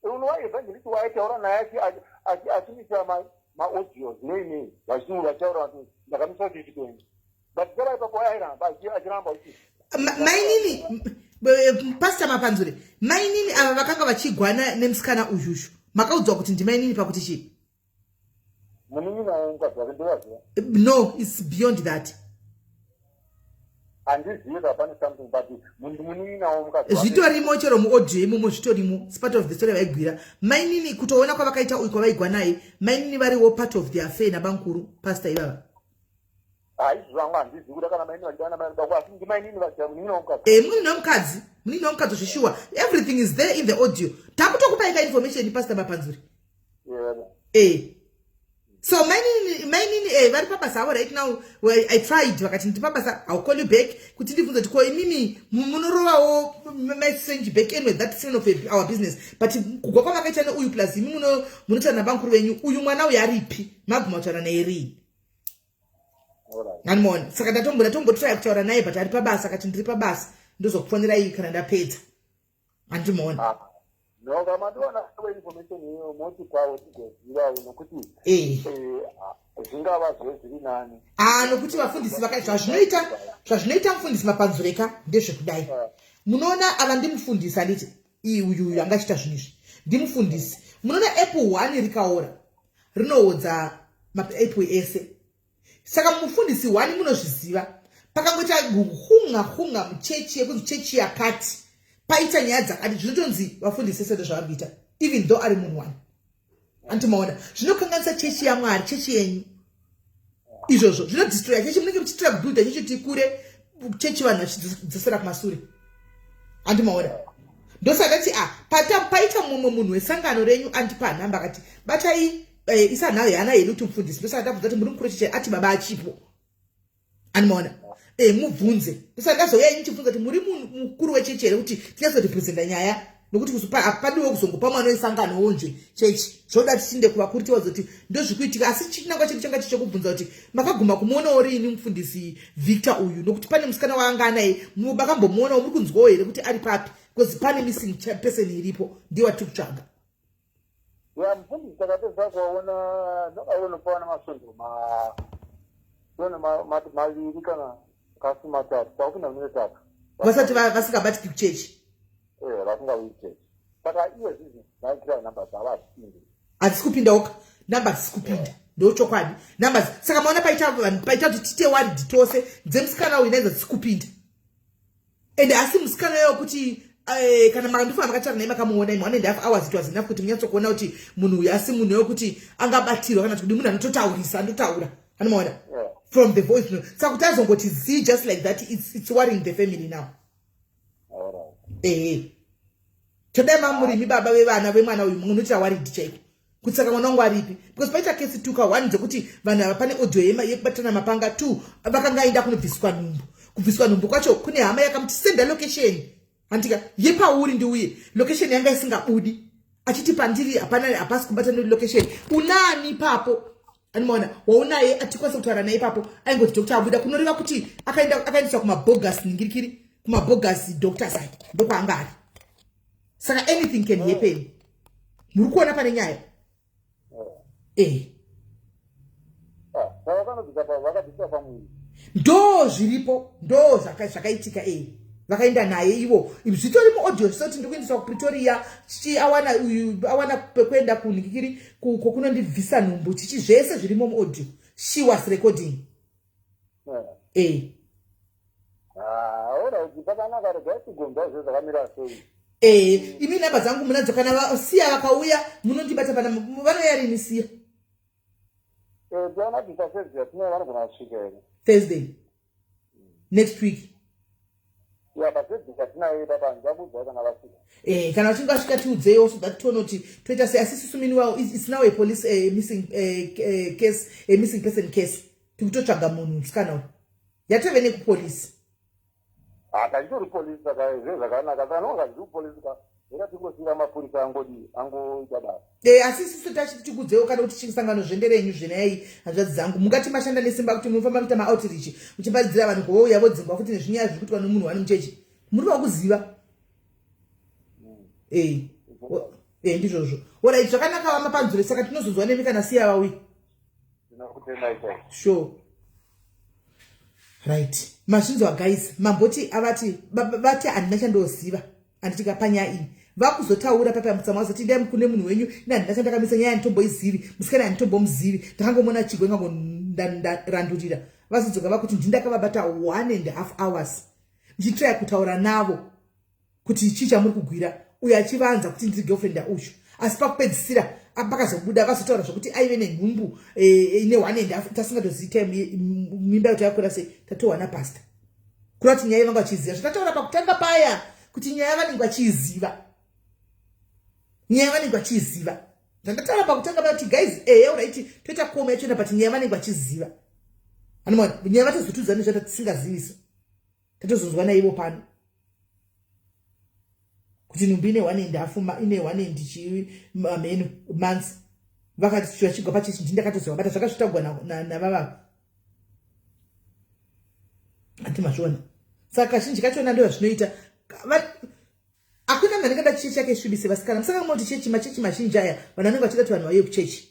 unova evangelist waaitaura naye achimisa maaudios neinei vachitaura kuti ndakamisa kuti chitenzi but pera ipapo airamba achiramba uchi mainini pastor mapanzure mainini ava vakanga vachigwana nemusikana uyushu makaudzwa kuti ndimainini pakuti chii munini naye mukadzi wake ndovaziva no it's beyond that handizivi kapane something but munini nawo mukadzi zvitorimo chero muaudio imomo zvitorimo. It's part of the story vaigwira. Mainini kutoona kwavakaita uyu kwavaigwa naye. Mainini variwo part of the affair nabankuru pastor ivava. haizvi vangu handizivi kuda kana maini vachidana maibako asi ndimainini vachira munini womukadzi. Munini womukadzi zvishuwa. Everything is there in the audio. Takutokupaika information pastor Mapanzuri. So mainini vari pabasa avo right now. Well, I tried vakati ndi pabasa. I'll call you back kuti ndibvunze kuti ko imimi munorovawo message back anyway that's none of our business. But kugwa kwavakaita neuyu plus imi munotaura nabankuru venyu uyu mwana uyu aripi maguma kutaura naye rii. Anmon saka ndatombotoya kutaura naye but ari pabasa akati ndiri pabasa ndozokufonera kana ndapedza. Andimona. No, kamadona information hiyo moti kwawo tigoziva nokuti zvingava zviri nani. Nokuti vafundisi vakaita zvazvinoita mufundisi Mapanzureka ndezvekudai. Munoona ava ndimufundisi anditi uyu angachita zvinizvi ndimufundisi. Munoona apple 1 rikaora rinoodza maapple ese. Saka mufundisi 1 munozviziva pakangoita hunga muchechi yekuti chechi yakati paita nyaya dzakati zvinotonzi vafundisi sezvo zvavabita even though ari munhu 1. Antimaona zvinokanganisa chechi yaMwari chechi yenyu izvozvo zvinodistroya chechi munenge muchitira kudhudha chechi tikure chechi vanhu vachidzosera kumasure. Antimaona ndosaka ti paita mumwe munhu wesangano renyu andipa nhamba akati batai isanhayo yana yedu kuti mufundisi ndosaka ndabvunza kuti muri mukuru chechi ati baba achipo. Andimaona mubvunze ndosaka ndazoya inyi chibvunza kuti muri mukuru wechechi here kuti tinyazorepresenta nyaya nokuti padiwo kuzongopa mwana wesangano wonje chechi zvoda tichinde kuvakuru tiwadza kuti ndozvikuitika asi chinangwa chedu changa chichokubvunza kuti makaguma kumuonawo riini mufundisi Victor uyu nokuti pane musikana waanga anaye makambomuonawo muri kunzwawo here kuti ari papi because pane missing person iripo ndiye watiri kutsvaga. Mufundisi takapedza kuona ndakaona pawana masvondo maviri kana kasi matatu takupinda mune tatu vasati vasingabatiki kuchechi. Vasingaui chechi saka iye zvizi vaitira nhamba dzavo hadzipinde hadzisi kupindaoka nhamba hadzisi kupinda ndochokwadi nhamba saka maona paita kuti tite waridi tose dzemusikana uyu naidza dzisi kupinda ende asi musikana yoyo kuti kana makandifa makataura naye makamuona imwe 1.5 hours it was enough kuti munyatsokuona kuti munhu uyu asi munhu yokuti angabatirwa kana kuti munhu anototaurisa andotaura anomaona from the voice note. Saka kuti azongoti see just like that it's worrying the family now. Todai mamurimi baba vevana vemwana uyu munotira worried chaiko kuti saka mwana wangu aripi because paita kesi 2 ka 1 dzekuti vanhu ava pane audio yekubatana mapanga 2 vakanga aenda kunobviswa nhumbu. Kubviswa nhumbu kwacho kune hama yakamuti senda location andika yepauri ndiuye location yanga isingabudi achiti pandiri hapasi kubatana location unani papo. Animona waunaye atikwanisa kutaura naye papo aingoti doctor abuda kunoreva kuti akaendeswa kumabogus ningirikiri kumabogus doctors ake ndokwaanga ari. Saka anything can happen. Muri kuona pane nyaya ndo zviripo ndo zvakaitika vakaenda naye ivo zvitori muaudio zvisoti ndikuendeswa kuPretoria chichi awana pekuenda kuningikiri kunondibvisa nhumbu chichi zvese zvirimo muaudio she was recording. Imi nhamba dzangu munadzo kana vasiya vakauya munondibata pana vanoya rini siya Thursday next week. Kana vachinge vasvika tiudzeyo so that tono kuti toita sei asi susu meanwhile it's now a police missing case a missing person case tikutotsvaga munhu musikana uyu yatove nekupolisi akachitori polisi saka zvezvakanaka sanonga zviri kupolisi ka iratikosira mapurisa angoita basa asi isusu tachiti tikudzewo kana kuti chisangano zvenderenyu zvenayai hanzvadzi dzangu mungati mashanda nesimba kuti munofamba kuita maoutreach muchibaridzira vanhu kuvouya vodzingwa futi nezvinyaya zviri kuitwa nemunhu wani muchechi muri vakuziva ndizvozvo orit zvakanaka vamapanzure saka tinozonzwa nemi kana siya vauya sure right mazvinzwa guys mamboti avati vati handina chandoziva handitika panyaya iyi vakuzotaura papamutsamwa zoti ndai kune munhu wenyu handina chandakamisa nyaya yanditomboizivi musikana yanditombomuzivi ndakangomona chigwe ngangondarandurira vazodzoka vakuti ndindakavabata 1.5 hours ndichitrai kutaura navo kuti chii chamuri kugwira uye achivanza kuti ndiri girlfriend uchu asi pakupedzisira pakazobuda vazotaura zvokuti aive nenhumbu ine 1.5 tasingatozii time mimba yacho yakura sei tatowana pasta kuda kuti nyaya yavanga vachiziva zvakataura pakutanga paya kuti nyaya yavanenge vachiiziva zvakataura pakutanga paya kuti guys uraiti toita koma yachona but nyaya yavanenge vachiziva anomona nyaya vatozotudza nezvata tisingaziviso tatozonzwa naivo pano kuti nhumbu ine 1.5 ine 1 months vakati vachigwa pachechi ndindakatozovabata zvakasvitagwa navavava andimazviona saka kazhinji kachona ndo zvinoita hakuna munhu anenge ada chechi yake isvibise vasikana musaka moti machechi mazhinji aya vanhu vanenge vachida kuti vanhu vauye kuchechi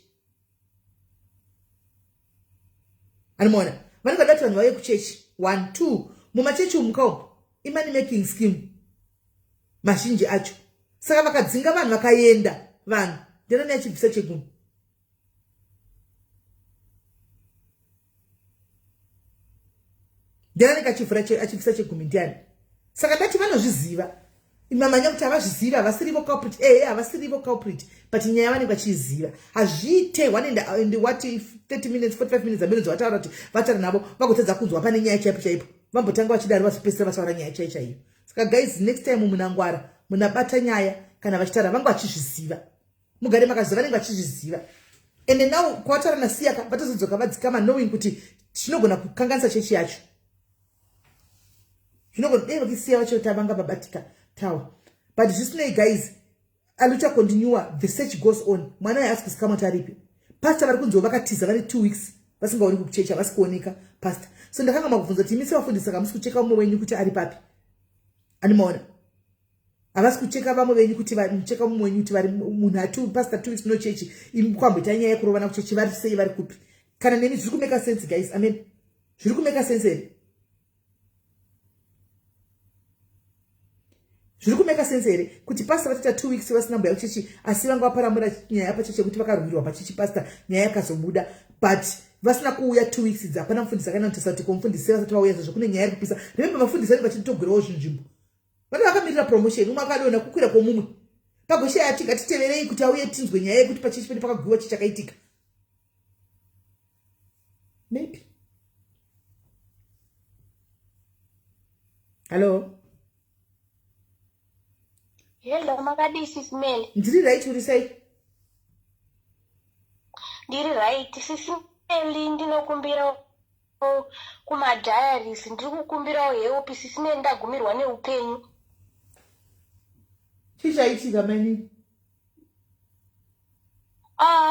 anomaona vanenge vada kuti vanhu vauye kuchechi 1 2 mumachechi umukao imani making scheme mazhinji acho saka vakadzinga vanhu vakaenda vanhu ndirani achibvisa chegumi ndirani kachivhura achibvisa chegumi ndiani saka ndati vanozviziva mamanya kuti havazvizivi havasirivo culprit havasirivo culprit but nyaya vanenge vachiziva hazviite 30 minutes 45 minutes amenodzo vataura kuti vataura navo vagotadza kunzwa pane nyaya chaipo chaipo vambotanga vachidaro vazopesera vataura nyaya chaiyo saka guys next time munangwara munabata nyaya kana vachitaura vange vachizviziva mugare makaziva vanenge vachizviziva ende now kwataura nasiyaka vatozodzoka vadzikama knowing kuti zvinogona kukanganisa chechi yacho zvinogona vakisiya vacho kuti vanga vabatika tawa but zvisinei guys alucha continue the search goes on mwana uyu asikusika moti aripi pastor vari kunzwa vakatiza vari 2 weeks vasingaoneki kuchechi havasi kuoneka pastor so ndakanga makubvunza kuti imi sevafundisi hamusi kucheka mumwe wenyu kuti ari papi animaona havasi kucheka vamwe venyu kuti mucheka mumwe wenyu kuti vari munhu pastor 2 weeks no chechi kwamboita nyaya yekurovana kuchechi vari sei vari kupi kana nemi zviri kumeka sense guys amen zviri kumeka sense here zviri kumeka sense here kuti pastor vatoita 2 weeks vasina mbuya kuchechi asi vanga vaparamura nyaya pachechi yekuti vakarwirwa pachechi pastor nyaya yakazobuda but vasina kuuya 2 weeks idzi hapana mufundisi akanotesa kuti komufundisi vasati vauya zvazvo kune nyaya iri kupisa remembe mafundisi anenge vachitogwirawo zvinzvimbo vane vakamirira promotion umwe akadona kukwira kwomumwe pagoshaya ati ngatiteverei kuti auye tinzwe nyaya yekuti pachechi pene pakagwiwa chichakaitika maybe hello makadisi smell ndiri right uri sei ndiri right sismeli ndinokumbira kumadiaries ndiri kukumbirawo help sismeli ndagumirwa neupenyu chichaitika mani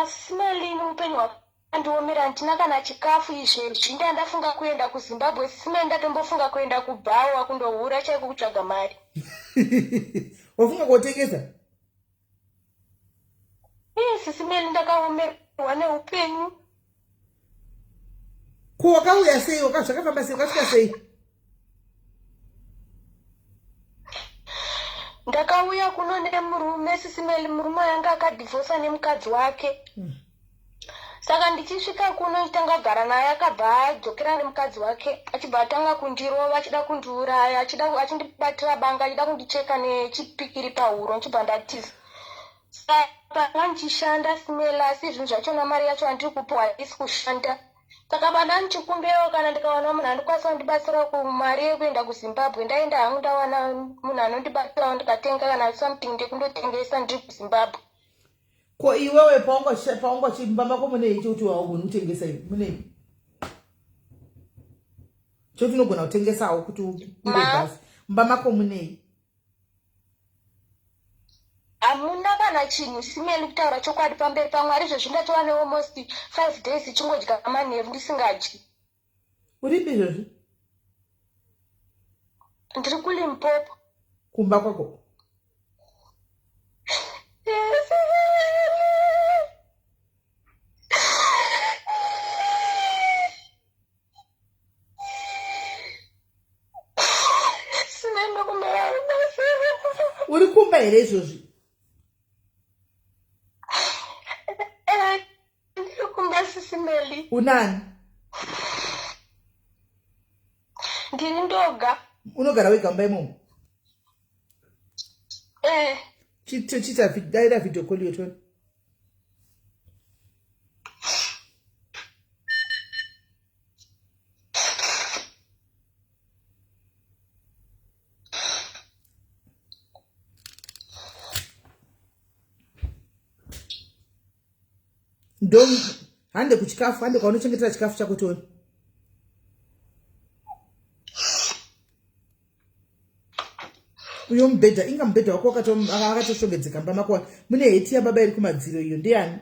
sismeli neupenyu hwakandiomera handina kana chikafu izvezvi ndafunga kuenda kuzimbabwe sismeli ndatombofunga kuenda kubhawa kundohura chaiko kutsvaga mari wafunga kotengesa sismeli ndakaomerwa neupenyu ko wakauya sei zvakafamba sei wakasvika sei ndakauya kuno nemurume sismeli murume yanga akadhivhosa nemukadzi wake saka ndichisvika kuno chitanga gara naye akabva adzokera nemukadzi wake achibva atanga kundirova achida kundiuraya achindibatira banga achida kundicheka nechipikiri pahuro nchibva ndatiza saka ndichishanda smell asi zvinhu zvachona mari yacho handiri kupiwa haisi kushanda saka bada ndichikumbirawo kana ndikawana munhu andikwanisa kundibatsirawo kumari yekuenda kuzimbabwe ndaenda hangu ndawana munhu anondibatsirawo ndikatenga kana something ndekundotengesa ndiri kuzimbabwe ko iwewe paungochimba mako munei chekuti waugoni kutengesa iwe munei chekuti unogona kutengesawo kuti uve basi mba mako munei hamuna kana chinhu simeli kutaura chokwadi pamberi pamwari izvozvi ndatova nealmost 5 days chingodya manheru ndisingadyi uripi izvozvi ndiri kulimpopo kumba kwako uri kumba here izvozvi ndiri kumba sisimeli unani ndiri ndoga. Unogara wega mumba imomo? Chita video call yotoni. Hande kuchikafu, hande kwa unochengetera chikafu chako toni. Uyo mbedha, inga mbedha wako akatoshongedzeka mba mako. Mune heti ya baba iri kumadziro iyo ndiani?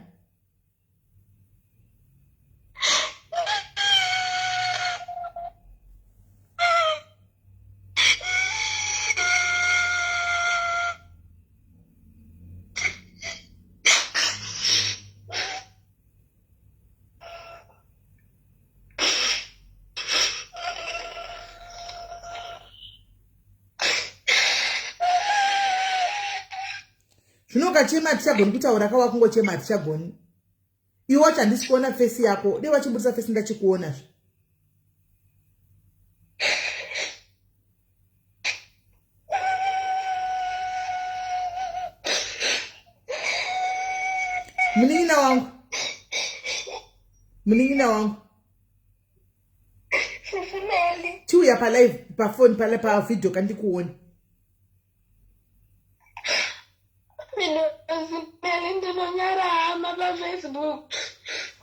Zvinoka chema tichagoni kutaura kawa kungo chema tichagoni. Iwe wacha handisi kuona face yako. Dei wachibudisa face ndachikuona. Mningina wangu. SIS MELLY. Chiuya pa live pa phone pa video kandikuoni.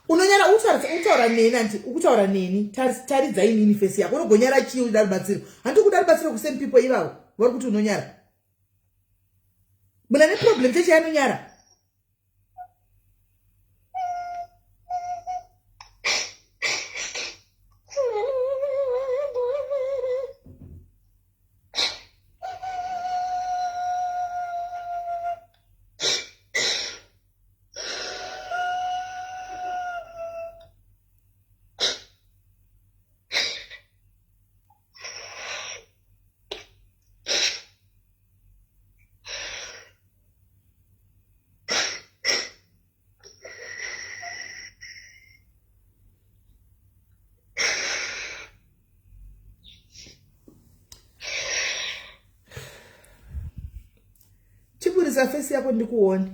Unonyara utaura neni anti ukutaura neni taridzai nini face yako unogonyara chiu daribatsiro handi kudaribatsiro ku same people ivavo vari kuti unonyara muna ne problem cheche anonyara chipurisa face yako ndikuone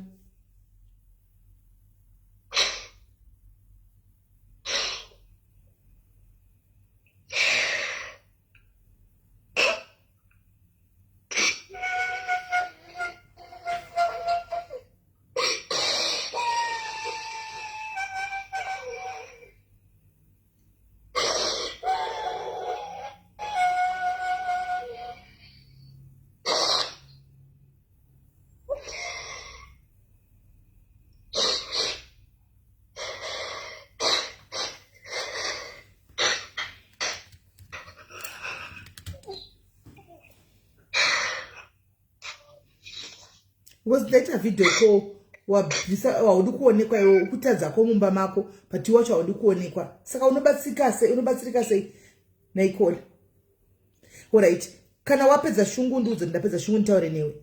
was that a video call waudi kuonekwa iwe ukutadza ko mumba mako but wacho waudi kuonekwa saka unobatsirika sei naikola. Alright, kana wapedza shungu ndudzo ndapedza shungu ntaure newe.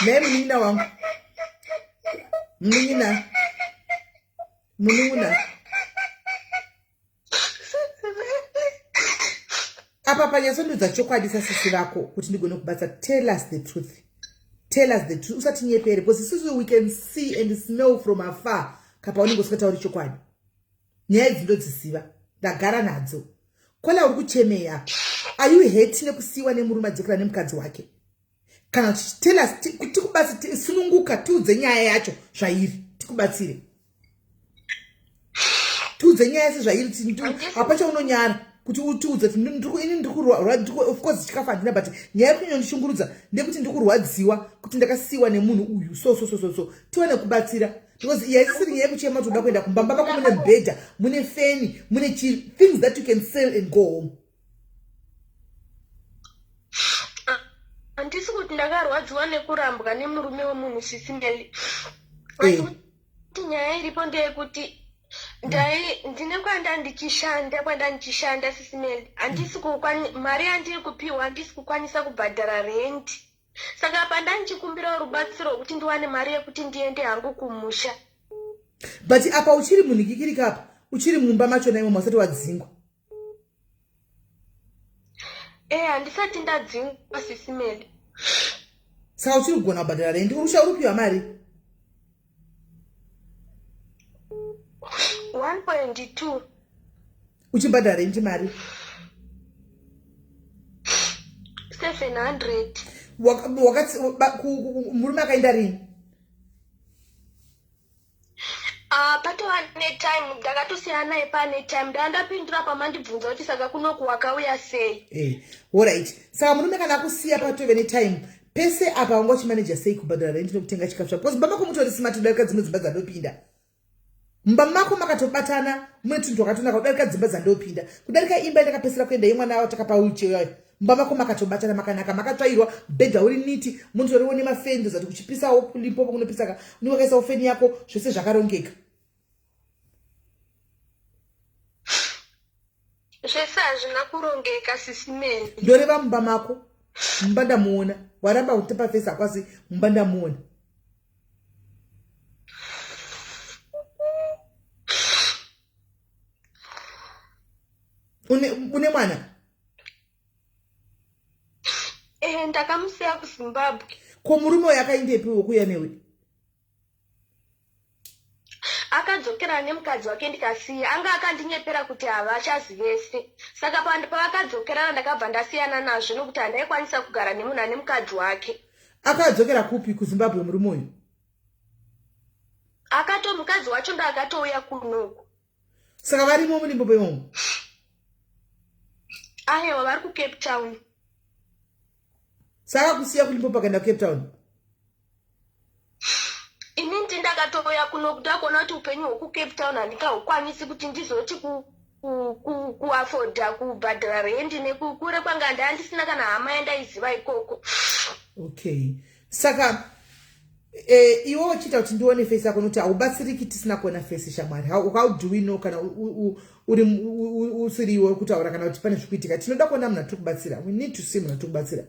Mningina wangu. Mningina. Apa panyasondudza chokwadi sasisi vako kuti ndigone kubatsa. Tell us the truth. Tell us the truth. Usati nyepere because we can see and smell from afar. Kapa unenge usikatauri chokwadi. Nyaya idzi ndodziziva. Ndagara nadzo. Kola uri kuchemeya. Are you hating nekusiwa nemurume adzokera nemukadzi wake? Kana tell us kuti kubatsa sununguka tiudze nyaya yacho zvairi. tikubatsire. Tudze nyaya sezvairi apacha unonyara kuti utiudze kuti of course chikafu handina but nyaya yekunyondishungurudza ndekuti ndikurwadziwa kuti ndakasiyiwa nemunhu uyu so tiwane kubatsira because yaisisiri nyaya yekuchema toda kuenda kumbamba pako mune bhedha mune feni mune things that you can sell and go home. Handisi kuti ndakarwadziwa nekurambwa nemurume wemunhu SIS-MELLY. Nyaya iripo ndeyekuti ndine kwanda ndichishanda SIS-MELLY. Handisi mari yandiri kupiwa handisi kukwanisa kubhadhara rent. Saka panda ndichikumbira rubatsiro kuti ndiwane mari yekuti ndiende hangu kumusha. But apa uchiri munhikikiri kapa uchiri mumba macho naimo masati wadzingwa. Handisati ndadzingwa SIS-MELLY. Saka uchiri kugona kubhadhara rent urupiwa mari 1.2. uchibhadhara rent mari 700. Murume akaenda rini? Patova netime ndakatosiyana naye pane time ndandapindura pamandibvunza kuti saka kunoku wakauya sei. Alright. Saka murume kana kusiya patove netime pese apa ungochimanager sei kubhadhara rent nokutenga chikafu chako? Because mbamba mutori smart kudarika dzimwe dzimba dzandopinda. Mumba mako makatobatana mune tuntu twakanaka kudarika dzimba dzandopinda. Kudarika imba yakapesera kuenda yemwana wawo takapa wheelchair. Mumba mako makatobatana makanaka makatsvairwa bhedha uri niti mutoriwo nemafeni zati kuchipisawo kulipo kunopisaka unokaisa feni yako zvose zvakarongeka. Zvese hazvina kurongeka SIS-MELLY. Ndoreva mumba mako mumba ndamuona waramba kutipa fesi akwasi mumba ndamuona. Une mwana? Ndakamusiya kuZimbabwe. Ko murume uyu akaendepi wokuya newe? Akadzokera nemukadzi wake ndikasiya. Anga akandinyepera kuti havachazivese. Saka pavakadzokerana ndakabva ndasiyana nazvo nokuti handaikwanisa kugara nemunhu ane mukadzi wake. Akadzokera kupi kuZimbabwe murume uyu? Mukadzi wacho ndaakatouya kunoku. Saka varimo mulimbo pemomo? Aiwa vari kuCape Town. Saka kusiya kulimbo pakaenda kuCape Town? Inini ndakatouya kunoku ndakuona kuti upenyu hwekuCape Town handingahukwanisi kuti ndizoti kuafoda kubhadhara rent nekukure kwanga ndandisina kana hama yandaiziva ikoko. Okay. Saka iwo uchita kuti ndione face yako nokuti haubatsiriki tisina kuona face shamwari. How do we know kana usiriwo kutaura kana kuti pane zvikuitika? Tinoda kuona munhu atikubatsira. We need to see munhu atikubatsira.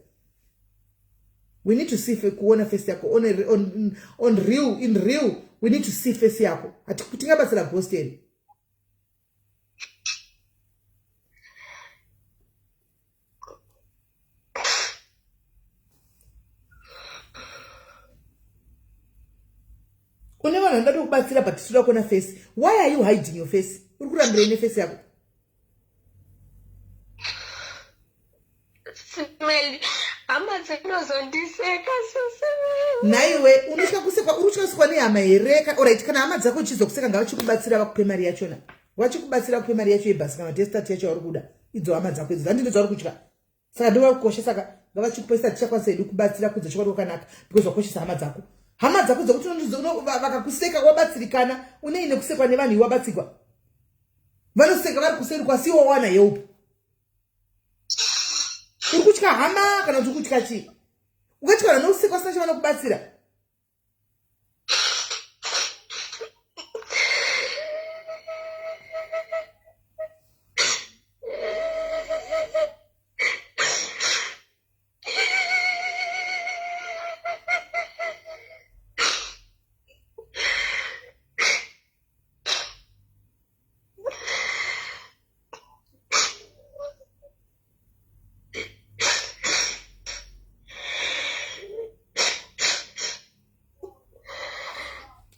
We need to see kuona face yako on real, in real. We need to see face yako. Tingabasira ghost here. Unevanhu ndati kubatsira but tinoda kuona face. Why are you hiding your face? Uri kurambira ne face yako? SIS-MELLY, hama dzinozondiseka SIS-MELLY. Naiwe unotya kusekwa, uri kusekwa nehama here? Alright, kana hama dzako chizokuseka ngavachikubatsira vakupe mari yachona. Vachikubatsira kupe mari yacho yebhasi kana testati yacho vari kuda. Idzo hama dzako idzo handine dzavari kutya. Saka ndo vakukosha saka ngavachikupaisa tichakwanisa hedu kubatsira kudza chikwadi kwakanaka because wakoshesa hama dzako. Hama dzako dzokuti vakakuseka wabatsirikana uneine kusekwa nevanhu wabatsikwa. Vanoseka vari kuseri kwasiwo wana yeupo. Uri kutya hama kana kuti kutya chii? Ukatya vanhu vanokusekwa sina chavanokubatsira.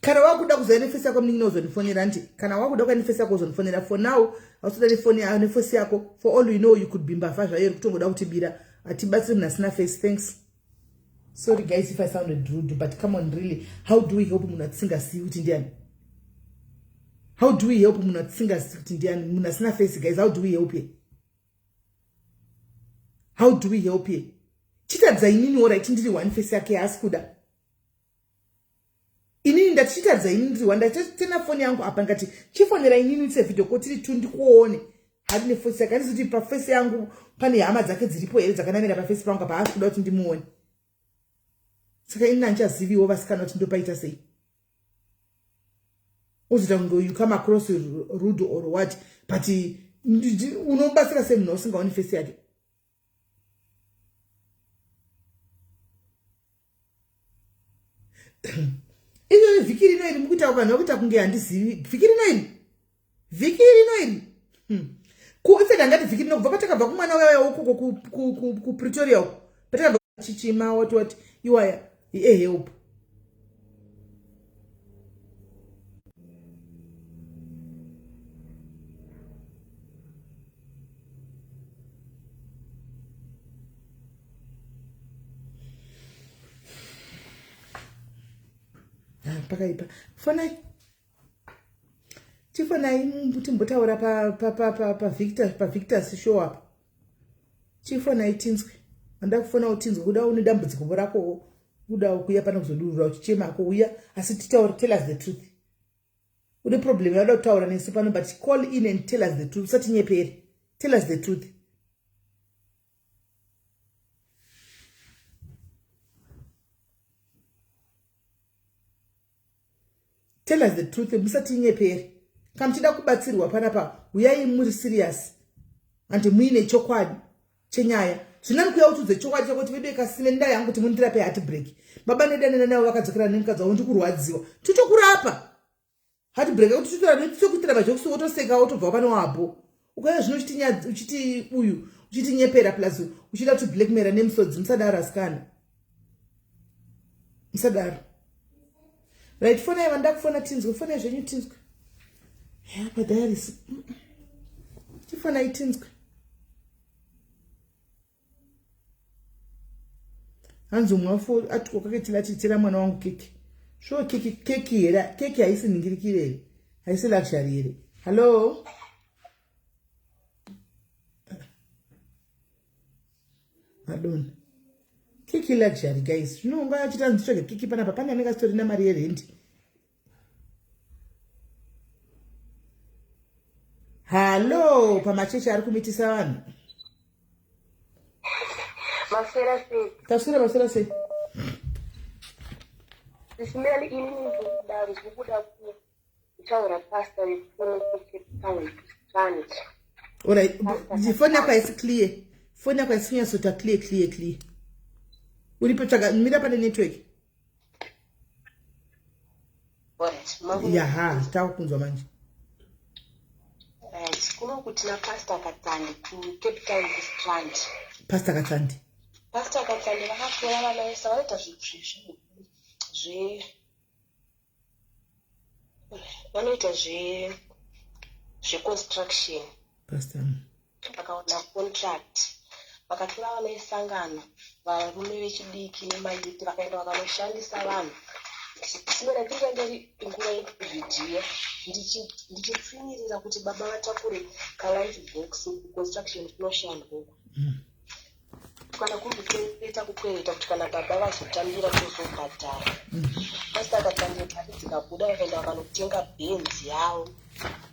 Kana wakuda kuzoya nefesi yako mningi uzondifonera nti kana wakuda kuya nefesi yako uzondifonera. For now hausoda nefoni yako nefesi yako. For all we know you could be mbafa zvayo kutongoda kutibira atibatsiri munhu asina face. Thanks. Sorry guys if I sounded rude, but come on, really, how do we help Muna Tsinga see with Indian? How do we help Muna Tsinga see with Indian? Muna Sina face, guys, how do we help you? How do we help you? Chita zainini ora itindiri one face yake askuda. Inini ndachita zainini wanda tena phone yangu apa ngati chifonera inini tse video call tiri tundi kuone. Hadine face yake ndiziti pa face yangu pane hama dzake dziripo here dzakanamira pa face pangu apa askuda kuti ndimuone. Saka inina nchaziviwo vasikana kuti ndopaita sei. Uzitango you come across rude or what, but unobasira sei munhu usingaoni face yake. Izo vikiri noiri mukuita ukana nokuita kunge handizivi. Vikiri noiri. Vikiri noiri. Kuitseda ngati vikiri nokubva patakabva kumwana wewe uko ku Pretoria uko. Patakabva chichima what you are a help. Pakaipa fonai chifonai mbuti mbotaura pa Victor's show up chifonai tinzwe anda kufona utinzwe kuda une dambudziko rako kuda kuya pana kuzodurura uchichema ko uya asi tell us the truth. Une problem yada kutaura nesu pano, but call in and tell us the truth. Sati nyepere, tell us the truth. Tell us the truth. Musati nyepere. Kamtida kubatsirwa panapa. Uyai muri serious. Ante muine chokwadi. Chenyaya. Zvinani kuya utudze chokwadi chakuti vedeka silenda yangu kuti mundirape heart break. Baba nedane nawo vakadzokera nemukadzi wawo ndikurwadziwa. Tutokurapa. Heart break kuti tutora nekuitira bajokisi wotoseka wotobva pano wapo. Ukaya zvino uchiti uyu, uchiti nyepera plus uchida kuti blackmail nemusodzi musadaro asikana. Musadaro. Right, phone I wanda kufona tinzwe, phone zvenyu tinzwe. Yeah, but there is phone itinzwe. Hanzo mwafu atuko kaketila chitira mwana wangu keki. Sho keki era, keki haisi ningirikire. Haisi luxury ere. Hello? Madonna. Kiki luxury guys. No ngaya chita nzitoke kiki pana papanya nega story na mari rent. Hello, pamachecha ari kumitisa vanhu. Masera se. Tasura se. Ismail ini ndari kubuda ku chaura pastor ifuna kukepawe planet. Alright, the phone yako is clear. Phone yako isinya sota clear. Ulipochaga mira pale network. Alright, yaha, takunzwa manje. Kuno kuti na pastor Katandi ku Cape Town plant. Pastor Katandi vakakura vanaisa vanoita vanoita zveconstruction. Pastor vakaona contract vakatora vanoisangana varume vechidiki nemadiki vakaenda vakanoshandisa vanhu. Simera ndiri nguva yekuzvidziya ndichipfinyirira kuti baba vatakure kalunch box construction kunoshandwa. Kana kungoita kukwereta kuti kana baba vazotambira kuzobhadhara. Pastor Katandi dzikabuda vakaenda vakanotenga benzi yavo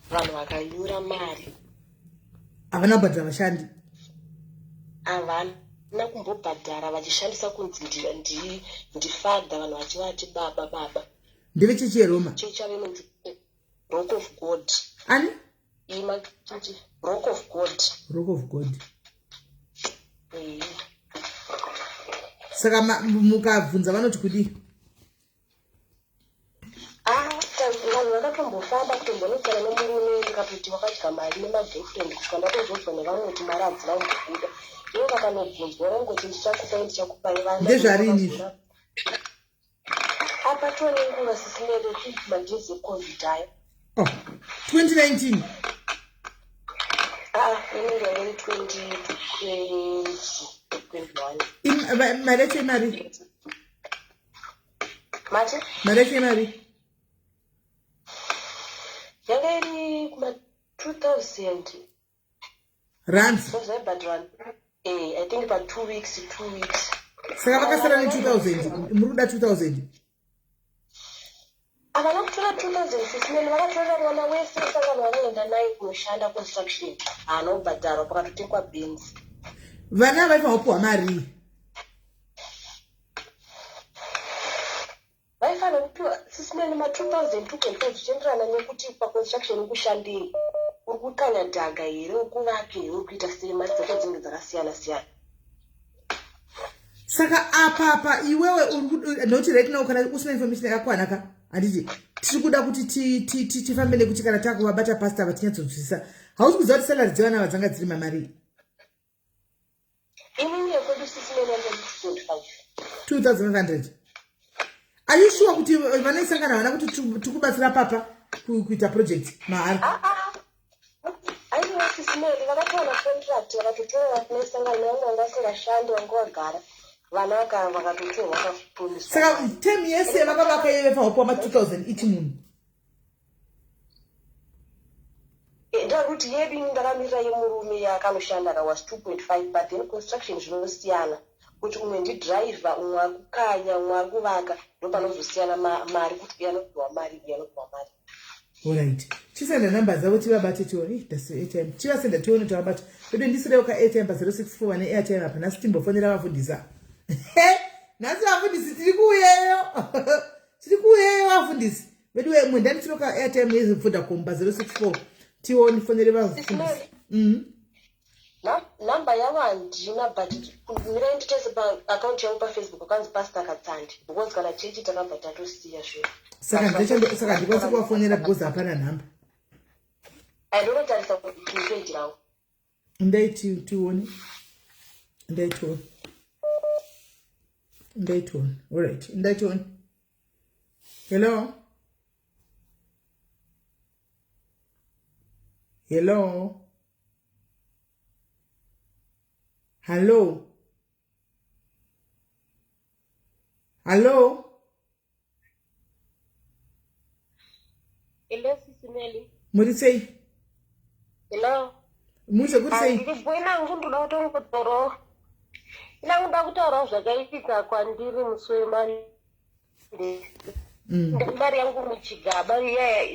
vanhu vakanyura mari. Havana bhadhara vashandi. Havana kumbobhadhara vachishandisa kunzi ndifadha vanhu vachivati baba. Ndeve chechi yeRoma. Chechi yavanonzi Rock of God. Ani? Ima chechi Rock of God. Rock of God. Saka mukabvunza vanoti kudi. Vanhu vakatombofamba kutombonetsana nemurume ndikapoti vakadya mari nemagirlfriend kusvika ndakuzobva nevamwe kuti mari hadzina kumbobuda. Ivo vakanobvunzwa vangoti ndichakupai vana. Ndezvarini? Apa tone nguva sisinele majezi ecovid ayo. 2019. Inenge iri 2021. Mari yacho imari? Mati? Mareke mari? Yangeri kuma 2000. Rands? I think about 2 weeks. Saka vakasara ni 2000. Muruda 2000. Avana kutora 2016 vakatora mwana wese saka vanoenda naye kunoshanda construction anobhadharwa pakatotekwa bins. Vana vaifanwa kupiwa mari. Vaifanwa kupiwa sisimeni ma 2002.5 zvichienderana nekuti paconstruction ukushandei uri kukanya dhaga here ukuvake here uri kuita sei mari dzacho dzinenge dzakasiyana. Saka apa iwewe noti right now kana usina information yakakwana ka handiti tiri kuda kuti tifambe nekuti kana takuvabata pastor vatinyatsodzwisisa hausi kuziva kuti salary dzevana vadzanga dziri mamari. Inini yekwedu sisimeni 2500. Are you sure kuti vanoisangana vana kuti tikubatsira papa kuita project mahari? Aiwa sisimeni vakatoona contract vakatotora kunoisangana nevamwe vangasingashandi vanga vagara. Vana vakatotorwa vakapuniswa. Saka 10 years vakavaka iwe pakupiwa ma 2000 each munhu. Ndakuti yedu ndakamirira yemurume yakanoshanda was 2.5 but then construction zvinosiyana kuti umwe ndidriver umwe akukanya umwe akuvaka ndopanozosiyana mari kuti uyanopiwa mari. Alright. Chisenda number dzavo tivabate tione that's airtime. Chivasenda tione tavabata. Kuti ndisirewo ka airtime pa 064 vane airtime apa nasi timbofonera vafundisa. Nasi vafundisi tiri kuuyeyo. Tiri kuuyeyo vafundisi. Vedu mwe ndandisiro ka airtime yezifunda komba 064. Tione fonere vafundisi. Namba yavo handina but mirai nditese account yangu paFacebook kanzi Pastor Katsandi because kana chechi takabva tatosiya zviro. Saka ndikwanisa kuvafonera because hapana nhamba. Ndinotarisa kuti page rangu. Ndaiti tione. Alright. Ndaitione. Hello. Hello, Sisimeli. Murisei? Hello. Muisa kurisei? Ndibwena ngunduda kutongotoro. Ndakuda kutaura zvakaitika kwandiri musi wemani. Mari yangu muchigaba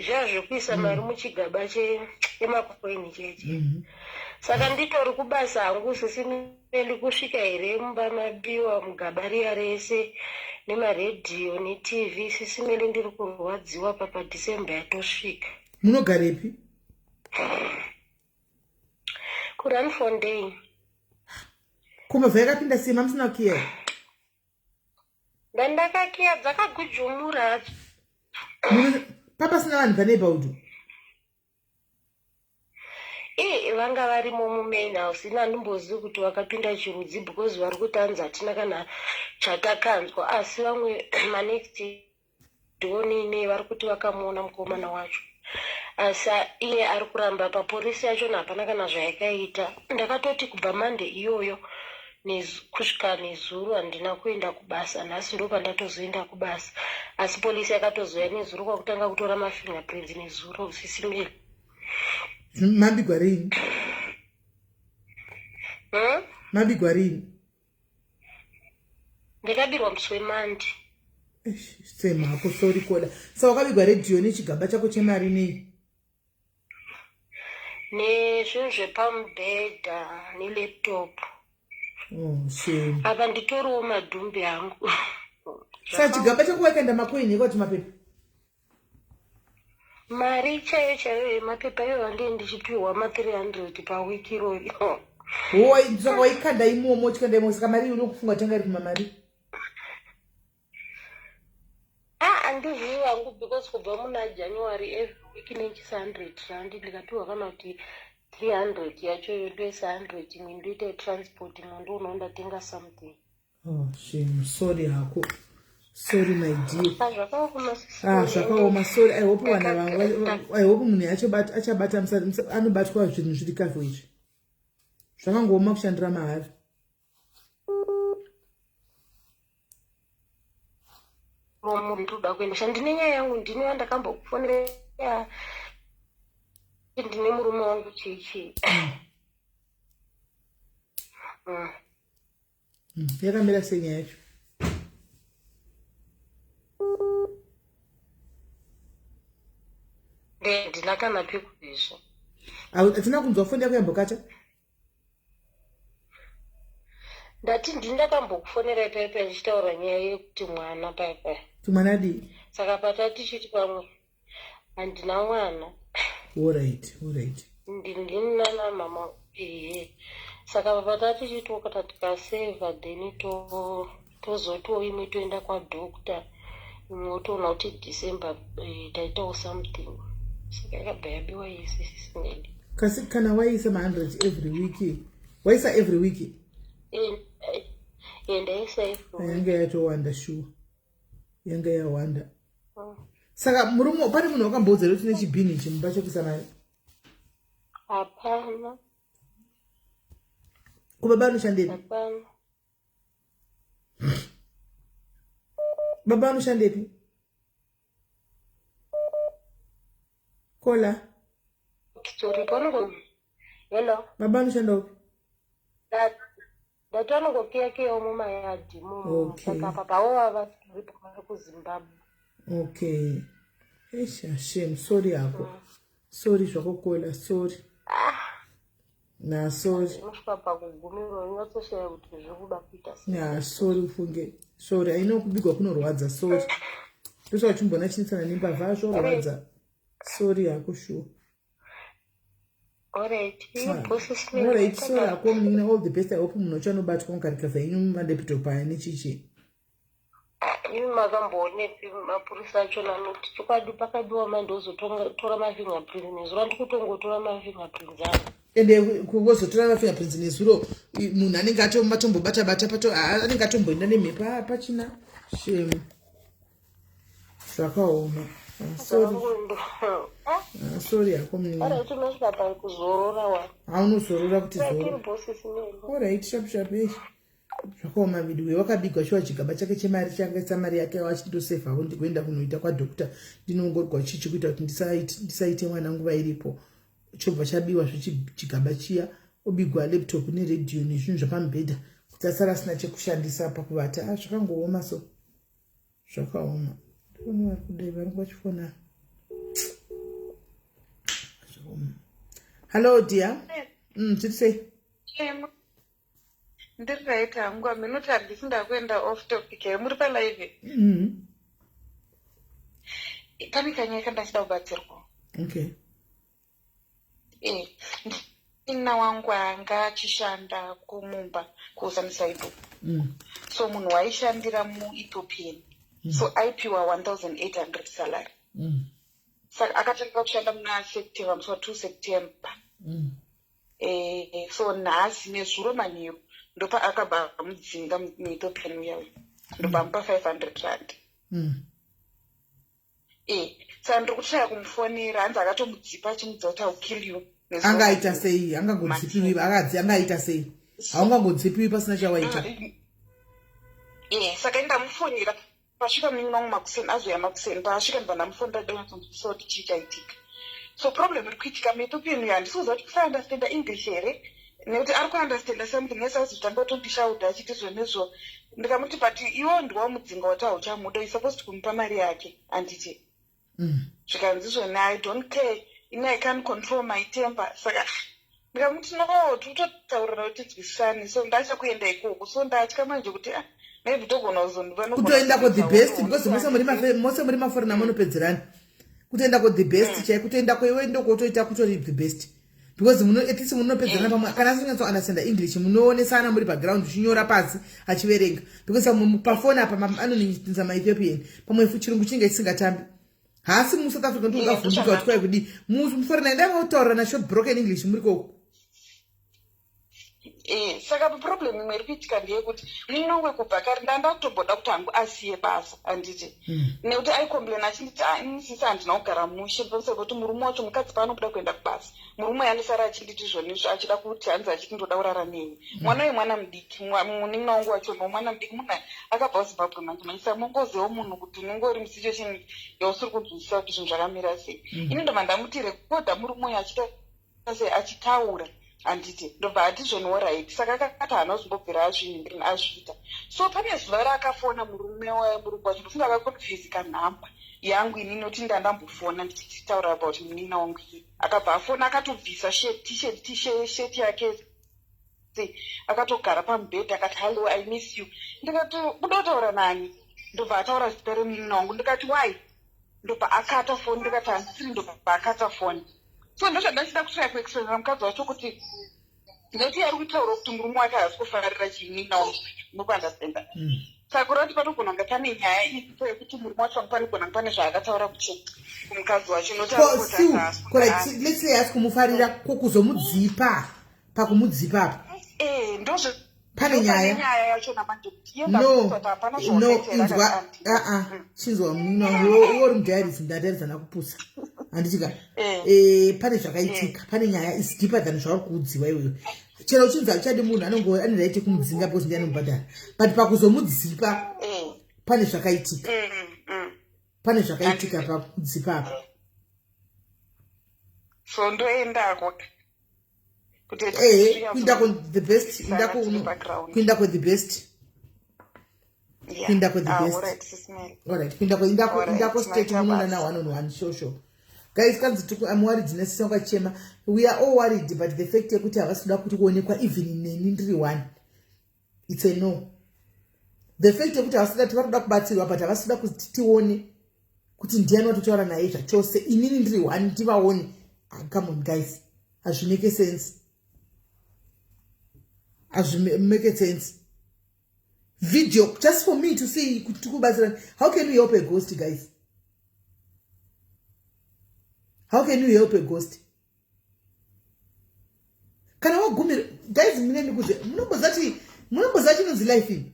zvazvokuisa mari muchigaba chemakoini cheche. Saka nditori kubasa hangu Sisimeli kusvika here mumba mabiwa mugaba riya rese nemaredhiyo neTV. Sisimeli ndiri kurwadziwa papa December yatosvika. Munogarepi? kuRandfontein. Kumbva yakapinda sima musina kukiya? Ndakakiya dzakagujumura. Papa sina vanhu paneighborhood? Vanga varimo mumain house. Ina ndimbozivi kuti vakapinda chirudzi because vari kutanza hatina kana chatakanzwa asi vamwe manext donini vari kuti vakamuona mukomana wacho. Asi iye ari kuramba papolisi yacho hapana kana zvayakaita. Ndakatoti kubva mande iyoyo kusvika nezuro handina kuenda kubasa. Nhasi ndo pandatozoenda kubasa. Asi polisi yakatozoya nezuro kwakutanga kutora mafingerprints nezuro Sisimeli. Mabigwa rini? Mabigwa rini? Ndakabirwa musi wemandi. Sema hako sorry koda. Saka wakabigwa redhiyo nechigaba chako chemari nei? Nezvinhu zvepamubhedha nelaptop. Shame. Apa nditoriwo madhumbi angu. Saka chigaba chako wakaenda makoini ekoti mapepa? Mari chaiyo yemapepa iyoyo handii ndichipiwa ma300 pawiki iroyo. Saka waikanda imomo chikanda imomo saka mari unokufunga tanga iri kumamari? Handizivi wangu because kubva muna January every week nechisa 100 rand ndikapiwa kana kuti 300 yacho yotoisa 100 imwe ndoita transport imwe ndo unoenda tenga something. Shame. Sorry hako. Sorry my dear. Zvakaoma sorry. I hope vana vangu I hope munhu achabata anobatwa zvinhu zviri kafo izvi. Zvakangooma kushandira mahari. muri toda kuendesha ndine nyaya yangu ndine wandakambokufonera ndine murume wangu chichi yakamira sei nyaya yacho? ndina kana pekuzvo hatina kunzwa fonda kuyambokata ndati ndindakambokufonera paipai ndichitaura nyaya yekuti mwana paipai tumwana dii saka patatichiti pamwe handina mwana. Alright. ndina namama saka patatichitokata tikaseva then tozotiwo imwe toenda kwadhokta imwe otoona kuti December taitawo something saka yakabva yabiwa yese sisinedi. Kasi kana waisa ma100 every week waisa every week ndaisa yanga yatowanda shuwa yanga yawanda saka murume pane munhu wakamboudza kuti tine chibhini chimba chekuisa nayo? Hapana. Kubaba anoshandei? Hapana. Baba anoshandei? Kola. Kitori pongo. Hello. Baba anoshanda upi? Ndatongo kia omuma yadi mu. Saka papa wava ripo ku Zimbabwe. Okay. Esha shame, sorry yako. Sorry zvakokola, sorry. Na sorry. Mushpapa kugumiro nyotoshaya kuti zvokuda kuita. Na sorry ufunge. Sorry, aino kubigwa kunorwadza, sorry. Pesa wachimbona chinisana nimba vazvo rwadza. Sorry yako sure. Alright, sorry yako mnina all the best. I hope munochanobatwa nkarikaza inu madepito paya chichi. Makamboonekwi mapurisa acho nanoti chokwadi pakadiwa mandozotora mafingerprints nezuro ndikutongotora mafingerprints angu ende kuzotora mafingerprints nezuro munhu anenge atombobata pato anenge atomboenda nemhepo pachina shame zvakaoma. Sorry yako mnina tinosvika pakuzorora wa haunozorora kuti zoro. Alright, sharp zvakaoma vidwe wakabigwa shuwa chigaba chake chemari changaisa mari yake wachitosefawo ndikuenda kunoita kwadhokta ndinongorwa chichi kuita kuti ndisaite mwana nguva iripo chobva chabiwa zvichigaba chiya obigwa laptop neredio nezvinhu zvapamubhedha kuti asara asina chekushandisa pakuvata. Zvakangooma so zvakaoma. Ndikuona kudai vari vachifona. Hello dear. Chiti sei? Ndiri right hangu minute handisinda kuenda off topic muri palive. Pane kanyaya kandachida kubatsirwa. Okay. Ina wangu anga achishanda kumumba kuSansaido. So munhu waishandira muEthiopian. So aipiwa 1,800 salary. Saka akatanga kushanda muna September musi wa2 September. So nhasi nezuro manheru ndopa akabva mudzinga muEthiopian uyawe ndopa mupa 500 rand. Saka ndiri kushaya kumufonera hanzi akatomudzipa achimudza kuti I'll kill you. Angaita sei? Angangodzipiwi akadzi angaita sei? Haungangodzipiwi pasina chawaita. Saka ndamufonera pasvika muni mangu makuseni azoya makuseni paasvika ndibva ndamufonera ndonatsomudziso kuti chii chaitika. So problem iri kuitika muEthiopian uyu handisiuza kuti kusaunderstanda English here nekuti ari kuunderstanda something ese azotanga kutondishauda achiti zvonezvo ndikamuti but iwo ndiwa mudzinga wati hauchamuda supposed kumupa mari yake handiti zvikanzi zvona I don't care I can't control my temper. Saka ndikamuti no tototaurira kuti tinzwisane so ndachakuenda ikoko so ndatya manje kuti maybe togona kuzondivana kutoenda ko the best because mose muri maforena munopedzerana kutoenda ko the best chai kutoenda ko iwe ndokotoita kutori the best because at least munopedzerana pamwe kana asingatso understand English munoonesana muri background chinyora pasi achiverenga because pafoni apa anoninza maEthiopian pamwe chirungu chinge chisingatambi hasi mu South Africa ndo ukavhunduka kuti kwai kudi muforena ndanga utaura na short broken English muri koko saka problem imwe iri kuitika ndeyekuti ninongwe kubva kare ndanda kutomboda kuti hangu asiye basa handiti nekuti aikomblena achinditi inisisi handina kugara mushe pamusoro pekuti murume wacho mukadzi paanobuda kuenda kubasa murume yanosara achinditi izvonizvo achida kuti hanzi achiti ndoda kurara neni mwana wemwana mudiki munin'ina wangu wacho nomwana mudiki munhu akabva kuzimbabwe manje manyisa mongozewo munhu kuti unenge musituation yausiri kunzwisisa kuti zvinhu zvakamira sei ini ndobva ndamutire kodha murume uyo achita sei achitaura handiti ndobva hatizvoniworaiti saka akati haana kuzombobvira azviita so pane zuva raakafona murume wacho ndofunga akakonfizika nhamba yangu inini noti ndandambofona ndichitaura about munina wangu iye akabva afona akatobvisa sheti yake akatogara pamubhedhi akati hello I miss you ndikati uda kutaura nani ndobva ataura zita remunina wangu ndikati why ndobva akata foni ndikati handisiri ndobva akata foni so ndozvandachida kutrai kuexplainera mukadzi wacho kuti ndoti ari kutaura kuti murume wake haasi kufarira chimunina wangu nokuandastenda saka kurati panogona kunge pane nyaya iripo yekuti murume wacho panogona kunge pane zvaakataura kuti kumukadzi wacho let's say asi kumufarira kuzomudzipa pakumudzipapo ndozvo pane nyaya yacho namanje kuti inzwa chinzwa munhu uri mudiaries ndatarisana kupusa handichika pane zvakaitika pane nyaya is deeper than zvauri kuudziwa iweyo chero uchinzwa uchadi munhu anonge ane right kumudzinga because ndiye anomubhadhara but pakuzomudzipa pane zvakaitika pane zvakaitika pakudzipa apa so ndoendako kuinda the best kuinda the best kuinda the best alright kuinda straight munona na 1 shosho guys kanzi I'm worried nesisa kwachema we are all worried but the fact yekuti havasida kuti kuonekwa even neni ndiri one it's a no the fact yekuti havasida tivakuda kubatsirwa but havasida kuti tione kuti ndiani watotaura naye zvachose inini ndiri one tivaone come on guys hazvimake sense make sense video just for me to see how can we help a ghost guys how can we help a ghost kana wagumira guys muneni kuti munombozati inonzi life imi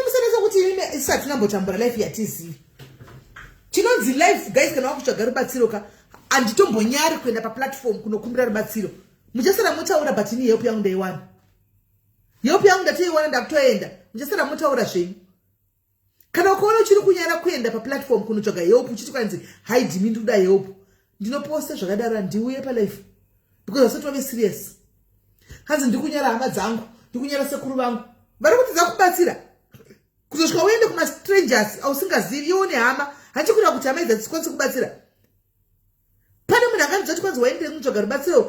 musanesa kuti imi isati nambotambura life yatizivi chinonzi life guys kana wakutsvaga rubatsiro ka anditombonyari kuenda paplatform kunokumbira rubatsiro muchasara mutaura but ini help yangu ndaiwana help yangu ndatiiwana ndakutoenda muchasara mutaura zvenyu kana ukaona uchiri kunyara kuenda paplatform kunotsvaga help uchiti kwanzi hide me ndoda help ndinoposta zvakadaro ndiuye palife because wasati wave serious hanzi ndikunyara hama dzangu ndikunyara sekuru vangu vari kuti dzakubatsira kuzosvika uende kumastrangers ausingazivi iwo nehama hachikuda kuti hama idzi hadzikwanisi kubatsira pane munhu anganzoti kwanzi waendere kunotsvaga rubatsiro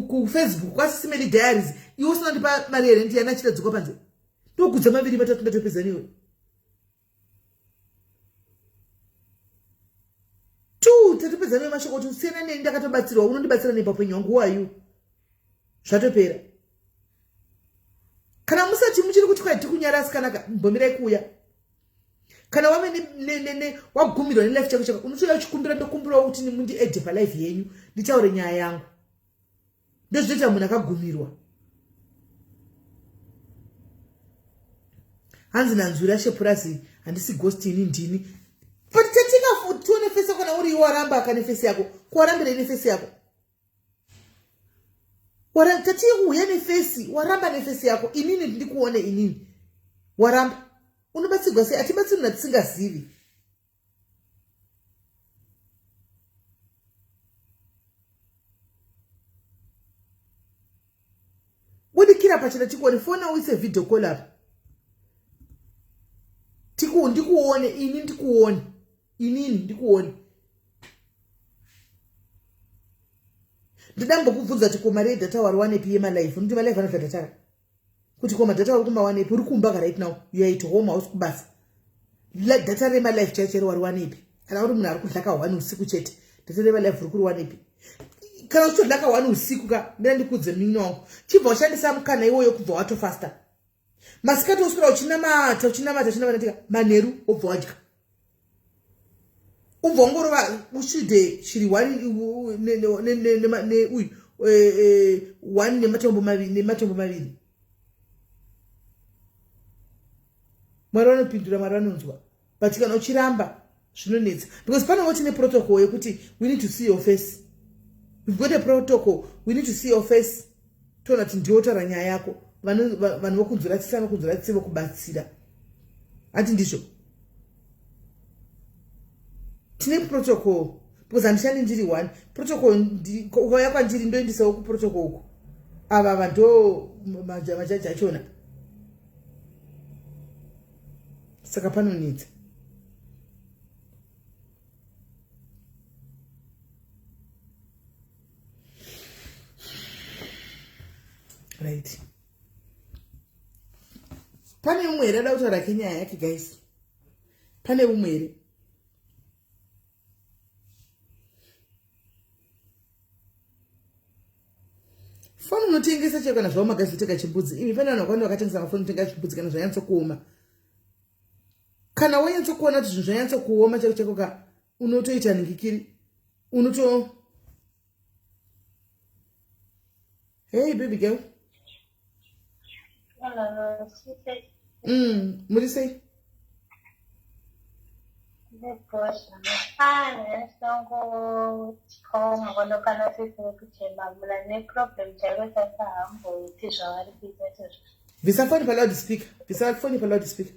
kufacebook kwaSIS MELLY diaries iwe usina ndipa mari here ndiyani achida dzoka panze ndogudza 2 3 ndatopedzaniwe 2 tatopedzaniwe mashoko kuti usiyana neni ndakatobatsirwa unondibatsira nepapenyu wangu wayu zvatopera kana musati muchiri kuti kwai tikunyarasi kanaka mbombirai kuuya kana wave wagumirwa nelife chako chako unotoda uchikumbira ndokumbirawo kuti mundiedhe palife yenyu nditaure nyaya yangu ndozvinoita munhu akagumirwa hanzi nanzwira shepurazi handisi ghost ini ndini but tatika tione fesi yako kana uri iwe waramba aka nefesi yako kuwarambira nefesi yako tatiuya nefesi waramba nefesi yako inini ndikuone inini waramba unobatsirwa sei atibatsirwa tisingazivi budikira pachena tikuone fona uise video call apa ndikuone inini ndikuone ndidambokubvunza kuti koma rei data wari wanepi yemalife unoti malife anodya data kuti koma data wari kuma wanepi uri kumba right now you are at home house kubasa data remalife chaichero wari wanepi kana uri munhu ari kudlaka 1 usiku chete data remalife uri kuri wanepi kana uchitodlaka 1 usiku ka ndira ndikudze mini wangu chibva washandisa mukana iwoyo kubva watofasta masikati uswera uchinamata tika manheru obva wadya ubva ungorova usvide shiri 1 uyu 1 nematombo maviri. Mwari vanopindura, Mwari vanonzwa. But kana uchiramba zvinonetsa. Because pane wachine protocol yekuti we need to see your face. We've got a protocol. We need to see your face. Tona kuti ndiwo taura nyaya yako. Vanhu vokunzwiratsisa nokunzwiratsisa vokubatsira. Ati ndizvo. Tine protocol. Because handishandi ndiri 1. Protocol ukauya kwandiri ndoendisawo kuprotocol uku. Ava vanhu majaji achona. Saka panonetsa. Right. Pane umwe here ada kutaura kenyaya yake guys. Pane umwe here. Foni unotengesa chero kana zvao magazoteka chimbudzi. Ivi pane vanhu vakawanda vakatengesa mafoni unotenga chimbudzi kana zvanyatso kuoma. Kana wanyatso kuona kuti zvinhu zvanyatso kuoma chako ka unotoita ningikiri. Hey baby girl. Muri sei? Visa phone pa loudspeaker. Visa phone pa loudspeaker.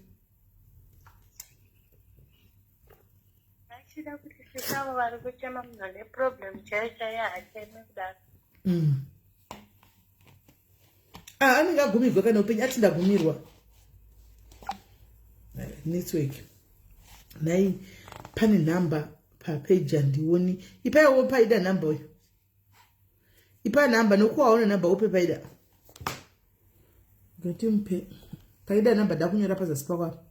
Anenge agumirwa kana upenyu ati ndagumirwa. Network. Nai pane number pa page andioni. Ipayo paida number oyo. Ipa number nokuwaona number upe paida. Ngati mpe. Paida number ndakunyora pazasi pakwa.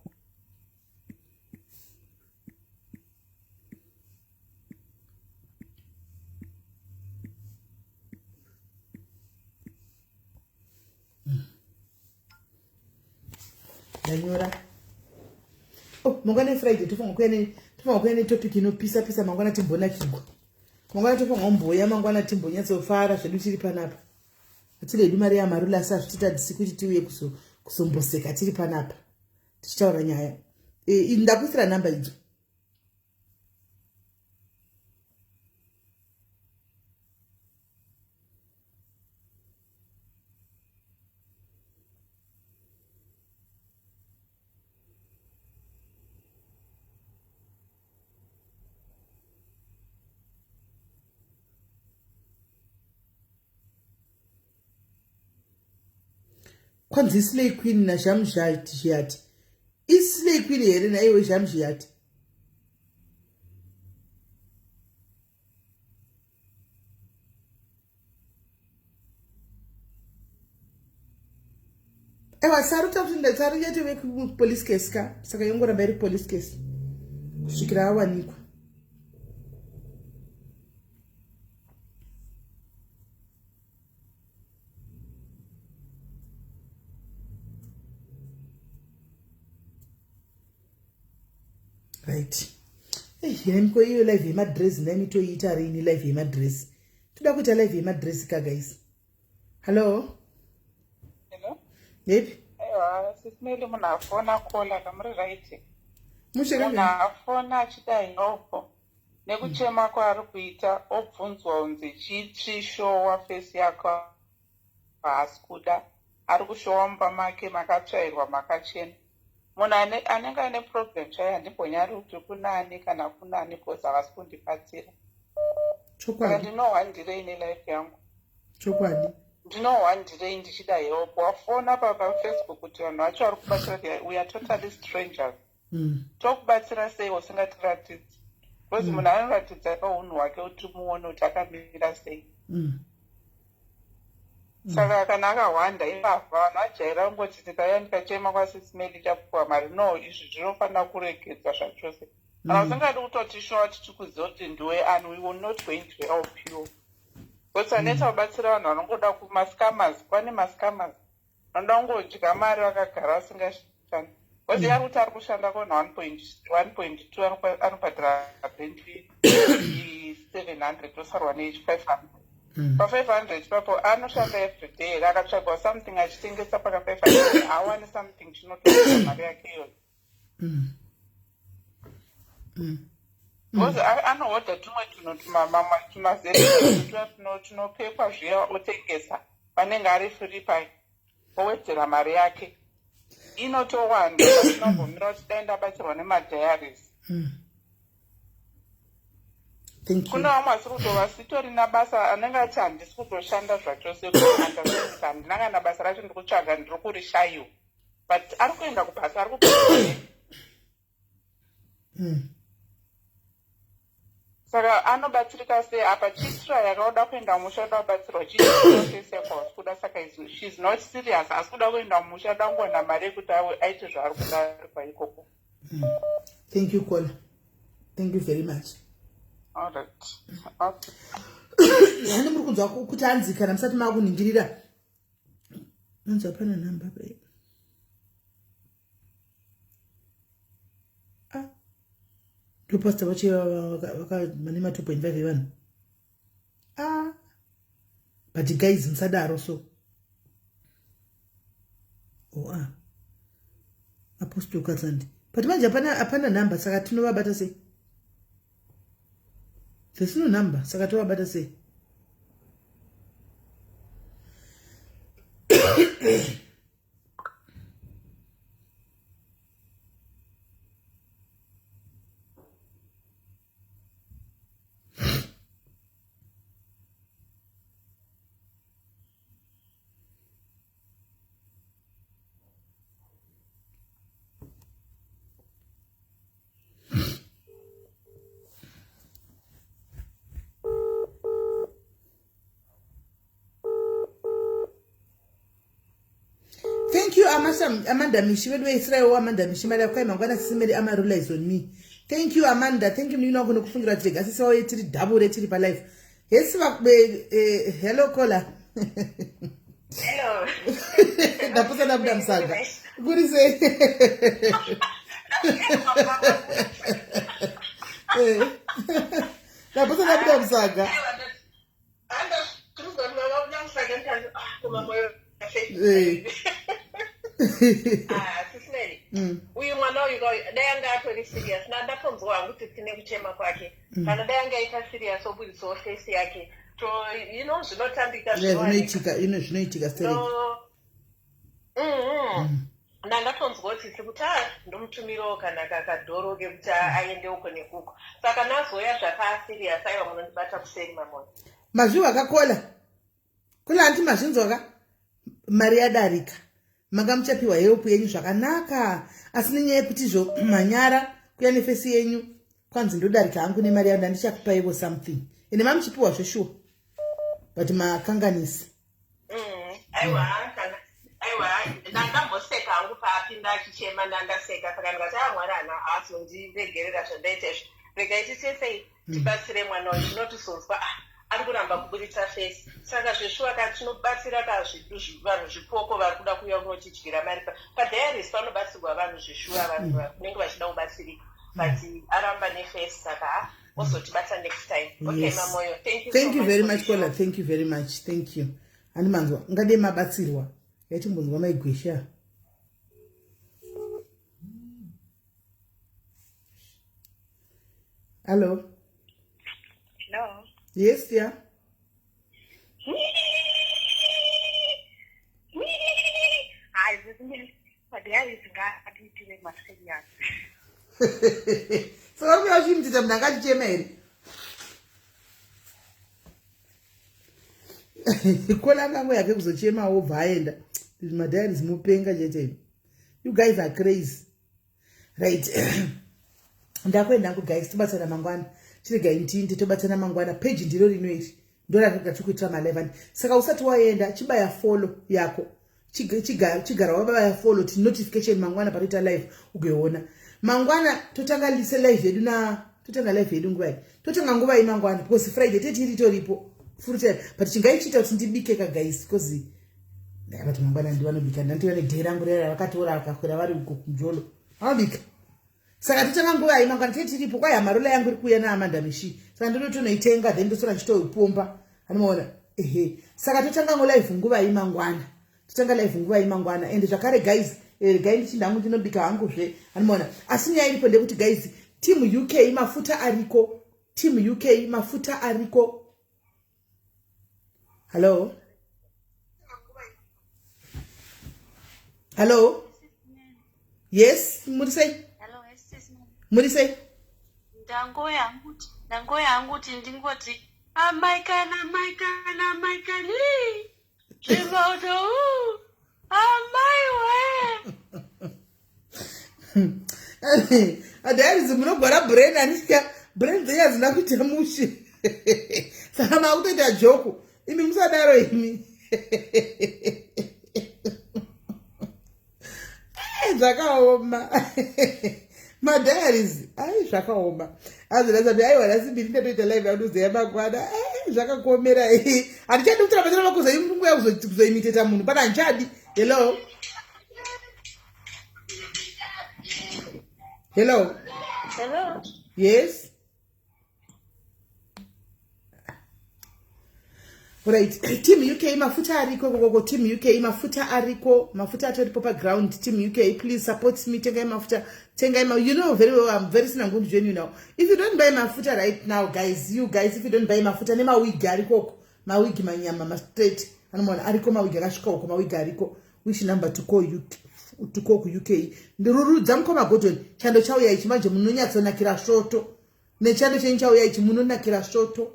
Danyora. Oh, mangwana Friday tofunga kuyene topic inopisa mangwana timbona chigwa. Mangwana tofunga mboya mangwana timbonyatso fara zvedu tiri panapa. Atiredu mari ya marula sa zvititadzisi kuti tiuye kusomboseka tiri panapa. Tichitaura nyaya. Ndakusira namba idzo. Kwanzi Slay Queen na Jamjati. Slay Queen here na iwe Jamjati. Ewa Saru yati weku police case ka. Saka yongora beri police case. Kushikira awanikwa. Right. Nko hiyo live yemadress nami toyiita rini live yemadress. Toda kuita live yemadress ka guys. Hello? Hello? Yep. SIS MELLY munafona kola kamuri right. Mushaka munafona achida help. Nekuchema kwaari kuita obvunzwa unzi chitsvishowa face yako haasi kuda. Ari kushowa mumba make makatsvairwa makachena. Munhu anenge ane problem chaiyo handimbonyari kuti kunani kana kunani because havasi kundibatsira. Chokwadi. Ndinohwandirei nelife yangu. Chokwadi. Ndinohwandirei ndichida help. Wafona paFacebook kuti vanhu vacho vari kubatsira we are totally strangers. Tokubatsira sei usingatiratidzi? Because munhu anoratidza paunhu hwake kuti muone kuti akamira sei. Saka kana akahwanda ipapa vanhu vajaira kungoti tikauya ndikachema kwaSIS MELLY chapuwa mari. No, izvi zvinofanira kuregedzwa zvachose. Kana usingadi kutotishowa tichikuziva kuti ndiwe and we will not going to help you. Because aneta kubatsira vanhu vanongoda kumascammers. Kwane mascammers vanoda kungodya mari vakagara vasingashandi. Because yari kuti ari kushanda kona 1.2 anobhadhira 700 tosarwa ne500. pa500 papo anoshanda everyday akatsvagwa something achitengesa paka500 haawani something chinotoa mari yake iyoyo because anohodha tumwe tumazeri tunopekwa zviya otengesa panenge ari free pai owedzera mari yake inotowanda patinombomira kuti dai ndabatsirwa nemadhiaries kuna vamwe asi kutova sitorina basa anenge ati handisi kutoshanda zvachose kuandasa handinanga na basa racho ndikutsvaga ndiri kurishayiwa but ari kuenda kubasa ari kupaa saka anobatsirika sei apa chitra yakauda kuenda mumusha uda kubatsirwa chiisesekos kuda saka she's not serious asi kuda kuenda mumusha uda kungoona mari yekuti aite zvaari kuda ari kwaikoko. Thank you Kola, thank you very much. Alright. Okay. Yani muri kunzwa kuti anzi kana musati makuningirira nonzi apana namba pai ndopasta vache vakanema 2.5 yevanhu but guys musadaro so apostle kazandi but manje apana namba saka tinovabata sei there's no number saka tovabata sei Thank you, Amanda Mishi. When we Israel, Amanda Mishi, my friend, I'm gonna see me. Ama relies on me. Thank you, Amanda. Thank you. You're not going to congratulate. As I saw it, double it for life. Yes, hello, Kola. Hello. The person of them saga. Good to say. The person of them saga. Uyu mwana uyu dai anga atori serious na ndakonzwa kuti tine kuchema kwake kana dai anga ita serious oburitsa face yake to zvinotambika zvinoitika story ndangatonzwa kuti kuti ndomutumiro kana kakadhoro kekuti aende uko nekuko saka nazoya zvakaserious aiwa munondibata kuseri mamoni mazviwa akakola kula anti mazvinzwaka mari yadarika manga muchapiwa help yenyu zvakanaka asi nenyaya yekuti zvo manyara kuya nefesi yenyu kwanzi ndodarika hangu nemari yangu ndichakupaiwo something ende mamuchipiwa zveshuwa but makanganisi aiwa ndangamboseka hangu paapinda achichema ndandaseka saka ndikati mwana azondiregerera zvandaita izvo regai tisesei tibatsire mwana uyu tinotisonzwa ari kuramba kuburitsa fesi saka zveshuwa kati tinobatsira vanhu zvipoko vari kuda kuuya kunotidyira mari padhayaris panobatsirwa vanhu zveshuwa vanhu vanenge vachida kubatsirika but aramba nefesi saka ozotibata next time. Okay, Mamoyo, thank you very much Kola, thank you very much, thank you. Ani manzwa ngade mabatsirwa yachimbonzwa maigwesha hello yes dear. Saka kuyachimtita mntu angachichema here Kola ngango yake kuzochema obva aenda madhayari zimupenga chete. You guys are crazy right. Ndakwenda ngu guys tibatsana mangwana chirega intindi tobatsana mangwana page ndiro rinoiri ndora rakatikuitira ma11 saka usati waenda chibaya follow yako chigara wabaya follow ti notification mangwana parita live ugeona mangwana totanga lise live yedu na totanga live yedu ngwai totanga nguva imangwana because Friday tetiri toripo full time but chingaichita kuti ndibike ka guys because ndakati mangwana ndiwanobika ndandione dhera ngurera vakatora vakakwira vari kunjolo anobika saka totanga nguva imangwana tetiripo kwai hamarola yangu iri kuuya naamanda mishi saka ndotonoitenga then ndosora chitoipomba anoona Saka totanga ngo live nguva imangwana. Totanga live nguva imangwana. And zvakare guys, regai ndichindangu ndinobika hangu zve. Anmona. Asi nyaya iripo ndekuti guys, team UK mafuta ariko. Team UK mafuta ariko. Hello? Hello? Yes, Murisei? Hello, SIS MELLY. Murisei? Ndango yanguti ndingoti amaikana Chimoto amaiwe. Adari zimunogora brain anisika brain dzenye hazina kuita mushi. Saka makutoita joke. Imi musadaro imi. Zvakaoma. Madiaries, zvakaoma. Azvirazvapi aiwa rasibiri ndatoita live yaduzeya magwada. Zvakakomera. Hatichadi kuti rapachana vakuzoimunguya kuzoimiteta munhu. Pana handichadi. Hello? Hello? Hello? Yes? Right, team UK mafuta ariko koko team UK mafuta ariko mafuta atoripo pa ground. Team UK, please support me. Tengai mafuta, you know very well I'm very soon I'm going to join you now. If you don't buy mafuta right now, guys, if you don't buy mafuta nema wig ariko, ma wig manyama ma straight anamona ariko ma wig akashika uko ma wig ariko. Which number to call ku UK? Ndururu dzamkoma godon chando chauya ichi manje munonyatsona kira shoto. Ne chando chenchauya ichi munonakira shoto.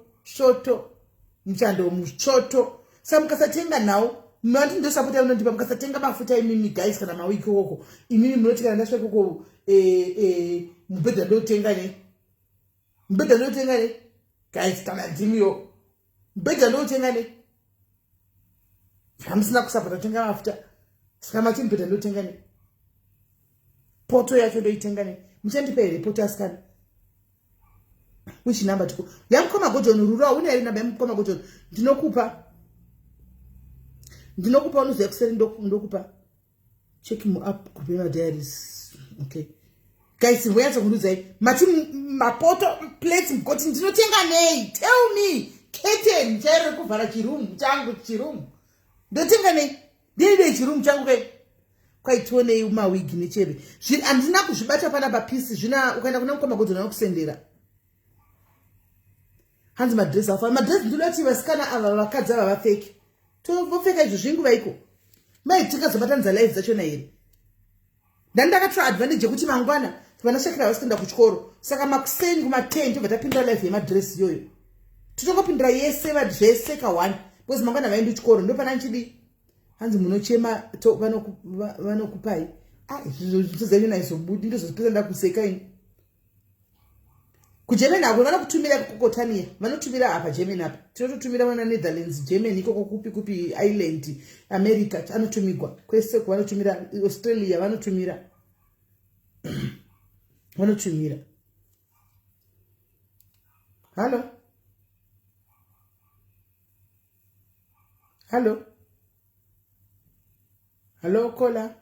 Mchando muchoto. Sa mukasatenga now. Mwanti ndo sapota unondipa mukasatenga mafuta imimi guys kana mawiki woko. Imimi mnotika ndashwe koko mbeda ndo tenga ne. Guys kana ndimiyo. Mbeda ndo tenga ne. Hamsina kusapota tenga mafuta. Sikama ti mbeda ndo tenga ne. Poto yacho ndo itenga ne. Mchandipa report askana. Which number to go? Yamkoma gojon rura une ari namba yamkoma gojon. Ndinokupa unuzo excel ndokupa. Check him up kupima diaries. Okay. Guys, weyaza kunuza mati mapoto plates mkoti ndinotenga nei. Tell me. Kete njere kuvala chirumu changu. Ndotenga nei. Dede chirumu changu kai. Kwaitone uma wigi nechebe. Andina kuzvibata pana pa piece zvina ukaenda kuna mkoma gojon nakusendera. Hands madress afa madress ndiloti vasikana ava vakadzi ava vapfeke tovopfeka izvo zvinguva iko maitika zobatanidza live dzachona here ndakatra advantage yekuti mangwana vanashakira vasikenda kuchikoro saka makuseni kuma10 tobva tapindura live yemadress iyoyo totongopindura yese vadrese ka1 because mangwana vaendi kuchikoro ndopana nchidi hanzi munochema vanokupai zvizozaino naizobudi ndozozopesa ndakuseka ini kugermany ako vanokutumira kokotania vanotumira apa germany apa tinototumira vana Netherlands Germany ikoko kupi Ireland America anotumigwa kwese vanotumira Australia vanotumira Hello Kola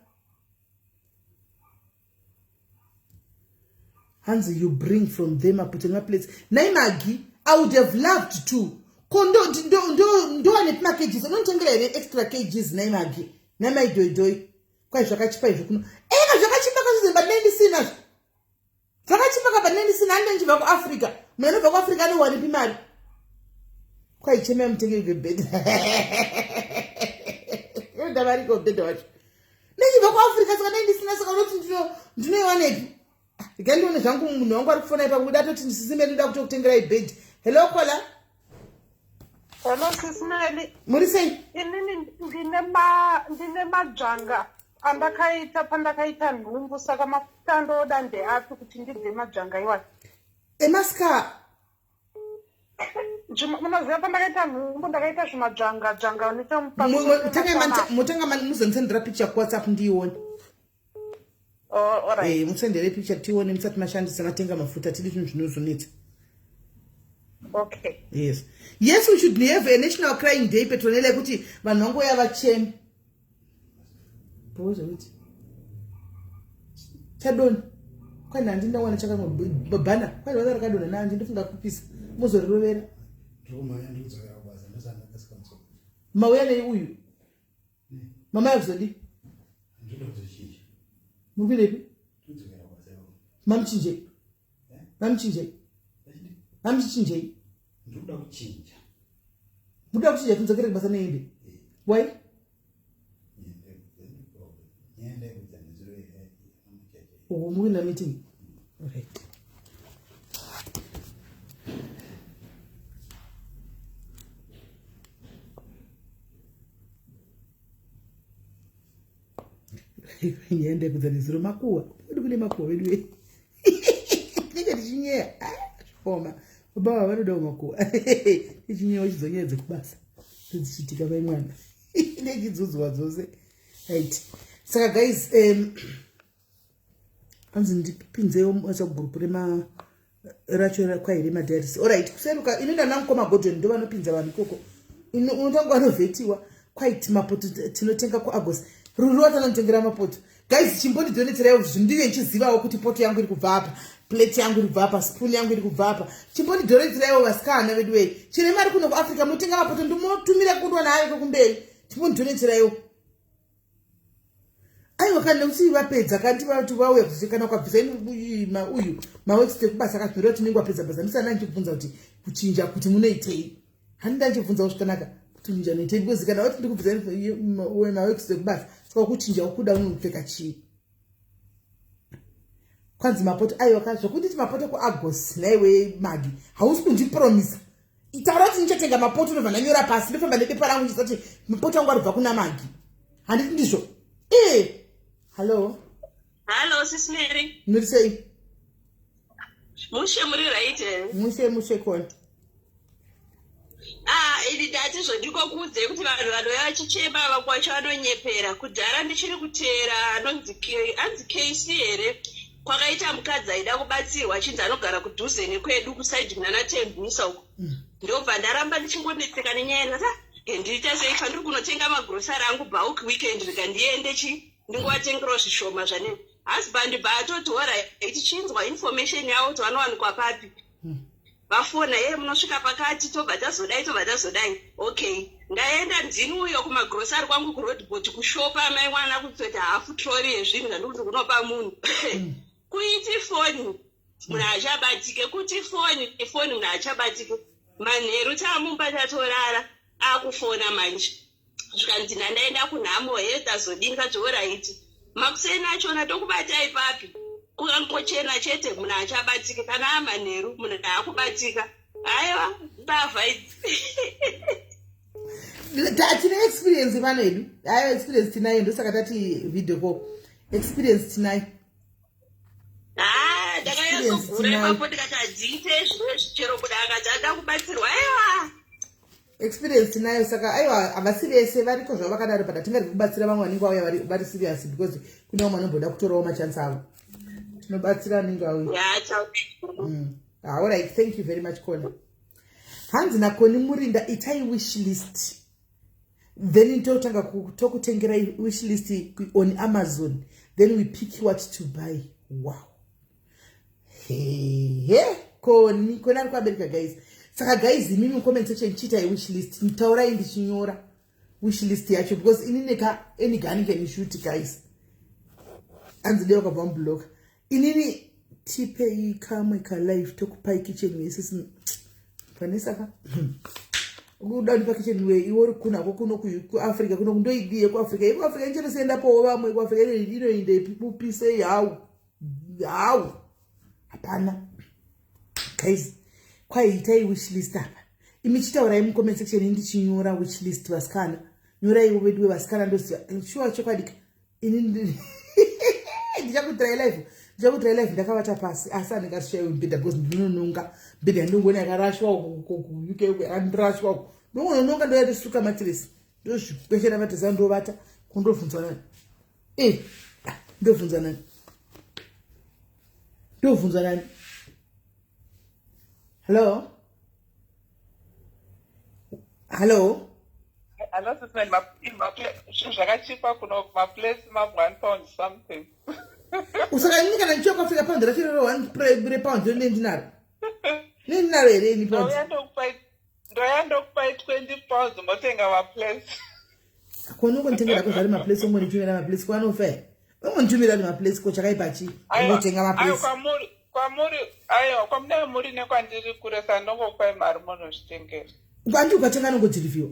Hands you bring from them up to my place. Naimagi, I would have loved to. Kondo do ane packages. I don't think there extra cages naimagi. Namai doi. Kwa shakachipa kuno. Shakachipa kazi baneni sina. Shakachipa baneni sina ande njiva kwa Africa. Mwana kwa Africa no wani pimari. Kwa icheme mtenge bed. Yo dabari ko bed watch. Njiva kwa Africa saka nende sina saka roti ndino wanepi. Ikandione zvangu munhu wangu ari kufona ipa kuda toti ndisisime ndoda kutokutengera ibed. Hello Kola. Hello SIS MELLY. Muri sei? Inini ndine majanga andakaita pandakaita nhumbu saka mafuta ndoda ndeapi kuti ndibve majanga iwayo. Emaska. Munoziva pandakaita nhumbu ndakaita zvimajanga nechomupaa. Mutanga muzondisendera picture kuWhatsApp ndione. All right. Musendere picture tione musati mashandisa matenga mafuta tidi zvinhu zvinozonetsa. Okay. Yes, we should have a national crying day petronele kuti vanhu vangoya vachema. Bozo uti. Chadoni. Kwani ndindawana chakamabhana. Kwani vana rakadona nanje ndifunga kupisa. Muzorirovera. Ndoma yandikudzaya kwaza ndosanga kasikwanisa. mauya nei uyu mama yazodi mubilepi mamchinje ndoda kuchinja kunzokere kubasa neende why muvina meeting okay yende kudzaniziro makuwa kune makuwa wedu nenge tichinyeya shoma baba vanoda makuwa ichinyewa chizonyedze kubasa tichitika vai mwana nechidzudzwa dzose right saka guys anzi ndipinzewo machagrupu racho kwaire madiaris alright kuseruka inoenda namukoma godwen ndo vanopinza vanhu ikoko unotanga vanovhetiwa quite mapoto tinotenga kuagost ruri watanotengera mapoto guys chimbondidonetserai zvinhu ndive nchizivawo kuti poto yangu iri kubva apa plate yangu iri kubva apa spoon yangu iri kubva apa chimbondidonetseraiwo vasikana vedu wei chine mari kuno kuafrica munotenga mapoto ndimotumira kudwa nayo kokumberi chimbondidonetseraiwo aiwa kana usivi vapedza kandi vati vauya kuzivikana kwabvisa uyu mawekste kubasa akazvira kuti ninge wapedza basa ndisana ndichibvunza kuti kuchinja kuti munoitei handida ndichibvunzawo zvakanaka kuti munja noitei because kana wati ndikubvisa mawekste kubasa saka kuchinja ukuda unopfeka chii kwanzi mapoto aiwa kana zvokunditi mapoto kuagost naiwe magi hausi kundipromisa itaura kuti ndichatenga mapoto ndobva ndanyora pasi ndofamba nebepa rangu ndisati mapoto angu aribva kuna magi handiti ndizvo Hello. Hello, Sis Mary. Murisei. Mushe muri right. Mushe kwa. Ili dati zvodiko kudze kuti vanhu vanoya vachichema vakwacho vanonyepera kudhara ndichiri kutera anzi KC here kwakaita mukadzi aida kubatsirwa achinzi anogara kudhuze nekwedu kusaidi mnana Tembisa uko. Ndobva ndaramba ndichingonetseka nenyaya ndiita sei ndiri kunotenga magrosari angu bauki weekend ndiende ndingovatengerawo zvishoma zvane husband baatoti alright chinzwa information yavo kuti vanowanikwa papi vafona munosvika pakati tobva tazodai okay ndaenda ndini uyo kumagrosari kwangu kurodbot kushopa mai mwana kutoti hafu trori yezvinhu zvandikuti kunopa munhu kuiti foni munhu achabatike kuti foni munhu achabatike manheru taamumba tatorara akufona manje zvikandina ndaenda kunhamo tazodinga zvoraiti makuseni achona tokubatai papi kukangochena chete munhu achabatika kana amanheru munhu akubatika aiwa bavha tine experience vana edu aiwa experience tinayo ndosaka tati video call experience tinayo ndakanyazogura ipapo ndikati adziite zvimwe zvichero kuda akati ada kubatsirwa aiwa experience tinayo saka aiwa havasi vese variko zvavo vakadaro but hatingari kubatsira vamwe vanenge vauya vari serious because kune vamwe vanomboda kutorawo machansi avo tinobatsira anenge auya alright thank you very much Kona hanzi nakoni murinda itai wishlist then totanga tokutengera wishlist on Amazon then we pick what to buy wow Koni ari kuabereka guys saka guys mimi comment section chita wishlist nitaurai ndichinyora wishlist yacho because inini enigani shoot guys anzidewa kabva mblock inini tipe kamwe ka live tokupai kitchen wese panesaka ukuda ndipa kitchen we iwori kuna kuno ku Africa kuno ndoidiye ku Africa njero senda po vamwe ku Africa inoinde ipupise yao hapana guys kwaitai wishlist apa imichitaurai mucomment section ndichinyora wishlist vasikana nyorai wedu vasikana ndoziva shuwa chokwadi ini ndichakutirai live ndakavata pasi asi andingashayiwe mbedha because ndinononga mbedha ndinongona yakarashwa UK yakandirashwa uko ndongonononga ndoyatisuka matiresi ndozvikweshera matiresi andovata kundobvunzwa nani ndobvunzwa nani Hello? Sis Mary, zvakachipa kuno maplace £1 something. Usaka nyika na nchoko Africa pound rachiro £1 pound ndinaro. Ndinaro ere ni pound. ndoyandokupai 20 pounds motenga maplace. Kono kunitengera ko zvari maplace omwe nitumira maplace kwanofa. Umonitumira maplace ko chakaipachi. Unotenga maplace. Kwamuri ayo kwamune muri nekwandiri kure sandongokupai mari munozvitengera. Kwanti ukatenga nongodziriviwa.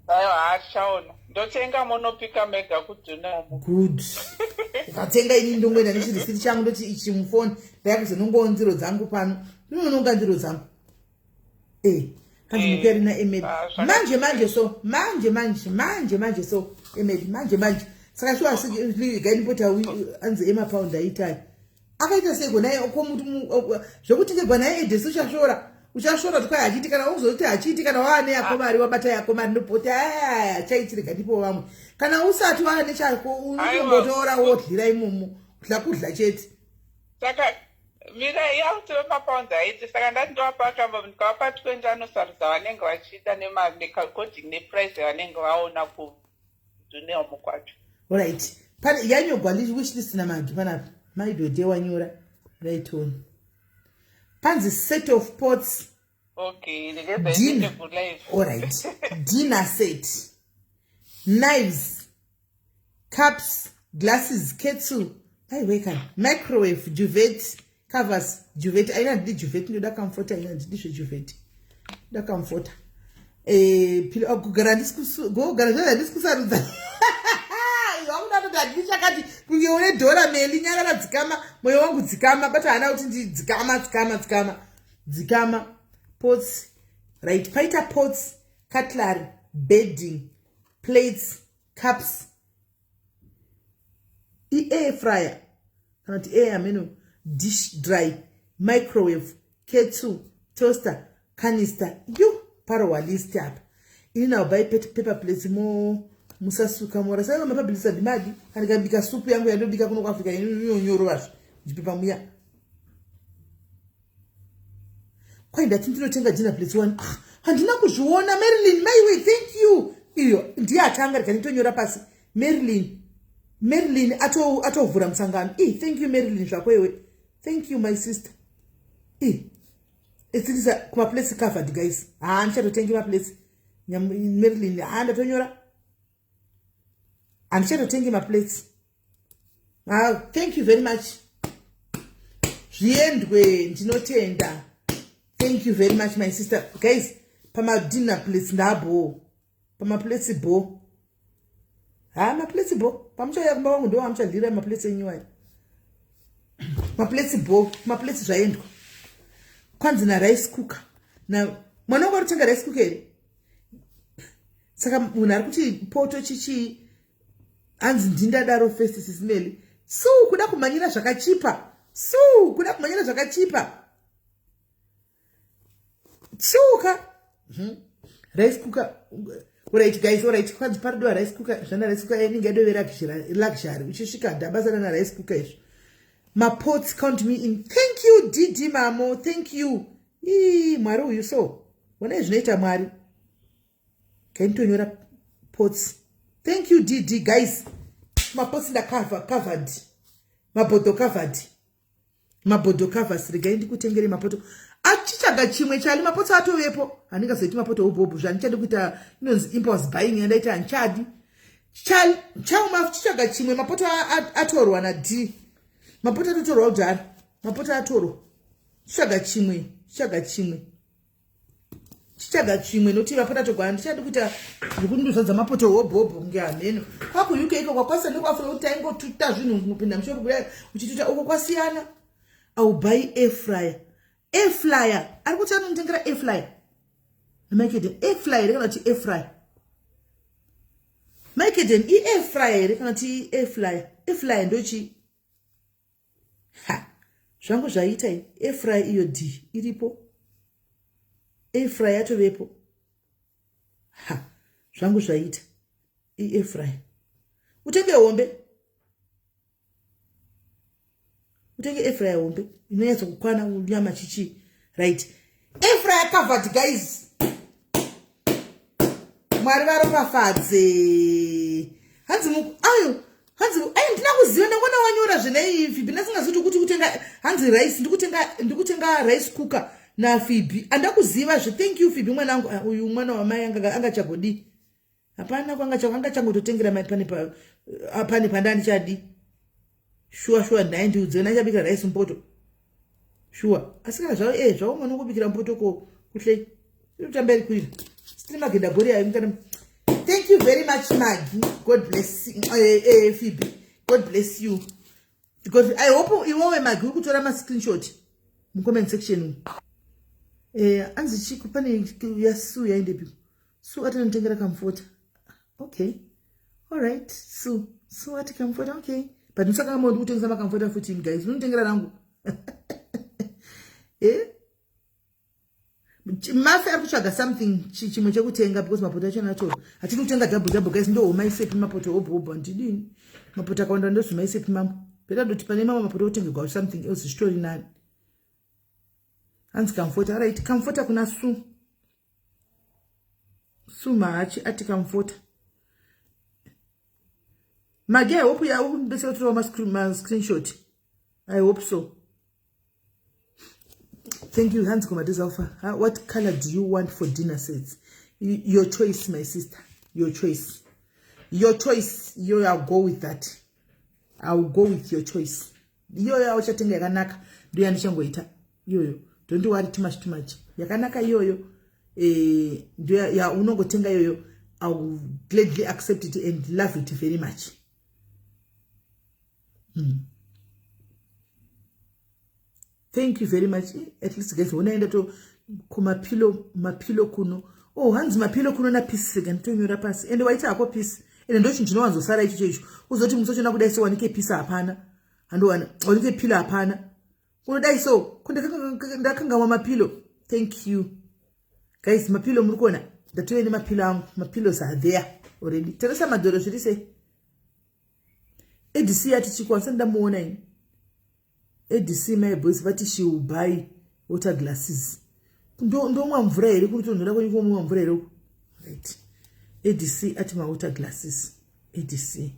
Ayo achaona. Ndotenga monopika mega kudhuna. Good. Ukatenga ini ndongoenda nechirisiti changu ndoti ichi mufoni ndakuzonongowo nziro dzangu pano. Ndinononga nziro dzangu. Kanzi mukeri na email. Manje so email manje. Saka shuwa sigi gaini pota anzi ema pound aitai. Akaita sego naye okomuntu zvokuti ngegwana ede suchashora. Uchashora tukaya achiti kana uzoti achiti kana wane yakomari wabata yakomari ndopota chaitirika ndipo vamwe. Kana usati wane chako unongotora wodlira imomo kudla chete. Saka mira yautove mapounds aiti saka ndati ndowapakamba ndikawapa 20 anosaruza vanenge vachiita necalculating neprice yavanenge vaona kudhuneomo kwacho. Alright. Pane yanyogwa wishlist namagi panapi. Maidode wanyora right on. Panzi set of pots. Okay, dinner. Alright. Dinner set. Knives. Cups. Glasses. Kettle. Microwave. Duvet. Covers. Duvet. I don't need duvet. No, that comforter. I don't need duvet. That comforter. Go Sarudzai. Ndakati kungeone dhora meli nyara dzikama moyo wangu dzikama but hana kuti ndi dzikama pots right paita pots cutlery bedding plates cups air fryer kana ti air menu dish dry microwave kettle toaster canister you parawa list up ina buy paper plates mo musasuka mora sasa mapabilisa dimadi anikabika supu yangu yandobika kuno kwa Afrika nyoro vacho ndipepa muya kwa ndati ndinotenga dinner plates one handina kuzviona Marilyn my way thank you iyo ndiye atanga rikanitonyora pasi Marilyn atovhura musangano thank you Marilyn zvako iwe thank you my sister it's kuma place covered guys ndichatotenga ma place Marilyn ndatonyora and share to my plates. Thank you very much. Tender. Thank you very much, my sister. Guys, pama dinner plates ndabo. Pama plates bo. Ma plates bo. Pamcha ya kumba wangu ndo amcha lira ma plates enyuwa. Ma plates bo. Ma plates zvaendwa. Kwanzi na rice cooker. Na mwanangu arutenga rice cooker. Saka munari kuti poto chichi anzi ndindadaro first SIS MELLY kuda kumanyira zvakachipa rice cooker alright guys alright kwanzi parido rice cooker zvana rice cooker inenge dovera luxury uchisvika dabasa na rice cooker izvo my pots count me in thank you Didi mamo thank you mwari uyu so wona zvinoita mwari kainitonyora pots. Thank you, Didi, guys. My pots are covered. My bodo covered. Sigaindi kutengere mapoto. Achichaga chimwe chali mapoto atovepo. Aninga seti mapoto ubobu. Janchadi kuita impulse buying and later and chadi. Chau machichaga chimwe mapoto atoro wana D. Mapoto atoro udari. Mapoto atoro. Chichaga chimwe noti vapota togwana ndichadi kuita zvikunduzadza mapoto hobhobho ngehameno kwaku UK iko kwakwasa ndokwafunga kuti taingotuta zvinhu kupinda mushopu kudai uchituta uko kwasiyana aubai air fryer ari kuti anonditengera air fryer namaikeden air fryer here kana kuti air fryer maikeden air fryer here kana kuti air fryer ndochi zvangu zvaita air fryer iyo D iripo air fryer yatovepo zvangu zvaita air fryer utenge hombe air fryer hombe inonyatsa kukwana nyama chichi right air fryer covered guys mwari varopafadze hanzi ndina kuziva ndangona wanyora zvine izvi bina singazivi kuti kutenga hanzi rice ndikutenga rice cooker na Phoebe andakuziva zve. Thank you Phoebe mwanangu. Uyu mwana wamai anga chagodi hapana kwanga changototengera mai pane pandani chadi sure ndaendi udzona chabika rice mpoto sure asikana zvao zvao mwana kubikira mpoto ko kuhle utamberi kuira still magenda gori ayi ngana. Thank you very much Maggie, God bless you. Phoebe, God bless you, because I hope you will Maggie ukutora ma screenshot mu comment section. Anzi chiku pane yasu yaende pi su atanitengera comfort. Okay, all right, so ati comfort. Okay, but nisaka kama ndikutengesa ma comfort futhi guys unitengera rangu. Mafe akutsvaga something chimwe chekutenga because mapoto acho nacho hatiri kutenga double guys ndo homaisepi mapoto obho ndidini mapoto akawanda ndo zvimaisepi mambo beta doti pane mama mapoto otengegwa something else story nani hands comfort. All right, comfort kuna su maachi ati comfort Magi. I hope ya umbese kutoa ma screenshot. I hope so. Thank you, Hans Komadis Alpha. What color do you want for dinner sets? Your choice, my sister. Your choice. Your choice. I'll go with that. I'll go with your choice. Yo chatting yakanaka. Do you understand ita? Yo. Don't worry too much. Yakanaka yo. Do ya unongo tenga yo. I will gladly accept it and love it very much. Thank you very much. At least guys, unaenda to mapilo kuno. Oh, hands mapilo kuno na piece again to nyora pass. Ende waita ako piece. Ende ndo chintu nowanzo sara icho icho. Uzoti msocho na kudai so wanike piece hapana. Ando wanike pilo hapana. Unodai so kunde ndakanga wa mapilo. Thank you. Guys, mapilo murukona. Datuwe ni mapilo are there already. Teresa madoro should say. Edisi ati chikwansa ndamuona ini. Edisi my boys vati she will buy water glasses. Ndo mwa mvura ere kuti ndora kwenye mwa mvura ere. Right. Edisi ati ma water glasses. Edisi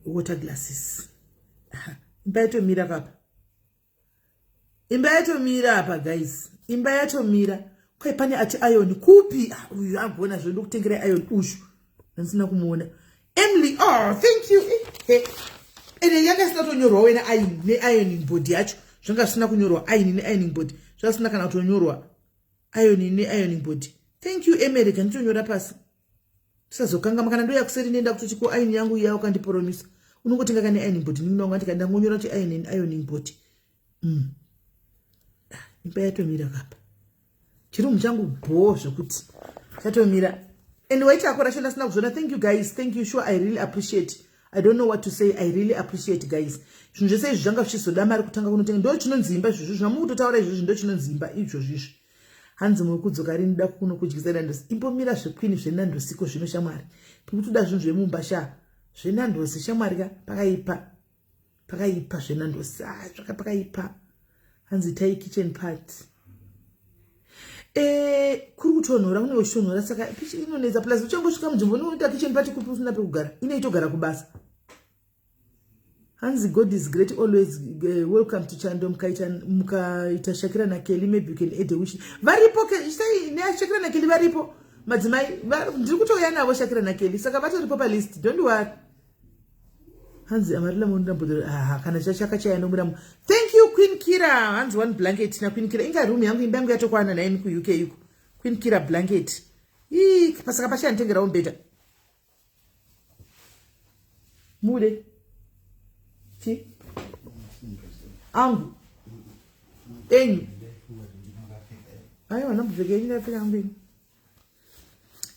water glasses. Imbayato mira papa. Imbayato mira hapa guys. Imbayato mira. Kwa ipane ati iron kupi. Uyu agona zvondo kutengera iron ushu. Nansina kumuona. Emily, oh, thank you. Ene yanga sina tonyorwa wena ironing board yacho. Zvanga sina kunyorwa ironing board. Zvanga sina kana kutonyorwa ironing board. Thank you Emily, kanitonyora pasi. Tisazokanga kana ndo yakuseri nenda kuti ko iron yangu yawo kandiporomisa. Unongotenga kana ironing board ninonga ndika ndangonyora kuti ironing board. Imbayatomira kapa. Chiri muchangu bhozvo kuti chatomira. And wait, thank you guys. Thank you. Sure, I really appreciate. I don't know what to say. I really appreciate guys. Just say zvanga zvichizoda mari kutanga kunotenga ndo chinonzimba izvozvo zvamukutotaura izvozvo ndo chinonzimba izvozvo. Hanzi mukudzoka rinda kuno kudyisa nandosi. Impomira zvekwini zvenandosiko zvino shamwari. Pikutoda zvinhu zvemumbasha. Zvenandosi shamwari ka pakaipa. Pakaipa zvenandosi. Zvakapakaipa. Hanzi tai kitchen part. Kuri kutonhora kune kushonhora saka pichi inonetsa plus uchangosvika munzvimbo unoita kitchen party kupi usina pekugara inoitogara kubasa. Hanzi God is great always. Welcome to Chando mukaita Shakira na Kelly, maybe you can add a wish. Varipo sai ne Shakira na Kelly varipo madzimai ndiri kutoya navo Shakira na Kelly saka vatoripo pa list, don't worry. Hanzi amarila mundu mbodoro kana chachaka chayano muramu. Thank you Queen Kira. Hanzi one blanket na Queen Kira inga room yangu imbangu yatokwana na imi ku UK yuko. Queen Kira blanket. Pasaka pasha ntengera umbeta. Mude. Chi? Angu. Enyu. Ayo wanambuveke ina fika ambini.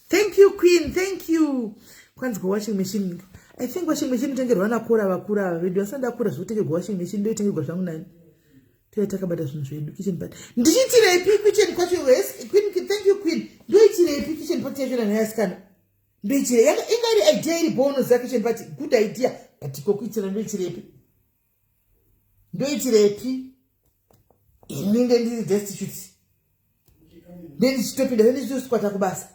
Thank you Queen, thank you. Kwanza kwa washing machine. I think washing machine tengerwa na kura vakura video asanda kura zvotengerwa washing machine ndio tengerwa zvangu nani. Tuyataka bada zvinhu zvedu kitchen part. Ndichitira ipi kitchen kwacho west. Queen, thank you Queen. Ndoitira ipi kitchen part yacho na yaskana. Ndoitira ingari idea iri bonus za kitchen part. Good idea. But kokuitira ndoitira ipi. Ndoitira ipi. Inenge ndiri destitute. Then stupid then just kwata kubasa.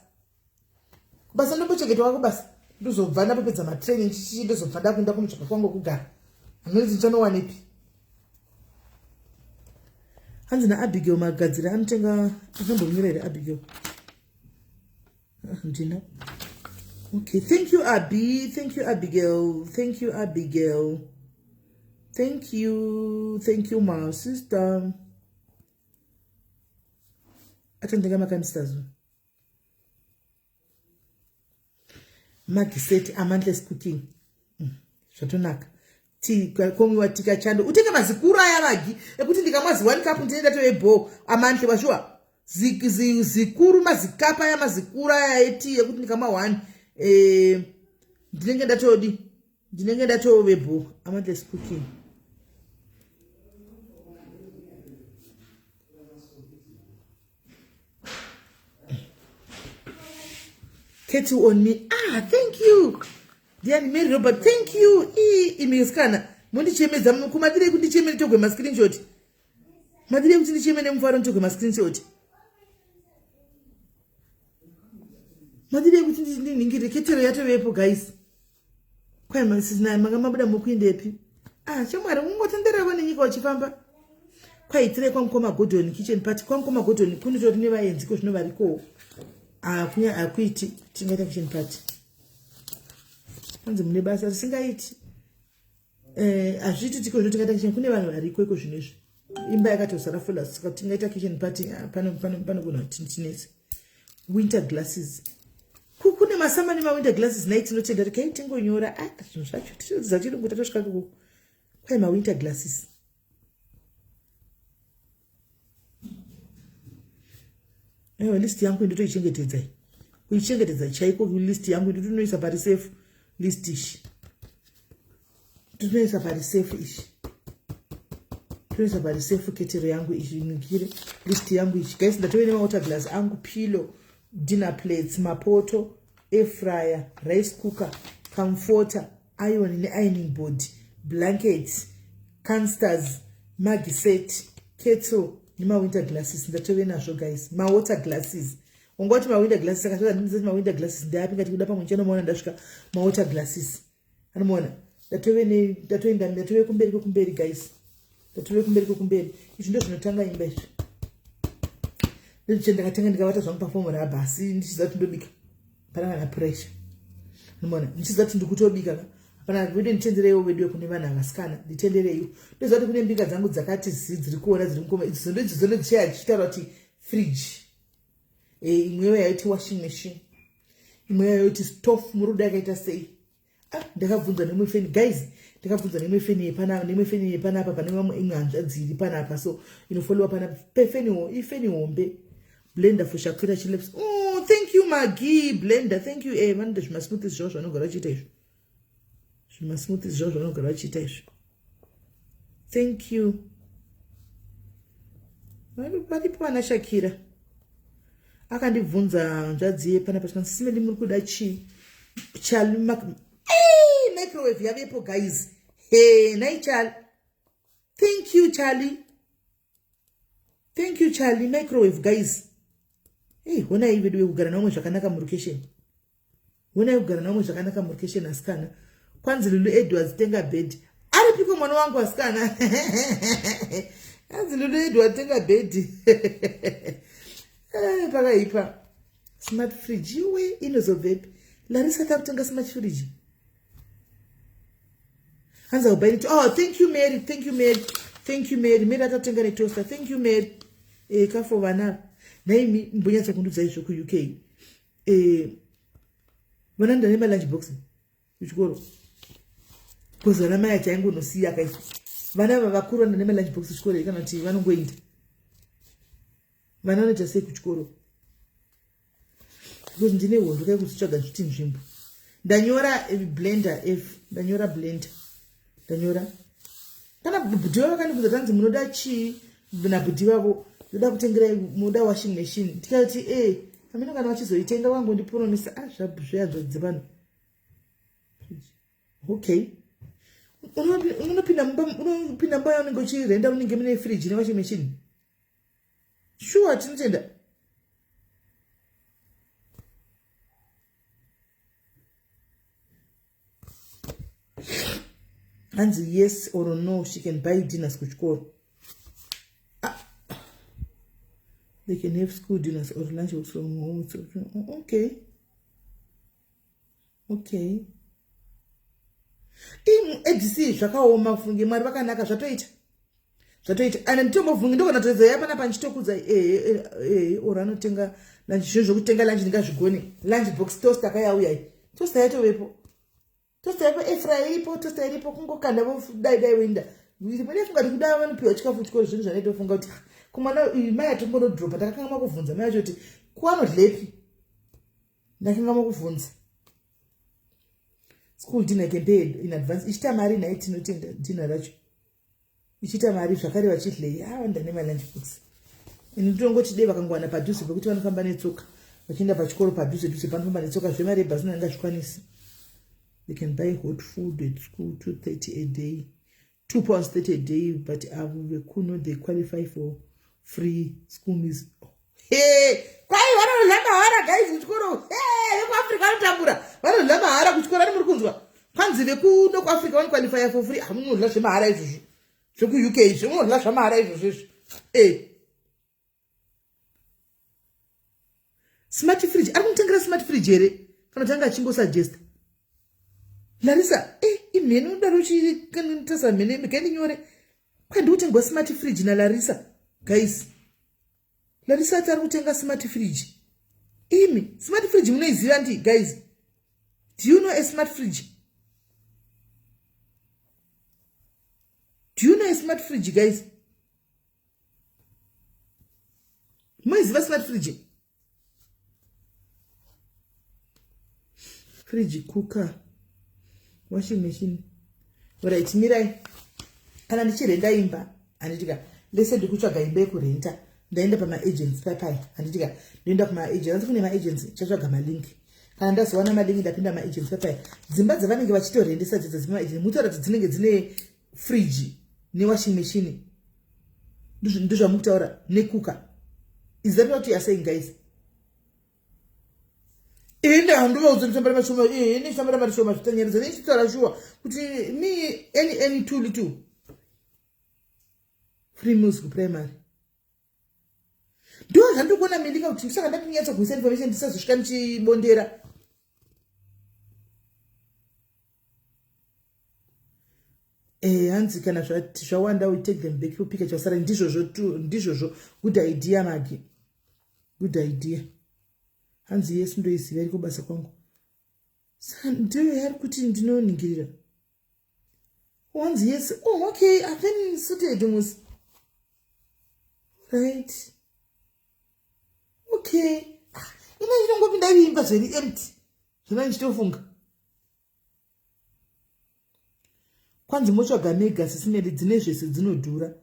Kubasa ndopocheketwa kubasa. Ndozobva ndapedza ma training chichi ndozobva ndakuenda kumutsvaka kwangu kugara. Anozi chanowanepi. hanzi naAbigail magadzira anotenga akambonyora here Abigail. Ndina. Okay, thank you Abby, thank you Abigail, thank you Abigail. Thank you my sister. Atendenga makanisters. Magiseti amantless cooking. Zvatonaka. Komiwa tika chando. Utenga mazikuru aya vagi. Ekuti ndikamazi 1 cup ndinoenda toebo amantle vashua. Zikuru mazikapa ya mazikuru aya eti ekuti ndikama 1 ndinenge ndatodi. Ndinenge ndatovebo amantless cooking. Kettle on me. Thank you. Diani Mary Robert, thank you. Imeskana. Mundi chemeza kumadire kuti chemene togwe ma screenshot. Madire kuti chemene mfaro togwe ma screenshot. Madire kuti ningire kettle yatovepo guys. Kwa masizina magamabuda mukuindepi. Chamwari ungotendera vane nyika uchifamba. Kwa itire kwa mkoma Gordon kitchen party kwa mkoma Gordon kuni tori ne vaenzi ko zvino variko. Kunya akuiti tingaita kitchen party. Hanzi mune basa risingaiti. Azviti tiko zvotingaita kitchen kune vanhu variko iko zvinezvi. Imba yakatosara full saka tingaita kitchen party pano kuna tintinese. Winter glasses. Kune masama ne winter glasses night tinotenda kai tingonyora zvinhu zvacho tichiudza chiri kuti tosvika kuko. Kwai ma winter glasses. List yangu ndotoichengetedza. Kuichengetedza chaiko list yangu ndotonoisa pari safe list ishi. Ndotonoisa pari safe ishi. Ndotonoisa pari safe ketero yangu ishi ningire list yangu ishi. Guys ndatove nema water glass angu, pillow, dinner plates, mapoto, air fryer, rice cooker, comforter, iron ne ironing board, blankets, canisters, Maggie set, kettle, nima winter glasses ndatove nazvo guys. Ma water glasses. Ungoti ma winter glasses saka ndizati ma winter glasses ndapi ngati kuda pamwe chano muona ndasvika ma water glasses. Anomuona? Ndatove kumberi guys. Ndatove kumberi. Izvi ndo zvinotanga imba izvi. Ndichenga ndakatenga ndikavata zvangu pafomura basi ndichizati ndobika. Paranga na pressure. Anomuona? Ndichizati ndikutobika. Pana video nditendereyo video kune vanhu avasikana nditendereyo ndozati kune mbika dzangu dzakati dziri kuona dziri mukoma idzo ndodzizono dzichaya chitaura kuti fridge imweyo yaiti washing machine imweyo yaiti stove muruda yakaita sei ndakabvunza nemwe feni guys ndakabvunza nemwe feni yepanapa pane mamwe imwe hanzvadziri panapa so inofollowa panapa ifeni hombe blender for Shakira chips. Thank you Maggie blender, thank you vanhu ndezvimasmoothie zvavo zvanogara vachiita izvo. Smoothies zvacho vanogara vachiita izvo. Thank you. Varipo vana Shakira. Akandibvunza hanzvadzi panapa kuti simeli muri kuda chii? Chali microwave yavepo guys. Nai Charlie. Thank you Charlie. Thank you Charlie microwave guys. Hona hii video kugara naomwe zvakanaka murukation. Hona kugara naomwe zvakanaka murukation asikana. Kwanzi Lulu Edwards tenga bed. Ari piko mwana wangu asikana. Kwanzi Lulu Edwards tenga bed. Pakaipa. Smart fridge. Iwe inozo babe. Larissa takutenga smart fridge. Hanza ubaini. Thank you Mary. Thank you Mary. Thank you Mary. Mary atakutenga ne toaster. Thank you Mary. Kafo vana. Naimi mbunya chakundudza izvo ku UK. Vananda nema lunch box. Kuchikoro. Kuzana mai changu nosiya kaisi. Vana vakuru ndane lunch box kuchikoro kana kuti vanongoenda. Vana vanoita sei kuchikoro. Because ndine hondo kai kutsvaga zviti nzvimbo. Ndanyora blender ndanyora blender. Ndanyora. Kana bhudhiwa vakanibvunza tanzi munoda chii na bhudhi wavo ndoda kutengera muda washing machine. Tikati amene kana vachizoitenga wangu ndiponomisa zvadzadze vanhu. Okay. Unopinda mba unenge uchirenda unenge mune fridge ne washing machine. Sure tinotenda. And yes or no she can buy dinners kuchikoro. They can have school dinners or lunch from home. So, okay. Okay. ADC zvakaoma funge mwari vakanaka zvatoita and nditombo vhungi ndokona toedza yapana panchitokudza ora anotenga lunch zvinhu zvokutenga lunch ndingazvigone lunch box toaster kayauya toaster yatovepo air fryer iripo toaster iripo kungokanda dai winda mune funga kuti kuda vanopiwa chikafu chikoro zvinhu zvanoitofunga kuti kumwana mai atombonodropa ndakakanga makuvhunza mai acho kuti kuvanodlepi ndakanga makuvhunza school dinner can pay in advance ichita mari night inotenda dinner racho ichita mari zvakare vachidlei awanda nemalunch box inotongoti dei vakangowana padhuze pekuti vanofamba netsoka vachienda pachikoro padhuze panofamba netsoka zvemari bhasi nangazvikwanisi. They can buy hot food at school, £2.30 a day, £2.30 a day, but Kuno they qualify for free school meals. Hey, why don't let my guys which go? Hey, African Tambura. Why don't let my Arab which go on Murkunzwa? Fancy the Kuno African qualify for free. I'm not less Mara. So UK, so not less Mara. Hey. Smart fridge. I don't think a smart fridge. From Tanga Chingo suggest. Larissa, imenu daruchi kanitasa mene mekeni nyore. Kwa ndutenga smart fridge na Larissa. Guys. Larissa atarutenga smart fridge. Smart fridge munaiziva ndi guys. Do you know a smart fridge? Do you know a smart fridge guys? Munaiziva smart fridge? Fridge, cooker, washing machine. Alright, mirai. Kana ndichirenda imba, anditika, lese ndikutsvaga imba yekurenta. Ndaenda pama agents papai. Anditika, ndaenda kuma agents, kune ma agents chatsvaga malink. Kana ndazowana malink ndapinda ma agents papai. Dzimba dzavanenge vachitorendesa dzima agents, mutaura kuti dzinenge dzine fridge ne washing machine. Ndizvo mutaura ne cooker. Is that what you are saying guys? Enda handuva uzonitambara mashoma ni tambara mashoma tutanyereza ni chitara shuwa kuti ni any tool tu free meals ku primary ndo handukona milika kuti saka ndapinyatsa kuisa information ndisazosvika ndichibondera hanzi kana zvawanda we take them back kupika chasara ndizvozvo good idea magi good idea. Hanzi yesu ndoisiva iri kubasa kwangu. Ndiyo yari kuti ndinoningirira. Hanzi yesu, okay, I've been suited almost. Right. Okay. Ina ndinongopinda imba zviri empty. Zvina ndichitofunga. Kwanzi motsvaga mega sisimeli dzine zvese dzinodhura.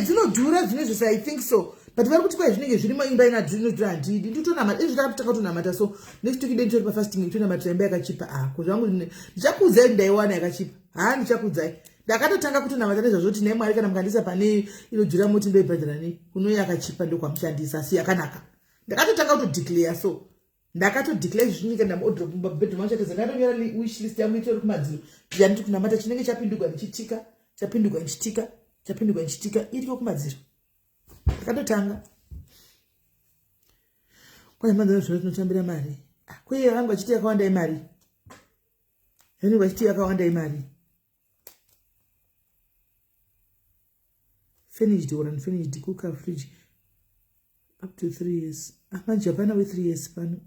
Dzinodhura dzine zvese I think so. But vari kuti kwa zvinenge zviri maimba inodhura handidi nditotonamata izvo takatotonamata so next week nditori pafasting tonamata imba yakachipa ako zvangu ndichakudzai ndaiwana yakachipa ndichakudzai ndakatotanga kutonamata nezvazvoti naye Mwari kana mukandisa pane inodhura moti ndoibhadhara nei kuno yakachipa ndokwamushandisa asi yakanaka ndakatotanga kutodeclare so ndakatodeclare zvinyika ndamuodhera mubabhedroom achatedza ndakatonyora wishlist yangu itori kumadziro yanditi kunamata chinenge chapindurwa ndichitika iriko kumadziro ndakatotanga kwai manzano zvino tinotambira mari kwai vangu vachiti yakawanda imari vanhu vachiti yakawanda imari finished or unfinished cooker fridge up to 3 years manje hapana we 3 years pano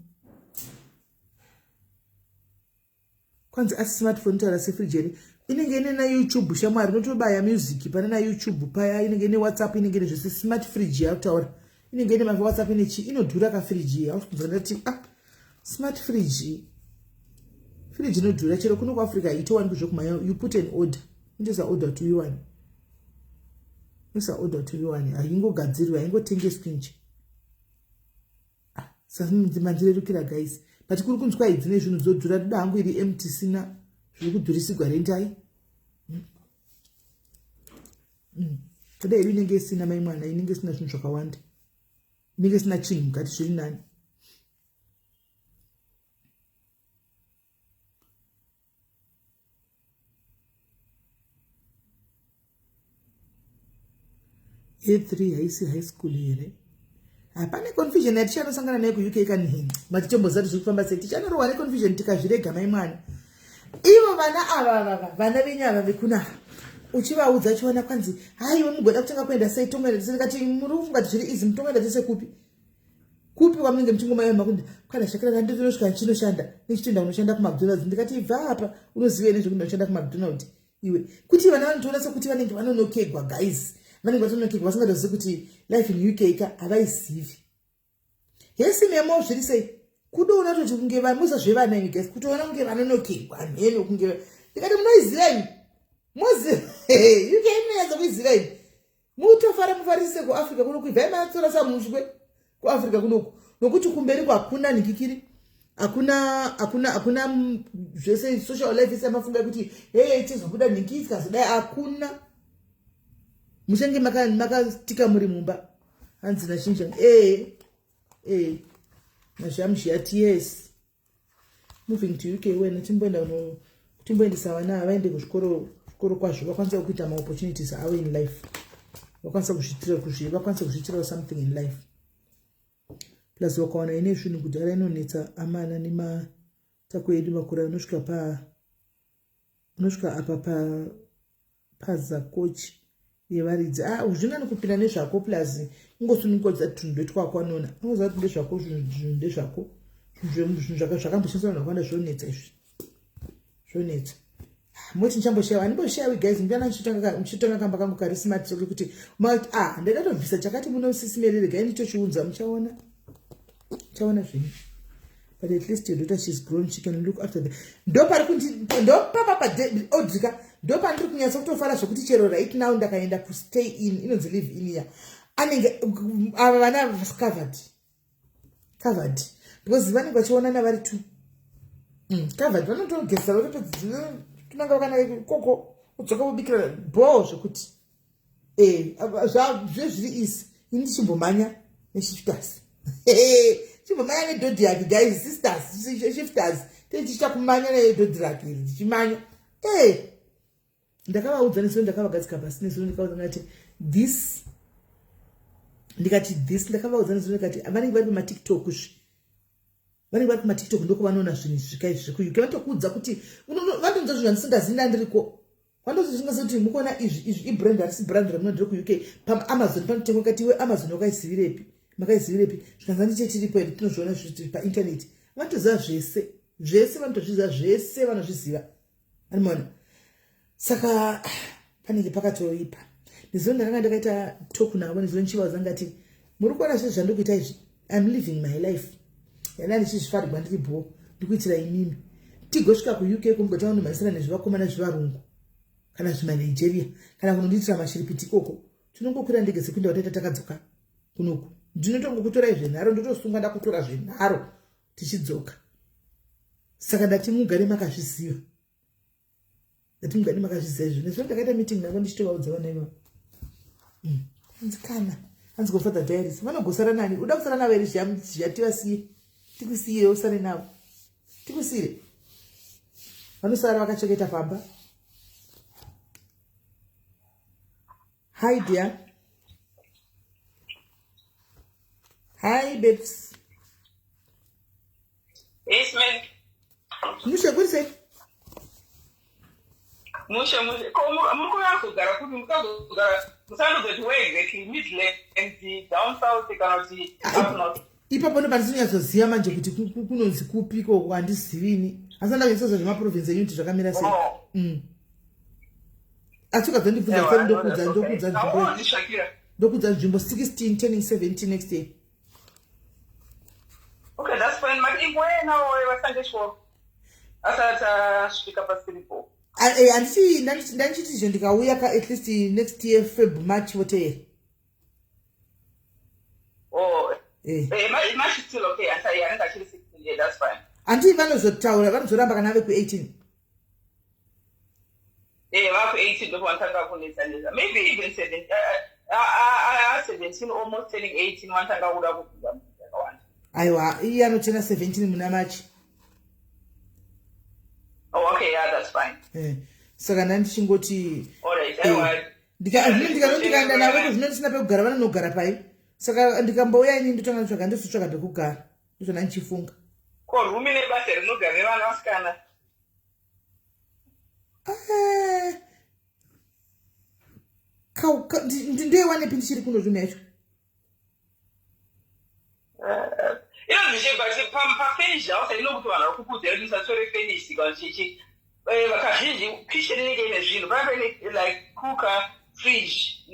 kwanzi asi smartphone taura sefridge inenge ine na YouTube shamwari unotobaya music pana na YouTube paya inenge ine WhatsApp inenge ine zvese smart fridge yautaura inenge ine ma WhatsApp ine chi inodhura ka fridge ya usikunzwa ndati smart fridge inodhura chero kuno ku Africa itowanikwa zvokuma you put an order undoza order to you one ayingogadzirwa ayingotengeswi nje sasa mandirerukira guys but kuri kunzwa idzine zvinhu zodhura ndoda hangu iri empty sina zviri kudhurisigwa rentai toda iri inenge isina mai mwana inenge isina zvinhu zvakawanda inenge isina chinhu mukati zviri nani A3 haisi high school here hapana confusion yatichanosangana nayo kuuk kani matichomboza kuti zviri kufamba sei tichanorohwa neconfusion tikazvirega maimwana ivo vana ava vana venyu ava vekuna uchivaudza chiona kwanzi haiwe mugoda kutanga kuenda sei tongoenda tese kati muri kufunga kuti zviri izi mutongoenda tese kupi kwamunenge muchingomayema kuti kana shakira ndinosvika ndichinoshanda ndichitoenda kunoshanda kumacdonalds ndikati ibva apa unozive nezvekuti ndinoshanda kumacdonald iwe kuti vana vanotoona sekuti vanenge vanonokegwa guys vanenge vatonokegwa vasingatozivi kuti life in UK ka havaizivi yesi memo zviri sei kudoona toti kunge vamusa zvevana imi guys kutoona kunge vanonokegwa mheno kunge ndikati munoiziva mozi UK inoyanza kuiziva imi mutofara mufarisise kuafrica kuno kuibva matsora samushwe kuafrica kunoku nokuti kumberi hakuna nikikiri hakuna zvese social life isemafunga kuti hey tizobuda niki tikazodai hakuna mushenge makatika muri mumba hanzi nashinja nashamshiyati yes moving to UK wena timboendesa vana vaende kuzvikoro kwazvo vakwanisa kuita maopportunities avo in life vakwanisa kuzviitirawo something in life plus wakaona ine zvinhu kudhara inonetsa amana nematako edu makura unosvika apa pazakochi yevaridzi zvingani kupinda nezvako plus ungosunungodza tunhu ndetwako anona unoziva kuti ndezvako zvinhu ndezvako zvinhu zvakamboshandiswa nakwanda zvonetsa izvi zvonetsa moti ndichamboshayiwa handimboshayiwi guys muchitanga kamba kangu kari smart sokuti mati ndakatovhisa chakati muno sisimerere gai nditochiunza muchaona zvinhu but at least your daughter she's grown she can look after them ndopapa ndopandiri kunyatsa kutofara zvokuti chero right now ndakaenda kustay in inonzi live in here anenge ava vana covered because vanenge vachionana vari tu covered vanotogesa tunanga vakanaka koko udzoka kubikira bho zvokuti zvezviri isi ini ndichimbomhanya neshifters chimbomhanya nedhodhi yake guys sisters shifters tichiita kumhanya nedhodhi rake ndichimhanya ndakavaudza nesuno ndakavagadzika pasi nesuno ndikavaudza ndikati this ndakavaudza nesuno ndikati vanenge vari pamatiktok vanenge vari kumatiktok ndoko vanoona zvinhu zvikaizvikuuk vanotokuudza kuti vatonza zvinhu handisingazivi ndandiriko vandozvisingasa kuti mukuona izvi ibrand harisi brand ramunodiri kuuk paamazon panotengwa kati iwe amazon makaizivirepi zvikanza ndichechiripo here tinozviona zviri paintaneti vanotoziva zvese vanotozviziva zvese vanozviziva animona saka panenge pakatoipa nezuva ndakanga ndakaita toku navo nezuva ndichivaudza ngati muri kuona zvese zvandikuita izvi I'm living my life yana ndichizvifarigwa ndiri bho ndikuitira imimi tigosvika kuuk kumgotaundomhanisira nezvivakomana zvevarungu kana zvimanigeria kana kunondiitira mashiripiti ikoko tinongokwira ndege sekuenda wataita takadzoka kunoku ndinotongokutorai zvenharo ndotosunga ndakutora zvenharo tichidzoka saka ndati mugare makazviziva izvi nezvo ndakaita meeting navo ndichitovaudza vana ivo hanzikana hanzi gofather diaries vanogosara nani uda kusara navo here zvativasiye tikusiyire usare navo tikusiyire vanosara vakacheketa pamba hi dear hi babes yes man mushe kuri sei mushe mukura kugara kuti mukagara musandozoti where exactly midland down south kana kuti up north ipapo ndopandisonyatsoziva manje kuti kunonzi kupi koko handizivini asi andakaisaza zvemaprovinsi enyu kuti zvakamira sei asi ukadzandibvunza seri ndokudza nzvimbo 16 turning 17 next year. Okay, that's fine. Where now wasangeshwa asasvika pasiripo ndandichiti izvo ndikauya at least next year Feb March whatever. March is still okay. I think actually 16 years, that's fine. Until vanozotaura vanozoramba kana vave ku18. Vave ku18 ndo vantanga kunetsaneza. Maybe even 17. 17 almost turning 18 vantanga kuda kufunga yakawanda. Aiwa, iye anochena 17 muna March. Oh, okay, yeah, that's fine. Saka nandichingoti alright, ndikaenda navo zvinoti sina pekugara vanonogara pai Saka ndikambouya ini ndotanga tsvaga ndotsvaga pekugara. Ndozvona ndichifunga. Ko rumi nebasa rinogara vana vasikana. Ndoiwane pindi chiri kuno rumi yacho. Inozvishe but pafinish house inokuti vanhu vari kukudzira kuti musatore finish kana chichi vakazhinji kitchen inenge ine zvinhu panapa ine like cooker, fridge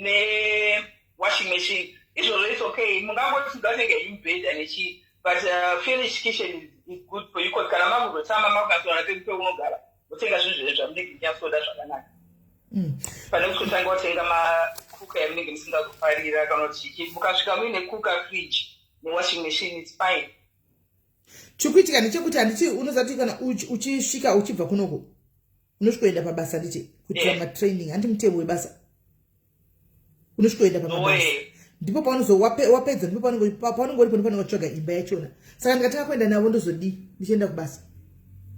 washing machine. Izvozvo is okay. Mungangoti ngatenge imbed ane chii but finish kitchen is good for you because kana makuzotama makasona pekunogara utenga zvinhu zvese zvamunenge munyatsoda zvakanaka. Pane kuti kutanga watenga makuka yamunenge musingakufarira kana kuti chichi mukasvika muine cooker, fridge washing machine, it's fine. Chikuitika ndechekuti handichi unozati kana uchisvika uchibva kunoko unosvikoenda pabasa ndiche kuitira matraining handi mutemo webasa unosvikoenda pabasa ndipo paunozowapedza ndipo paunenge uripo ndipo paunenge imba yachona. Saka ndikataka kuenda navo ndozodii ndichienda kubasa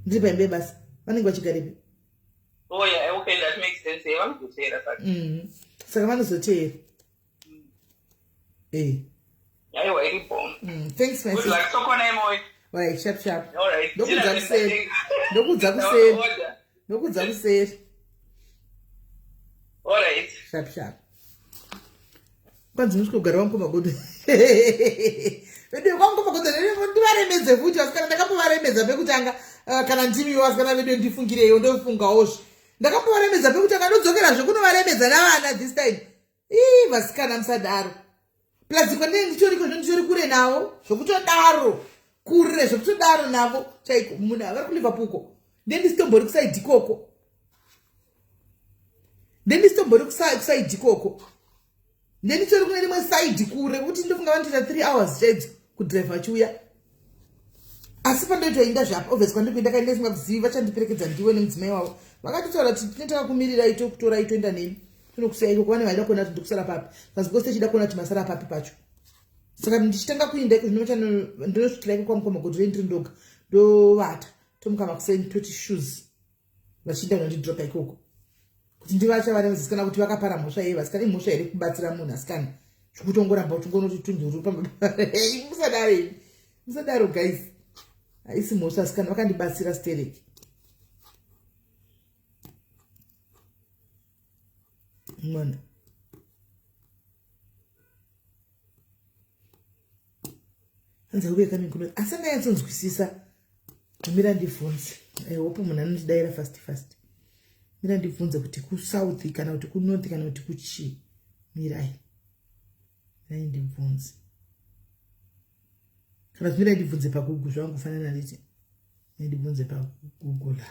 ndiri paimba yebasa vanenge vachigarepo. Okay, that makes sense. Vanozotera saka vanozotera. Aiwa iripo. Thanks my good luck. Sokona emoy. Right, sharp. All right. Ndokudza kuseri. All right. Sharp. Kwanzi musikugara wangu magodo. Vedu wangu magodo ndivaremedze futi vasikana ndakambovaremedza pekutanga kana ndimi vasikana vedu ndifungireyo ndofungawo. Ndakambovaremedza pekutanga ndodzokerazve kunovaremedza navana this time. Vasikana musadaro. Plus kwandenge ndichori kure navo zvokutodaro kure zvokutodaro navo chaiko munhu vari kuliverpool ko ndendisitombori kusaidhi koko ndendichori kune rimwe saidhi kure kuti ndofunga vandoita 3 hours chaidzo kudhiraivha achiuya asi pandoitoinda zvapo obviously kwandikuenda kainda singakuzivi vachandiperekedza ndiwe nemudzimai wavo vakatotaura kuti tinotaka kumirirai tokutorai toenda nemi tonokusiyai ikoko vane vaida kuona kuti ndokusara papi pasi because tichida kuona kuti masara papi pacho. Saka ndichitanga kuinda iko ndinosvikira iko kwamukoma kuti ndiri ndoga ndovata tomuka makuseni toti shoes vachienda kunondidropa ikoko kuti ndivacha vari vasikana kuti vakapara mhosva yei vasikana imhosva here kubatsira munhu asikana zvokutongoramba uchingonoti tunduru musadaro guys haisi mhosva asikana vakandibatsira stereki. Mwana anza kubeka mikuno asanga yatsonzwisisa mira ndibvunze hope munhu anondidaira fast mira ndibvunze kuti kusouth kana kuti kunorth kana kuti kuchii mirai ndibvunze kana mira ndibvunze paGoogle zvangufanana neti ndibvunze paGoogle.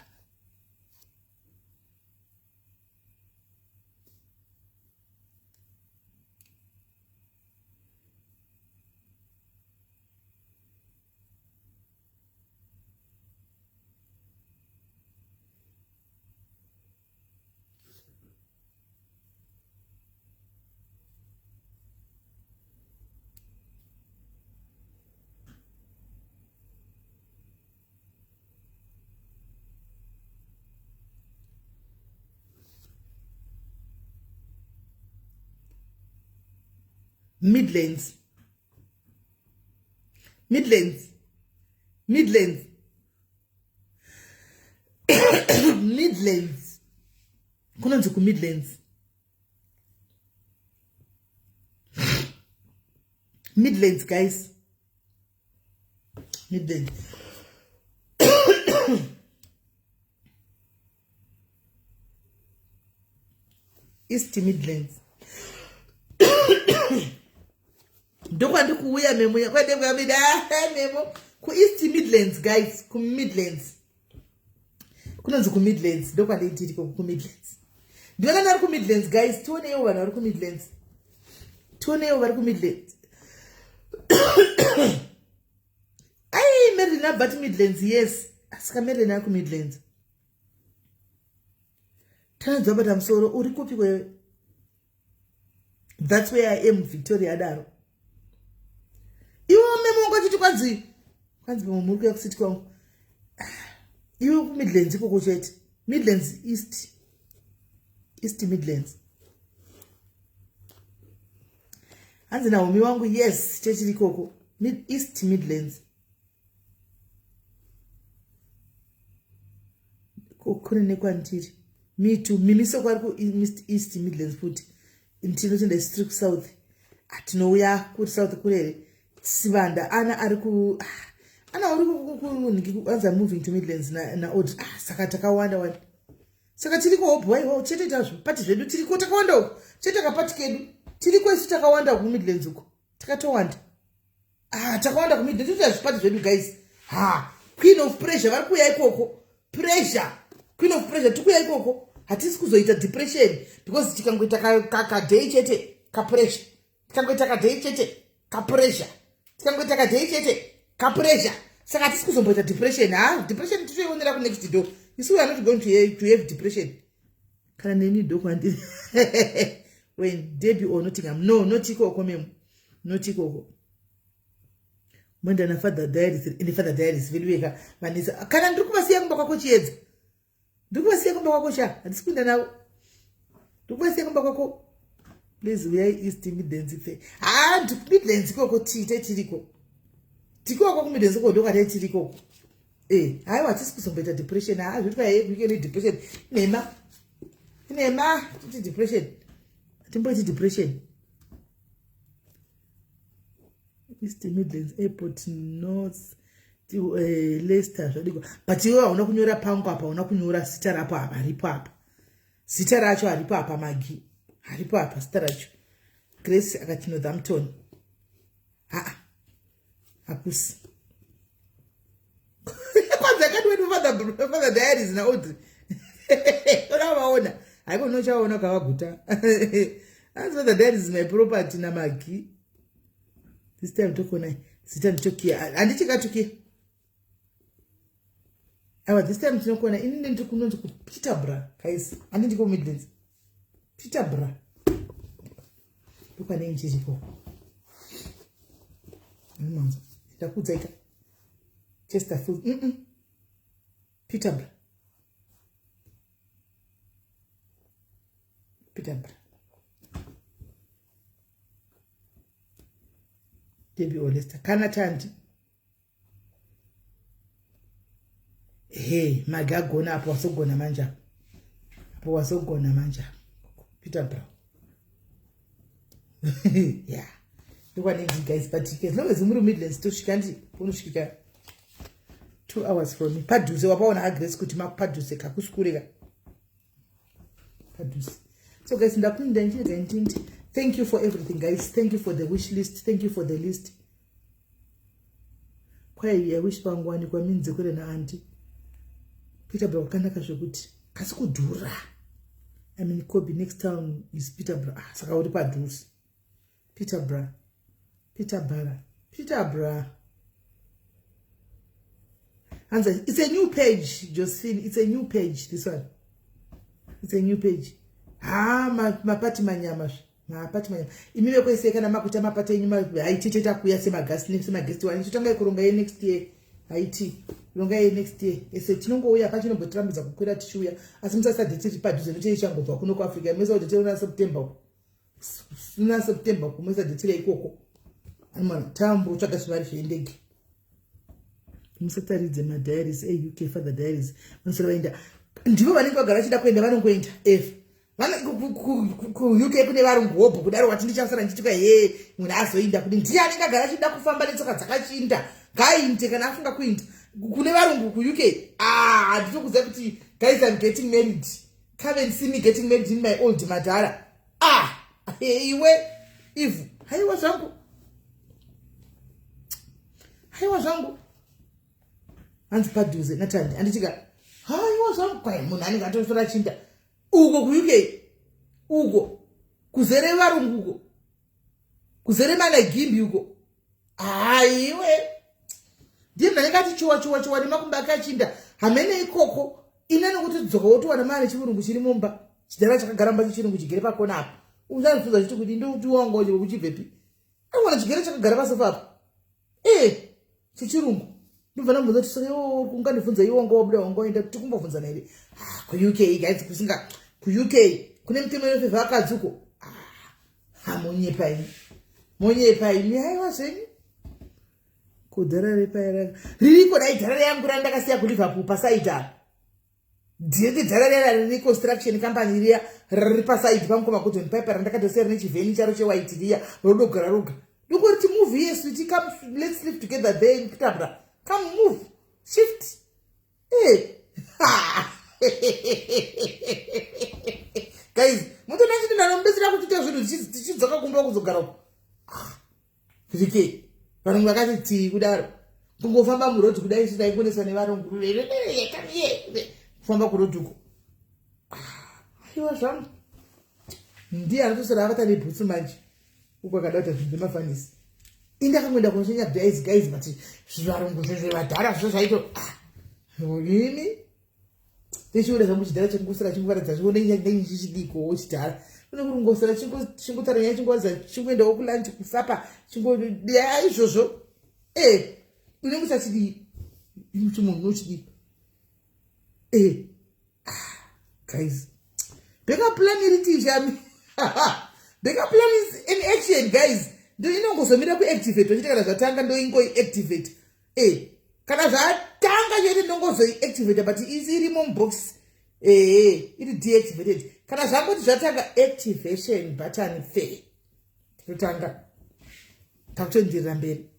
Midlands kunonzi kuMidlands. Midlands guys, Midlands. East Midlands. Ndokwandi kuuya memo yakwade kwamida memo ku East Midlands guys, ku Midlands. Kunonzi ku Midlands, ndokwandi ndiri ku Midlands. Ndiona nari ku Midlands guys, tionewo vanhu vari ku Midlands. Tionewo vari ku Midlands. Ai Merina but Midlands yes, asika Merina ku Midlands. Tanzwa bata msoro uri kupi kwewe? That's where I am, Victoria Daro. Iwo memo ngachiti kwanzi pamuruku yakusiti kwangu. Iwo ku Midlands ikoko chete. Midlands East Midlands. hanzi naomi wangu yes chechiri koko East Midlands kuonekwa ndiri me too mimi so kwari ku East Midlands futi tinotenda strict south atinouya ku south kurere sivanda ana ari ku ana uri ku anza moving to Midlands na odd saka takawanda wanda saka tiriko boy chete tazvo pati zvedu tiriko takawanda uko chete kapati kedu tiriko isu takawanda ku Midlands uko takatowanda takawanda ku Midlands tutazvipati zvedu guys queen of pressure vari kuya ikoko pressure queen of pressure tikuya ikoko hatisi kuzoita depression because tikangoita ka day chete ka pressure tikangoita ka day chete ka pressure tikangoita ka day chete ka pressure saka hatisi kuzomboita depression depression titoionera ku next door isu we are not going to have depression kana neni doko andi when Debbie or Nottingham not ikoko memo not ikoko mwenda na father diaries in father diaries viliweka manisa kana ndiri kuvasiya kumba kwako chiedza ndiri kuvasiya kumba kwako sha hatisi kuenda nawo ndiri kuvasiya kumba kwako please we are East Midlands ife Midlands koko tite tiriko tikoko ku Midlands koko ndoka tiriko haiwa hatisi kuzomboita depression zvitwa weekend depression nema titi depression hatimboiti depression East Midlands Airport North Leicester zvadiko but iwe hauna kunyora pangu apa hauna kunyora zita rapo apa haripo apa zita racho haripo apa magi haripo apa zita racho Grace akati Northampton hakusi kwanza kati wedu father diaries na Audrey unawaona haiko nochaona kavaguta father diaries is my property na magi this time tokona zita nitokia andichikatukia this time tinokona inini ndikunonzi ku Peterborough guys anditi ku Midlands Peterborough tukane inchiko mwanzo ndakudzaika Chesterfield Peterborough Debbie or Leicester kana tandi magagona apo wasogona manja Peterborough yeah look at it guys but as long as muri Midlands tosvikandi unosvika 2 hours from me padhuze wapaona Grace kuti makupadhuze kakusikureka padhuze so guys ndakunda ndinti thank you for everything guys thank you for the wish list thank you for the list kwai ya wish pangwani kwa minze kule na anti Peterborough kanaka zvokuti kasi kudhura I mean Kobe next town is Peterborough saka uri padhuze Peterborough and it's a new page Josephine it's a new page this one it's a new page mapati manyama imiwe kwesekana makuta mapata enyuma haititeta kuya semagast wani totanga kuronga ye next year haiti ronga ye next year ese tinongouya pachinombotirambidza kukwira tichiuya asi musasade tiri padhuze notichangobva kuno kuAfrica mwesa kuti teuna September kumwesa detire ikoko amana tambo tsvaka chivari zveindege musataridze madiaries UK father diaries munosara vaenda ndivo vanenge vagara chida kuenda vanongoenda ku UK kune varungu hobho kudaro wati ndichasara ndichituka munhu azoinda kuti ndiye anenge agara chida kufamba netsoka dzakachinda ngaainde kana afunga kuinda kune varungu ku UK handitokuziva kuti guys I'm getting married come and see me getting married in my old madhara iwe ivu haiwa zvangu hanzi padhuze natandi anditika haiwa zvangu kwai munhu anenge atosora chinda uko ku UK uko kuzere varungu uko kuzere mana gimbi uko iwe ndiye mnanenge atichuwa nemakumba akachinda hamene ikoko ina nokuti dzoka wotowana mari chivurungu chiri mumba chidhara chakagara mba chechirungu chigere pakona apo uzandifunza chiti kuti ndoutiwangoje kuchibvepi awana chigere chakagara pasofa apo chechirungu ndibva ndambunza kuti saka kungandifunza iwongo wabuda wangoenda kuti kumbobvunzana here ku UK guys kusinga ku UK kune mitemo inofevha akadzi uko hamunyepa ini monyepa ini haiwa zvenyu kudhara repa ririko dai dhara yangu randakasiya kuLiverpool pasaita ndiye dhara rera riri construction company riya riri pasaiti pamukoma kuti pipe randakatosera nechivheni charo chewhite riya rodogara roga ndongoti move yesu iti come let's live together there kutambura come move shift guys mutona chiti ndanombesera kutoita zvinhu tichidzoka kumba kuzogara uko zvike vanhu vakati tii kudaro kungofamba murodhi kudai sidaikonesa nevarungu kufamba kurodhi uko aiwa zvangu ndiye anotosara avata nebhutsu manje uko akada kuita zvinhu zvemafanisi indakangoenda kunoshenya guys but zvivarungu zvezvevadhara zvo zvaito ini tichiona zvamuchidhara chekungosara chingovaradza chioneichichidiko chidhara kune kurungosara chingotaranya chingowadza chingoendawo kulanchi kusapa chingodea izvozvo unenge usachidii imuti munhu uchidii guys backup plan iri tishami backup plan is in action guys ndo inongozomira kuactivate wachita kana zvatanga ndo ingoiactivate kana zvatanga chete ndongozoiactivate but irimo mubox iri deactivated kana zvangoti zvatanga activation button fair totanga takutoendirira mberi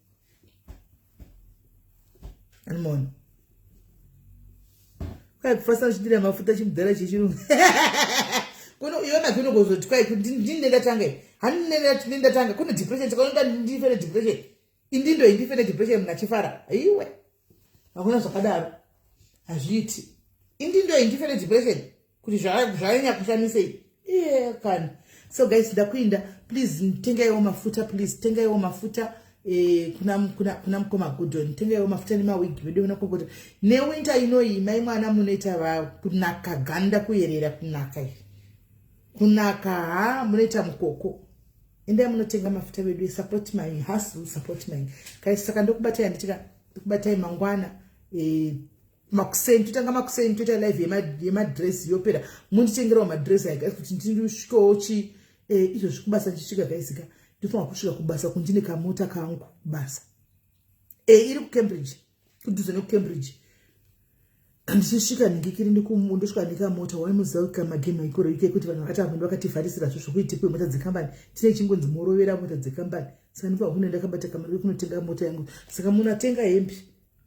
animoni kwai kufasa uchidira mafuta chimudhara chechirungu kuno iona kunongozoti kwai ndinendatanga handinendatanga kune depression takaonda ndifene depression indindo indifene depression munachifara iwe hakuna zvakadaro hazviiti indindo indifene depression kuti zvanyanya kushamisei kana so guys ndakuinda please tengaiwo mafuta please tengaiwo mafuta kuna mukoma Gordon tengaiwo mafuta nemawigi vedu vinokokuti newinter inoyi mai mwana munoita kunaka ganda kuyerera kunaka munoita mukoko endai munotenga mafuta vedu support my hustle support my guys saka ndokubatai nditika ndokubatai mangwana makuseni totanga makuseni toita live yemadress yopera munditengerawo madress guys kuti ndisvikewo izvo zvikubasa ndisvika guys ka ndifanira kusvika kubasa kundine kamota kangu basa iri kuCambridge kudhuze nekuCambridge andisvika ndingikiri ndosvika ndikamota waimuziva magema ikoro ike kuti vanhu vakati vanhu vakativharisira zvo zvokuitikwe mota dzekambani tine chingonzi morovera mota dzekambani saka ndifanira kuno ndakabata kamari kunotenga mota yangu saka munatenga hembe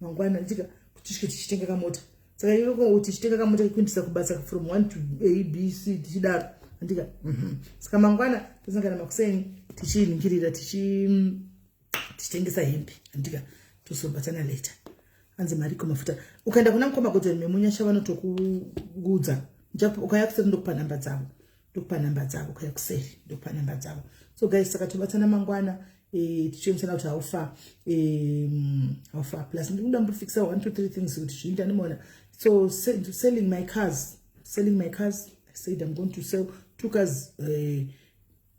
mangwana nditika kusvika tichitenga kamota saka ivo tichitenga kamota kuendesa kubasa from 1 to A B C tichidaro andika saka mangwana tosangana makuseni tichiningirira tichitengesa hembe andika tosobatana later anze mariko mafuta ukaenda kuna mukoma kuti memunyasha vanotokugudza ukaya kuseri ndokupa namba dzavo ukaya kuseri ndokupa namba dzavo so guys saka tobatana mangwana tichiendesana kuti haufa plus ndikuda mbofikisa 1 to 3 things kuti zviita ndimona so selling my cars I said I'm going to sell 2 cars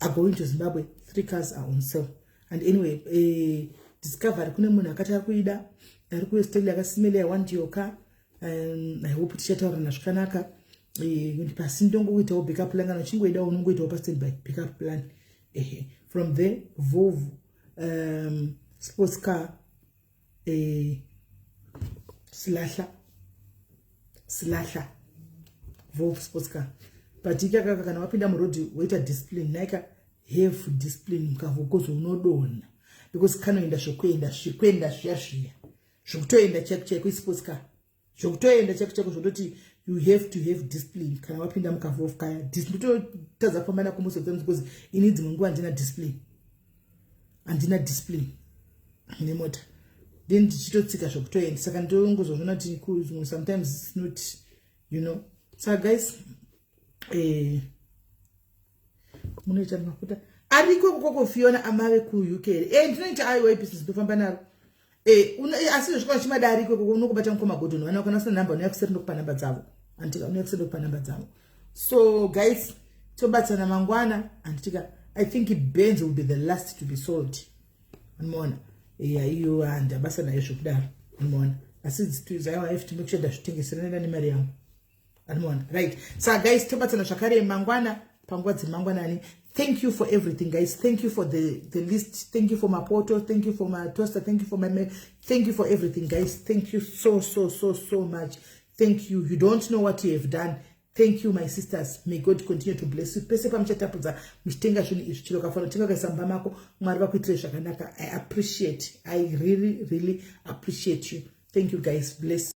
are going to Zimbabwe, 3 cars are on sale. And anyway, discovery kune munhu akati akuida ari kuSaustralia akasimela I want your car and I hope tichataura nazvakanaka pasi ndongoitawo backup plan kana chingoida unongoitawo pastanby backup plan from there Volvo sports car slasher Volvo sports car but ikakaka kana wapinda murodhi woita discipline naika have discipline mukavokozo unodona because kanoenda zvikwenda zviya zvokutoenda cheko isports car zvokutoenda cheko zvototi you have to have discipline kana wapinda mukavofu kaya ndototadza kufamba nako most of them because ini dzimwe nguva handina discipline nemota then ndichitotsika zvokutoenda saka ndongozozvona kuti sometimes it's not you know so guys munoita mafuta ariko koko Fiona amave ku UK ndinoita aiwa business ndofamba naro asi zvikora chimadari koko unokubata mukoma Gordon wana kana sina namba unoyakuseri ndokupa namba dzavo andika unoyakuseri ndokupa namba dzavo so guys tobatsana mangwana anditika I think Benz will be the last to be sold unoona iyo andabasa nayo zvokudaro unoona asi I have to make sure that zvitengeserana nemari yangu unoona right so guys tobatsana zvakare mangwana panguva dzemangwanani. Thank you for everything, guys. Thank you for the list. Thank you for my portal. Thank you for my toaster. Thank you for my mail. Thank you for everything, guys. Thank you so much. Thank you. You don't know what you have done. Thank you, my sisters. May God continue to bless you. Pese pamuchatapudza muchitenga zvinhu izvi chiro kafana tenga kaisamba mako Mwari vakuitire zvakanaka. I appreciate. I really appreciate you. Thank you, guys. Bless.